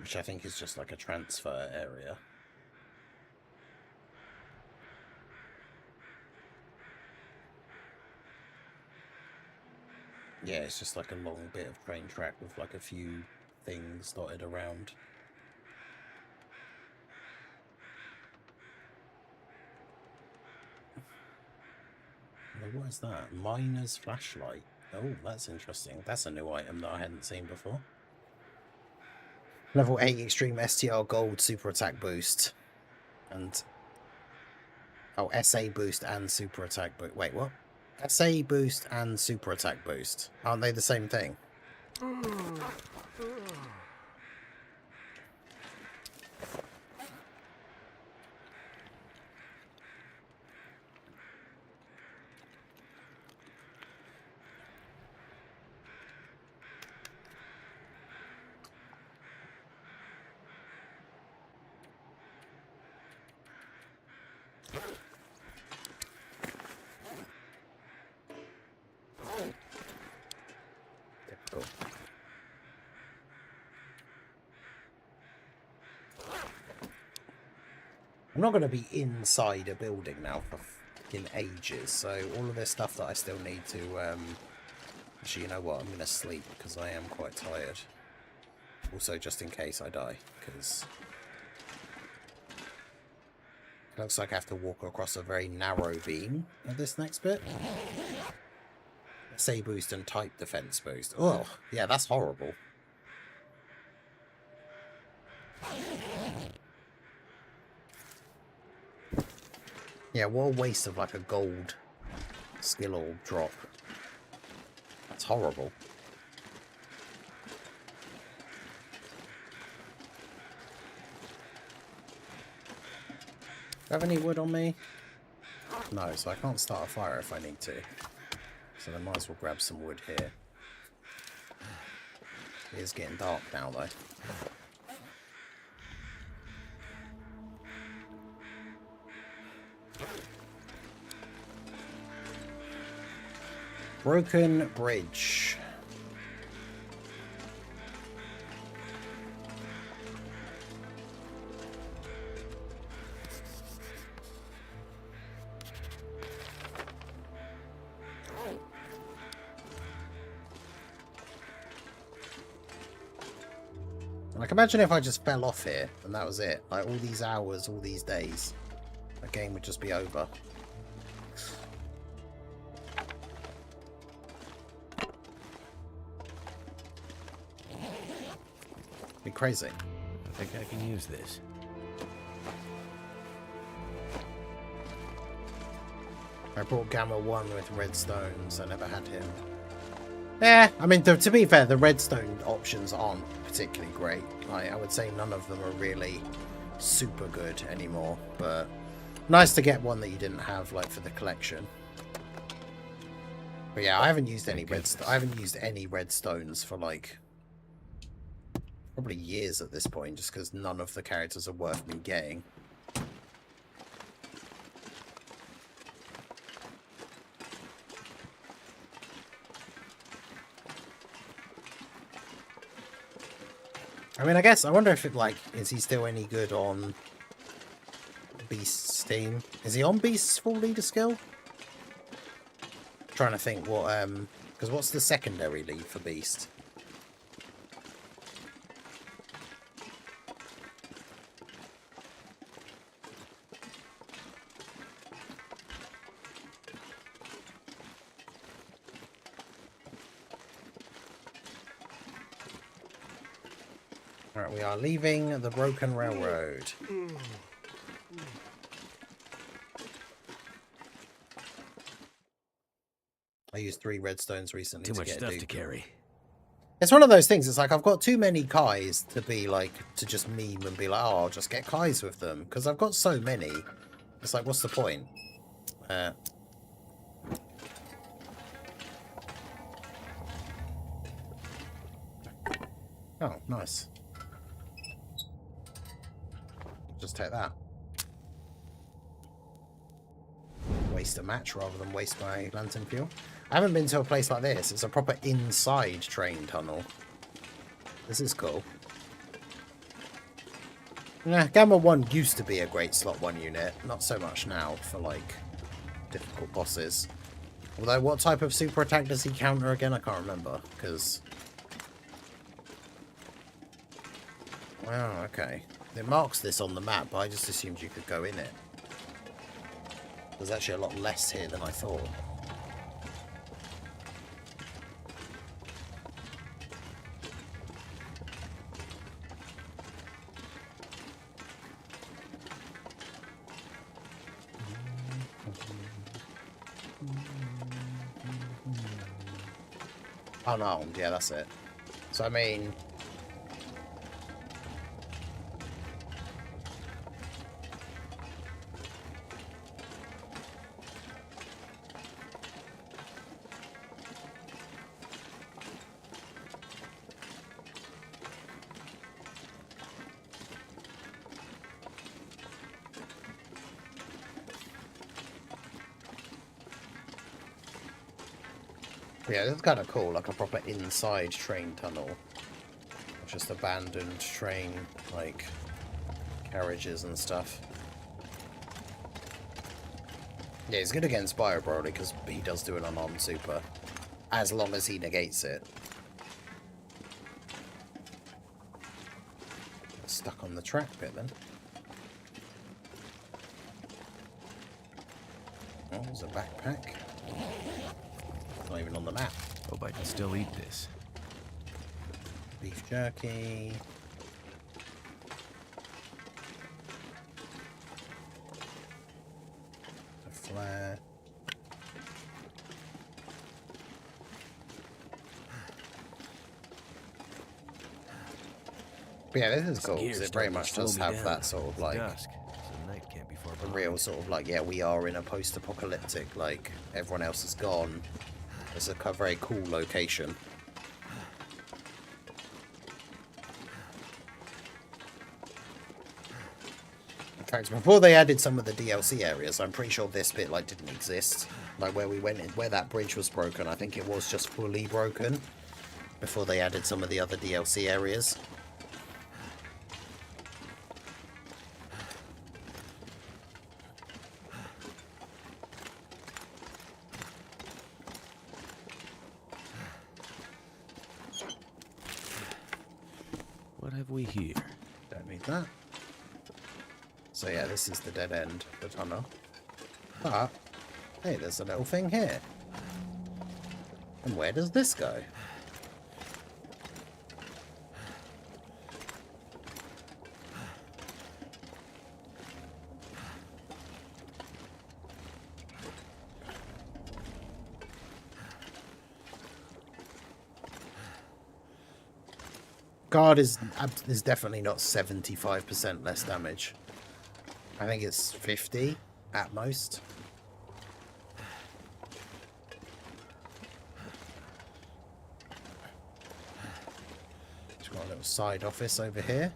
Which I think is just like a transfer area. Yeah, it's just like a long bit of train track with like a few things dotted around. What is that? Miner's flashlight. Oh, that's interesting. That's a new item that I hadn't seen before. Level 8 extreme STR gold super attack boost. And... oh, SA boost and super attack boost. Wait, what? SA boost and super attack boost. Aren't they the same thing? Cool. I'm not going to be inside a building now for fucking ages, so all of this stuff that I still need to... actually, you know what? I'm going to sleep because I am quite tired. Also, just in case I die, because... it looks like I have to walk across a very narrow beam at this next bit. SA boost and type defense boost. Oh, yeah, that's horrible. Yeah, what a waste of like a gold skill orb drop. That's horrible. Do I have any wood on me? No, so I can't start a fire if I need to. So I might as well grab some wood here. It is getting dark now though. Broken bridge. Like, imagine if I just fell off here and that was it. Like, all these hours, all these days. The game would just be over. Be crazy. I think I can use this. I brought Gamma 1 with redstones. I never had him. Yeah, I mean, to be fair, the redstone options aren't particularly great. Like, I would say none of them are really super good anymore, but nice to get one that you didn't have, like, for the collection. But yeah, I haven't used any redstones for, like, probably years at this point, just because none of the characters are worth me getting. I mean, I guess, I wonder if it, like, is he still any good on Beast's team? Is he on Beast's full leader skill? Trying to think what, because what's the secondary lead for Beast? Alright, we are leaving the broken railroad. I used 3 redstones recently Too to much get a stuff dupe. to carry. It's one of those things, it's like I've got too many Kais to be like, to just meme and be like, oh, I'll just get Kais with them. Because I've got so many. It's like, what's the point? Oh, nice. Just take that. Waste a match rather than waste my lantern fuel. I haven't been to a place like this. It's a proper inside train tunnel. This is cool. Yeah, Gamma 1 used to be a great slot 1 unit. Not so much now for, like, difficult bosses. Although, what type of super attack does he counter again? I can't remember, because... Wow, okay. It marks this on the map, but I just assumed you could go in it. There's actually a lot less here than I thought. Unarmed, yeah, that's it. So, I mean... Yeah, this is kind of cool, like a proper inside train tunnel. Just abandoned train, like, carriages and stuff. Yeah, he's good against Bio Broly because he does do an unarmed super. As long as he negates it. Stuck on the track bit then. Oh, there's a backpack. Not even on the map. Hope I can still eat this. Beef jerky. A flare. But yeah, this is cool because it very much does have that sort of like a real sort of like, yeah, we are in a post-apocalyptic, like everyone else is gone. It's a very cool location. In fact, before they added some of the DLC areas, I'm pretty sure this bit like didn't exist. Like where we went in, where that bridge was broken, I think it was just fully broken before they added some of the other DLC areas. What have we here? Don't need that. So yeah, this is the dead end of the tunnel. But, hey, there's a little thing here. And where does this go? Guard is definitely not 75% less damage. I think it's 50 at most. Just got a little side office over here.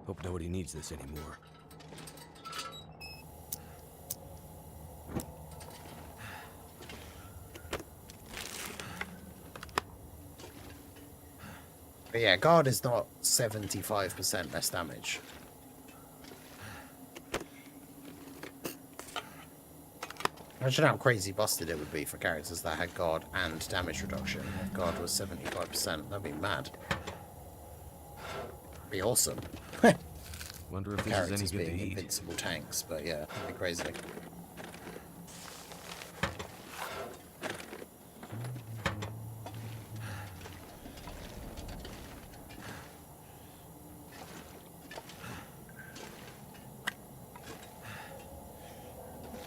Hope nobody needs this anymore. But yeah, guard is not 75% less damage. Imagine how crazy busted it would be for characters that had guard and damage reduction. If guard was 75%, that'd be mad. Be awesome. Wonder if this is any Characters good to being eat. invincible tanks, but yeah, that'd be crazy.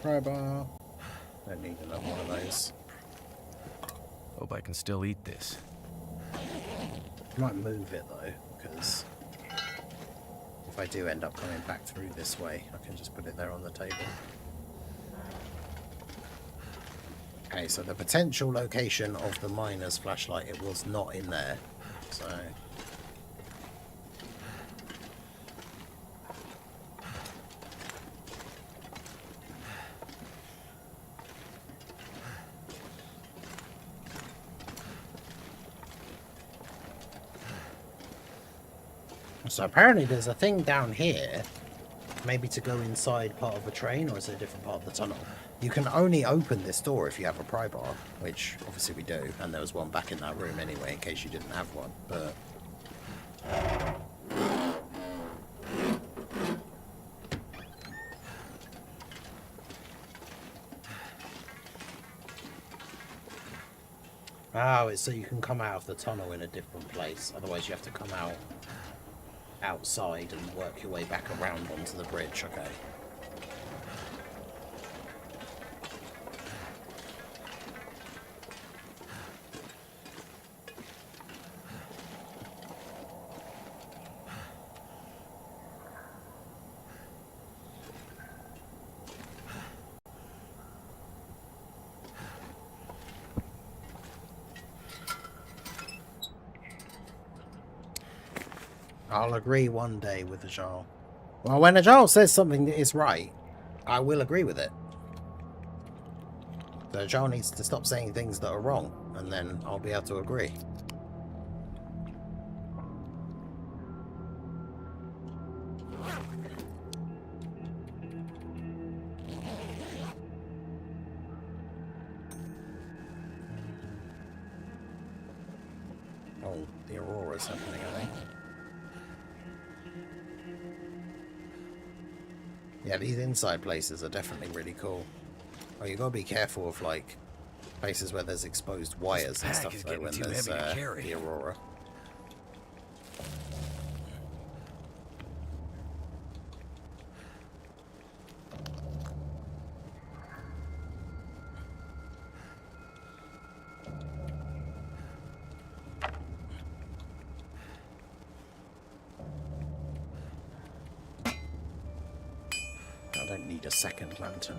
Crowbar. Don't need another one of those. Hope I can still eat this. I might move it though, because if I do end up coming back through this way, I can just put it there on the table. Okay, so the potential location of the miner's flashlight, it was not in there. So So apparently there's a thing down here, maybe to go inside part of a train, or is it a different part of the tunnel? You can only open this door if you have a pry bar, which obviously we do, and there was one back in that room anyway, in case you didn't have one, but... Oh, it's so you can come out of the tunnel in a different place, otherwise you have to come out outside and work your way back around onto the bridge. Okay. I'll agree one day with Ajal. Well, when Ajal says something that is right, I will agree with it. So Ajal needs to stop saying things that are wrong, and then I'll be able to agree. Oh, the Aurora's happening, I think. Yeah, these inside places are definitely really cool. Oh, you gotta be careful of like places where there's exposed wires and stuff though when there's the Aurora. I don't need a second lantern.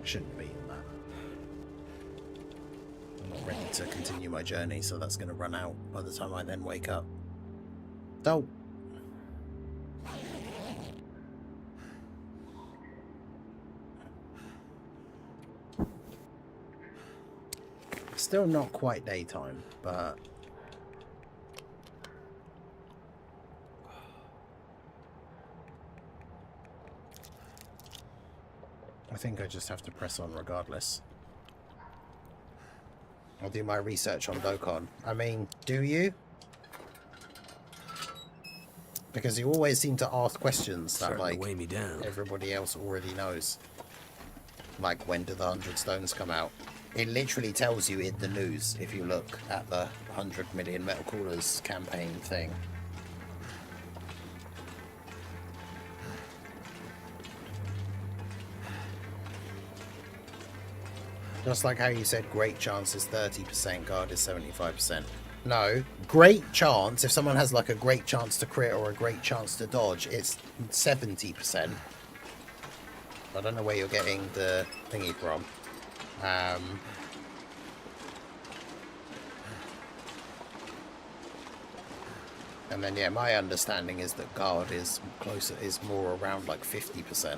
Shouldn't be in that. I'm not ready to continue my journey, so that's going to run out by the time I then wake up. Oh. Still not quite daytime, but I think I just have to press on regardless. I'll do my research on Dokkan. I mean, do you? Because you always seem to ask questions that, like, weigh me down. Everybody else already knows. Like, when do the 100 stones come out? It literally tells you in the news if you look at the 100 million Metal Coolers campaign thing. Just like how you said great chance is 30%, guard is 75%. No, great chance, if someone has like a great chance to crit or a great chance to dodge, it's 70%. I don't know where you're getting the thingy from. And then, yeah, my understanding is that guard is closer, is more around like 50%.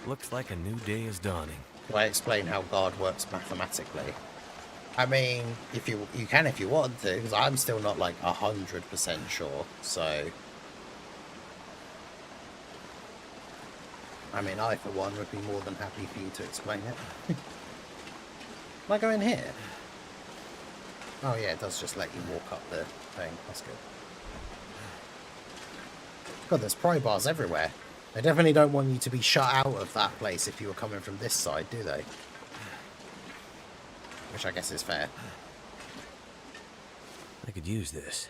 Looks like a new day is dawning. Do I explain how guard works mathematically? I mean, if you can if you want to, because I'm still not like 100% sure. So, I mean, I for one would be more than happy for you to explain it. Can I go in here? Oh yeah, it does just let you walk up the thing. That's good. God, there's pry bars everywhere. They definitely don't want you to be shut out of that place if you were coming from this side, do they? Which I guess is fair. I could use this.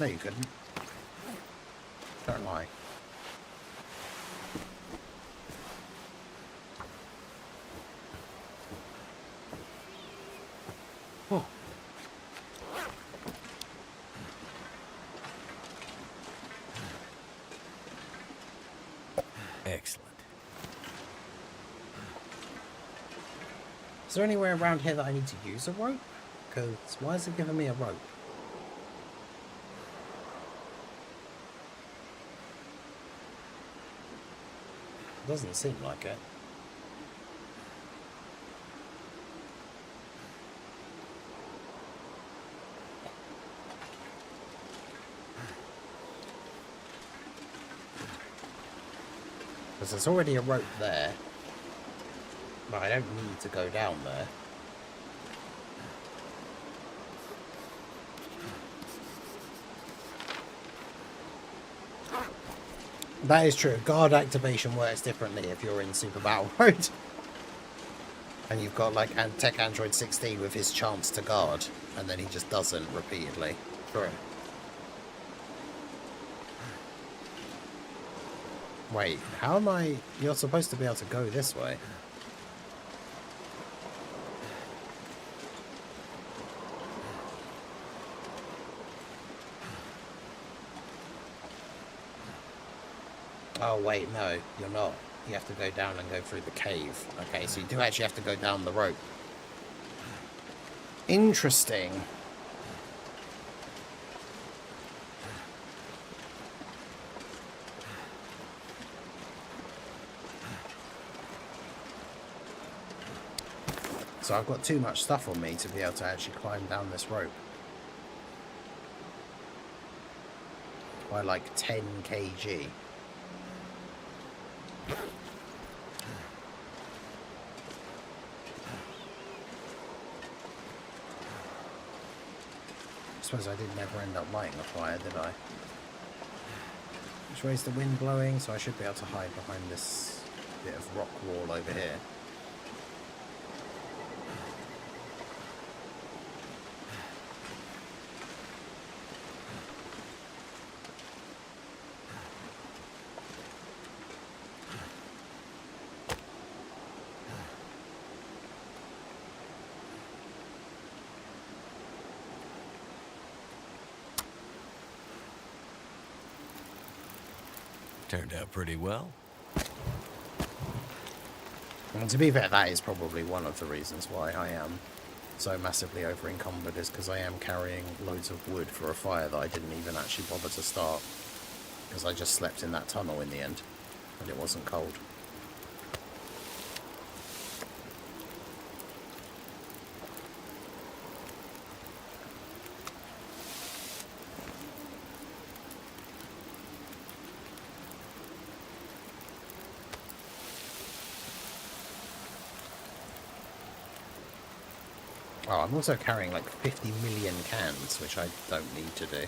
No, you couldn't. Don't lie. Oh. Excellent. Is there anywhere around here that I need to use a rope? Because why is it giving me a rope? Doesn't seem like it. Because there's already a rope there. But I don't need to go down there. That is true. Guard activation works differently if you're in Super Battle Mode. And you've got like Tech Android 16 with his chance to guard. And then he just doesn't repeatedly. True. Wait, how am I... You're supposed to be able to go this way. Oh, wait, no, you're not. You have to go down and go through the cave. Okay, so you do actually have to go down the rope. Interesting. So I've got too much stuff on me to be able to actually climb down this rope. By like 10 kg. I suppose I did never end up lighting a fire, did I? Which way's the wind blowing? So I should be able to hide behind this bit of rock wall over here. Turned out pretty well. And to be fair, that is probably one of the reasons why I am so massively over encumbered, is because I am carrying loads of wood for a fire that I didn't even actually bother to start, because I just slept in that tunnel in the end and it wasn't cold. Oh, I'm also carrying like 50 million cans, which I don't need to do.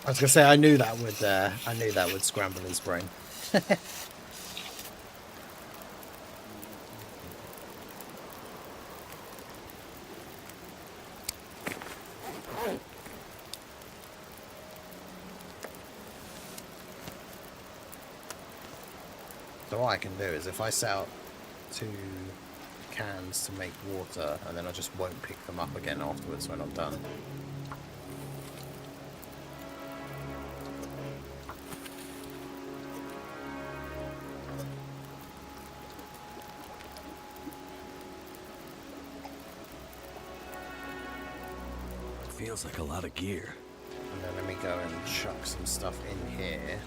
I was gonna say I knew that would scramble his brain. So what I can do is if I set up 2 cans to make water, and then I just won't pick them up again afterwards when I'm done. Feels like a lot of gear. And then let me go and chuck some stuff in here.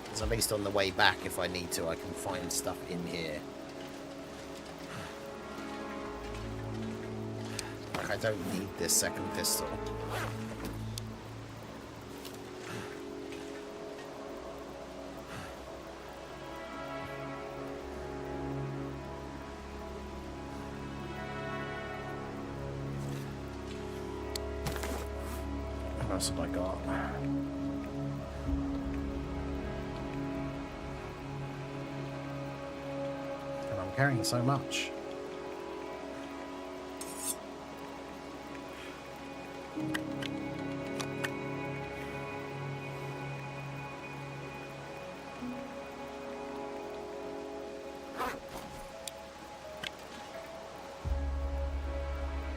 Because at least on the way back, if I need to, I can find stuff in here. Like, I don't need this second pistol. What else have I got? And I'm carrying so much.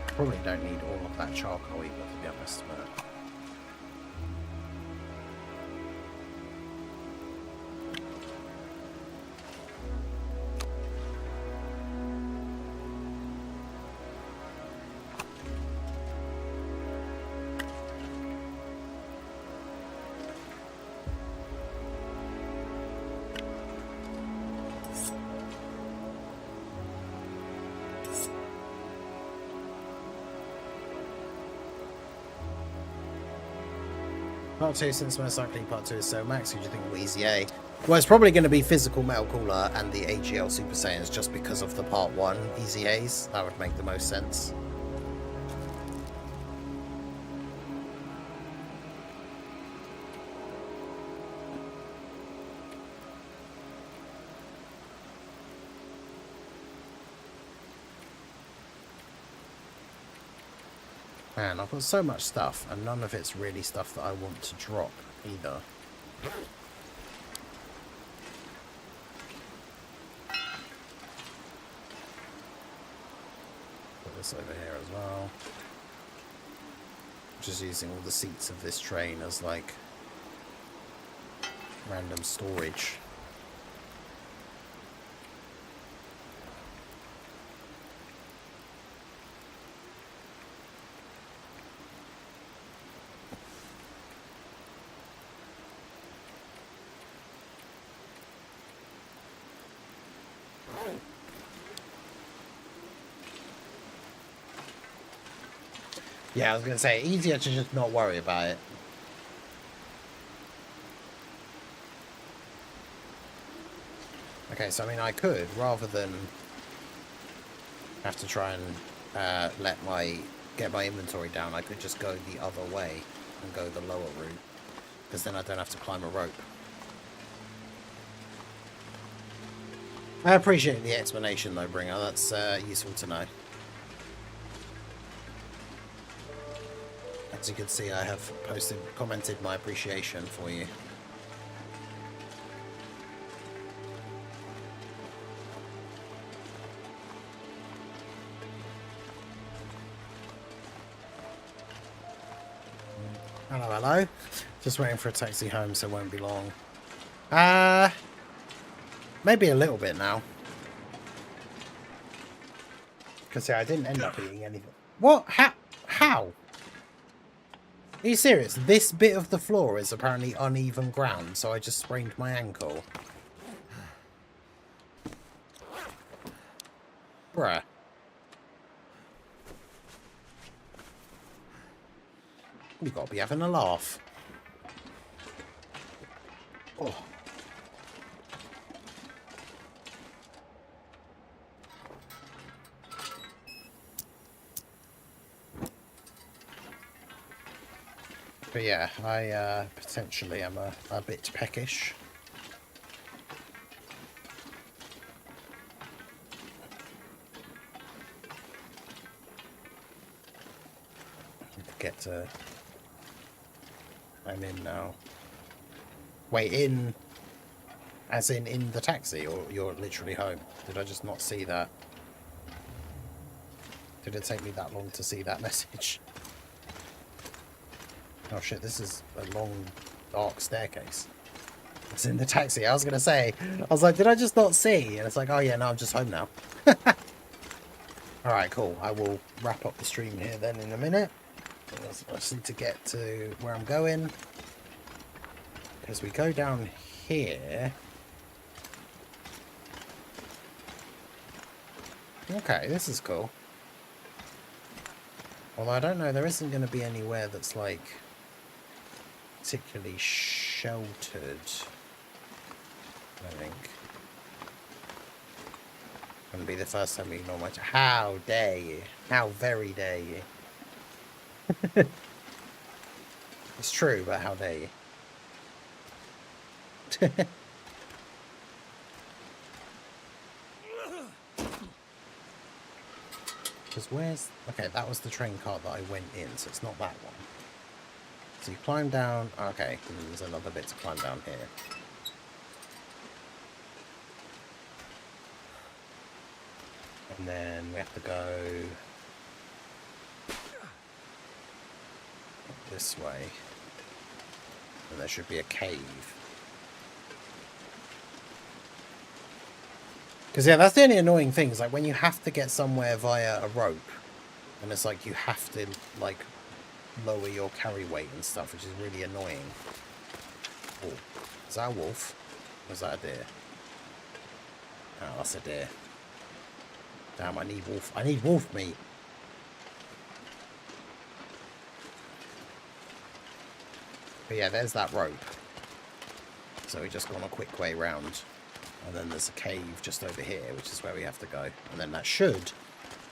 Probably don't need all of that charcoal either, to be honest, but... Part 2, since most likely Part 2 is so max, who do you think will easy A? Well, it's probably going to be Physical Metal Cooler and the AGL Super Saiyans just because of the Part 1 easy A's. That would make the most sense. Man, I've got so much stuff, and none of it's really stuff that I want to drop, either. Put this over here as well. Just using all the seats of this train as, like, random storage. Yeah, I was going to say, easier to just not worry about it. Okay, so I mean, I could, rather than have to try and get my inventory down, I could just go the other way and go the lower route, because then I don't have to climb a rope. I appreciate the explanation though, Bringer, that's useful to know. As you can see, I have commented my appreciation for you. Hello, hello. Just waiting for a taxi home, so it won't be long. Maybe a little bit now. Because yeah, I didn't end up eating anything. What? How? Are you serious? This bit of the floor is apparently uneven ground, so I just sprained my ankle. Bruh. You gotta be having a laugh. Oh. But yeah, I potentially am a bit peckish. Get to... I'm in now. Wait, in... As in the taxi, or you're literally home? Did I just not see that? Did it take me that long to see that message? Oh shit, this is a long, dark staircase. It's in the taxi. I was going to say, I was like, did I just not see? And it's like, oh yeah, no, I'm just home now. Alright, cool. I will wrap up the stream here then in a minute. I just need to get to where I'm going. Because we go down here. Okay, this is cool. Although I don't know, there isn't going to be anywhere that's like particularly sheltered, I think. Gonna be the first time we ignore my... How dare you? How very dare you? It's true, but how dare you? Because where's... Okay, that was the train cart that I went in, so it's not that one. So you climb down... Okay, there's another bit to climb down here. And then we have to go... this way. And there should be a cave. Because, yeah, that's the only annoying thing. Is like when you have to get somewhere via a rope. And it's like you have to, like, lower your carry weight and stuff, which is really annoying. Oh, is that a wolf? Or is that a deer? Oh, that's a deer. Damn, I need wolf. I need wolf meat. But yeah, there's that rope. So we just gone a quick way round. And then there's a cave just over here, which is where we have to go. And then that should...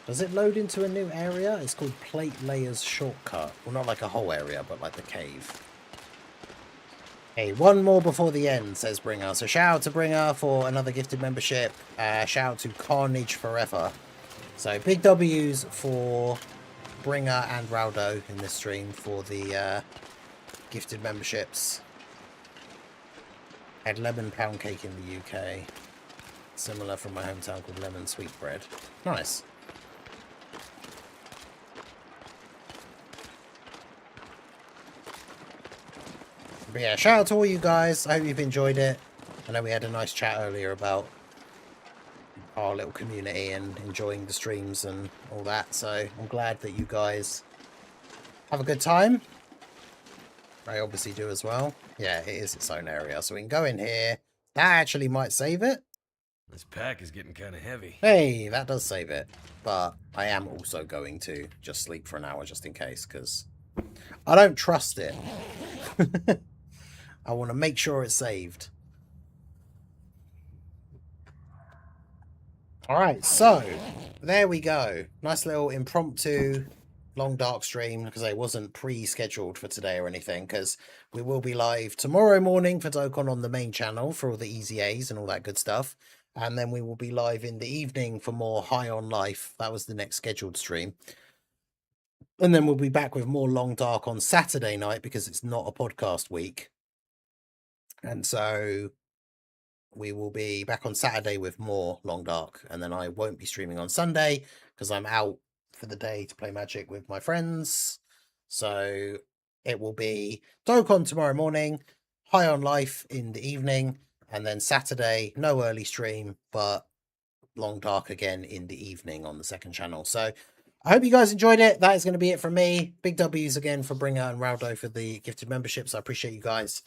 Does it load into a new area? It's called Plate Layers Shortcut. Well, not like a whole area, but like the cave. Hey, one more before the end, says Bringer. So shout out to Bringer for another gifted membership. Shout out to Carnage Forever. So big W's for Bringer and Raldo in this stream for the gifted memberships. Had lemon pound cake in the UK. Similar from my hometown called lemon sweetbread. Nice. But yeah, shout out to all you guys. I hope you've enjoyed it. I know we had a nice chat earlier about our little community and enjoying the streams and all that. So I'm glad that you guys have a good time. I obviously do as well. Yeah, it is its own area. So we can go in here. That actually might save it. This pack is getting kind of heavy. Hey, that does save it. But I am also going to just sleep for an hour just in case, because I don't trust it. I want to make sure it's saved. Alright, so there we go. Nice little impromptu long dark stream, because it wasn't pre-scheduled for today or anything, because we will be live tomorrow morning for Dokkan on the main channel for all the easy A's and all that good stuff. And then we will be live in the evening for more High on Life. That was the next scheduled stream. And then we'll be back with more Long Dark on Saturday night, because it's not a podcast week. And so we will be back on Saturday with more Long Dark. And then I won't be streaming on Sunday, because I'm out for the day to play Magic with my friends. So it will be Dokkan tomorrow morning, High on Life in the evening, and then Saturday, no early stream, but Long Dark again in the evening on the second channel. So I hope you guys enjoyed it. That is going to be it from me. Big W's again for Bringer and Raldo for the gifted memberships. I appreciate you guys.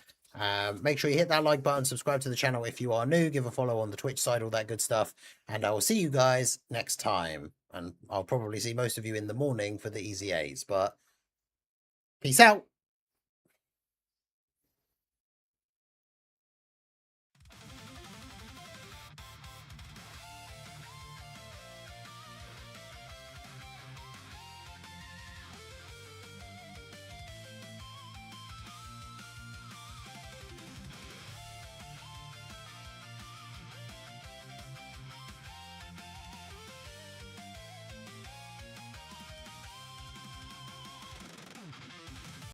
Make sure you hit that like button, subscribe to the channel if you are new, give a follow on the Twitch side, all that good stuff. And I will see you guys next time. And I'll probably see most of you in the morning for the easy A's, but peace out.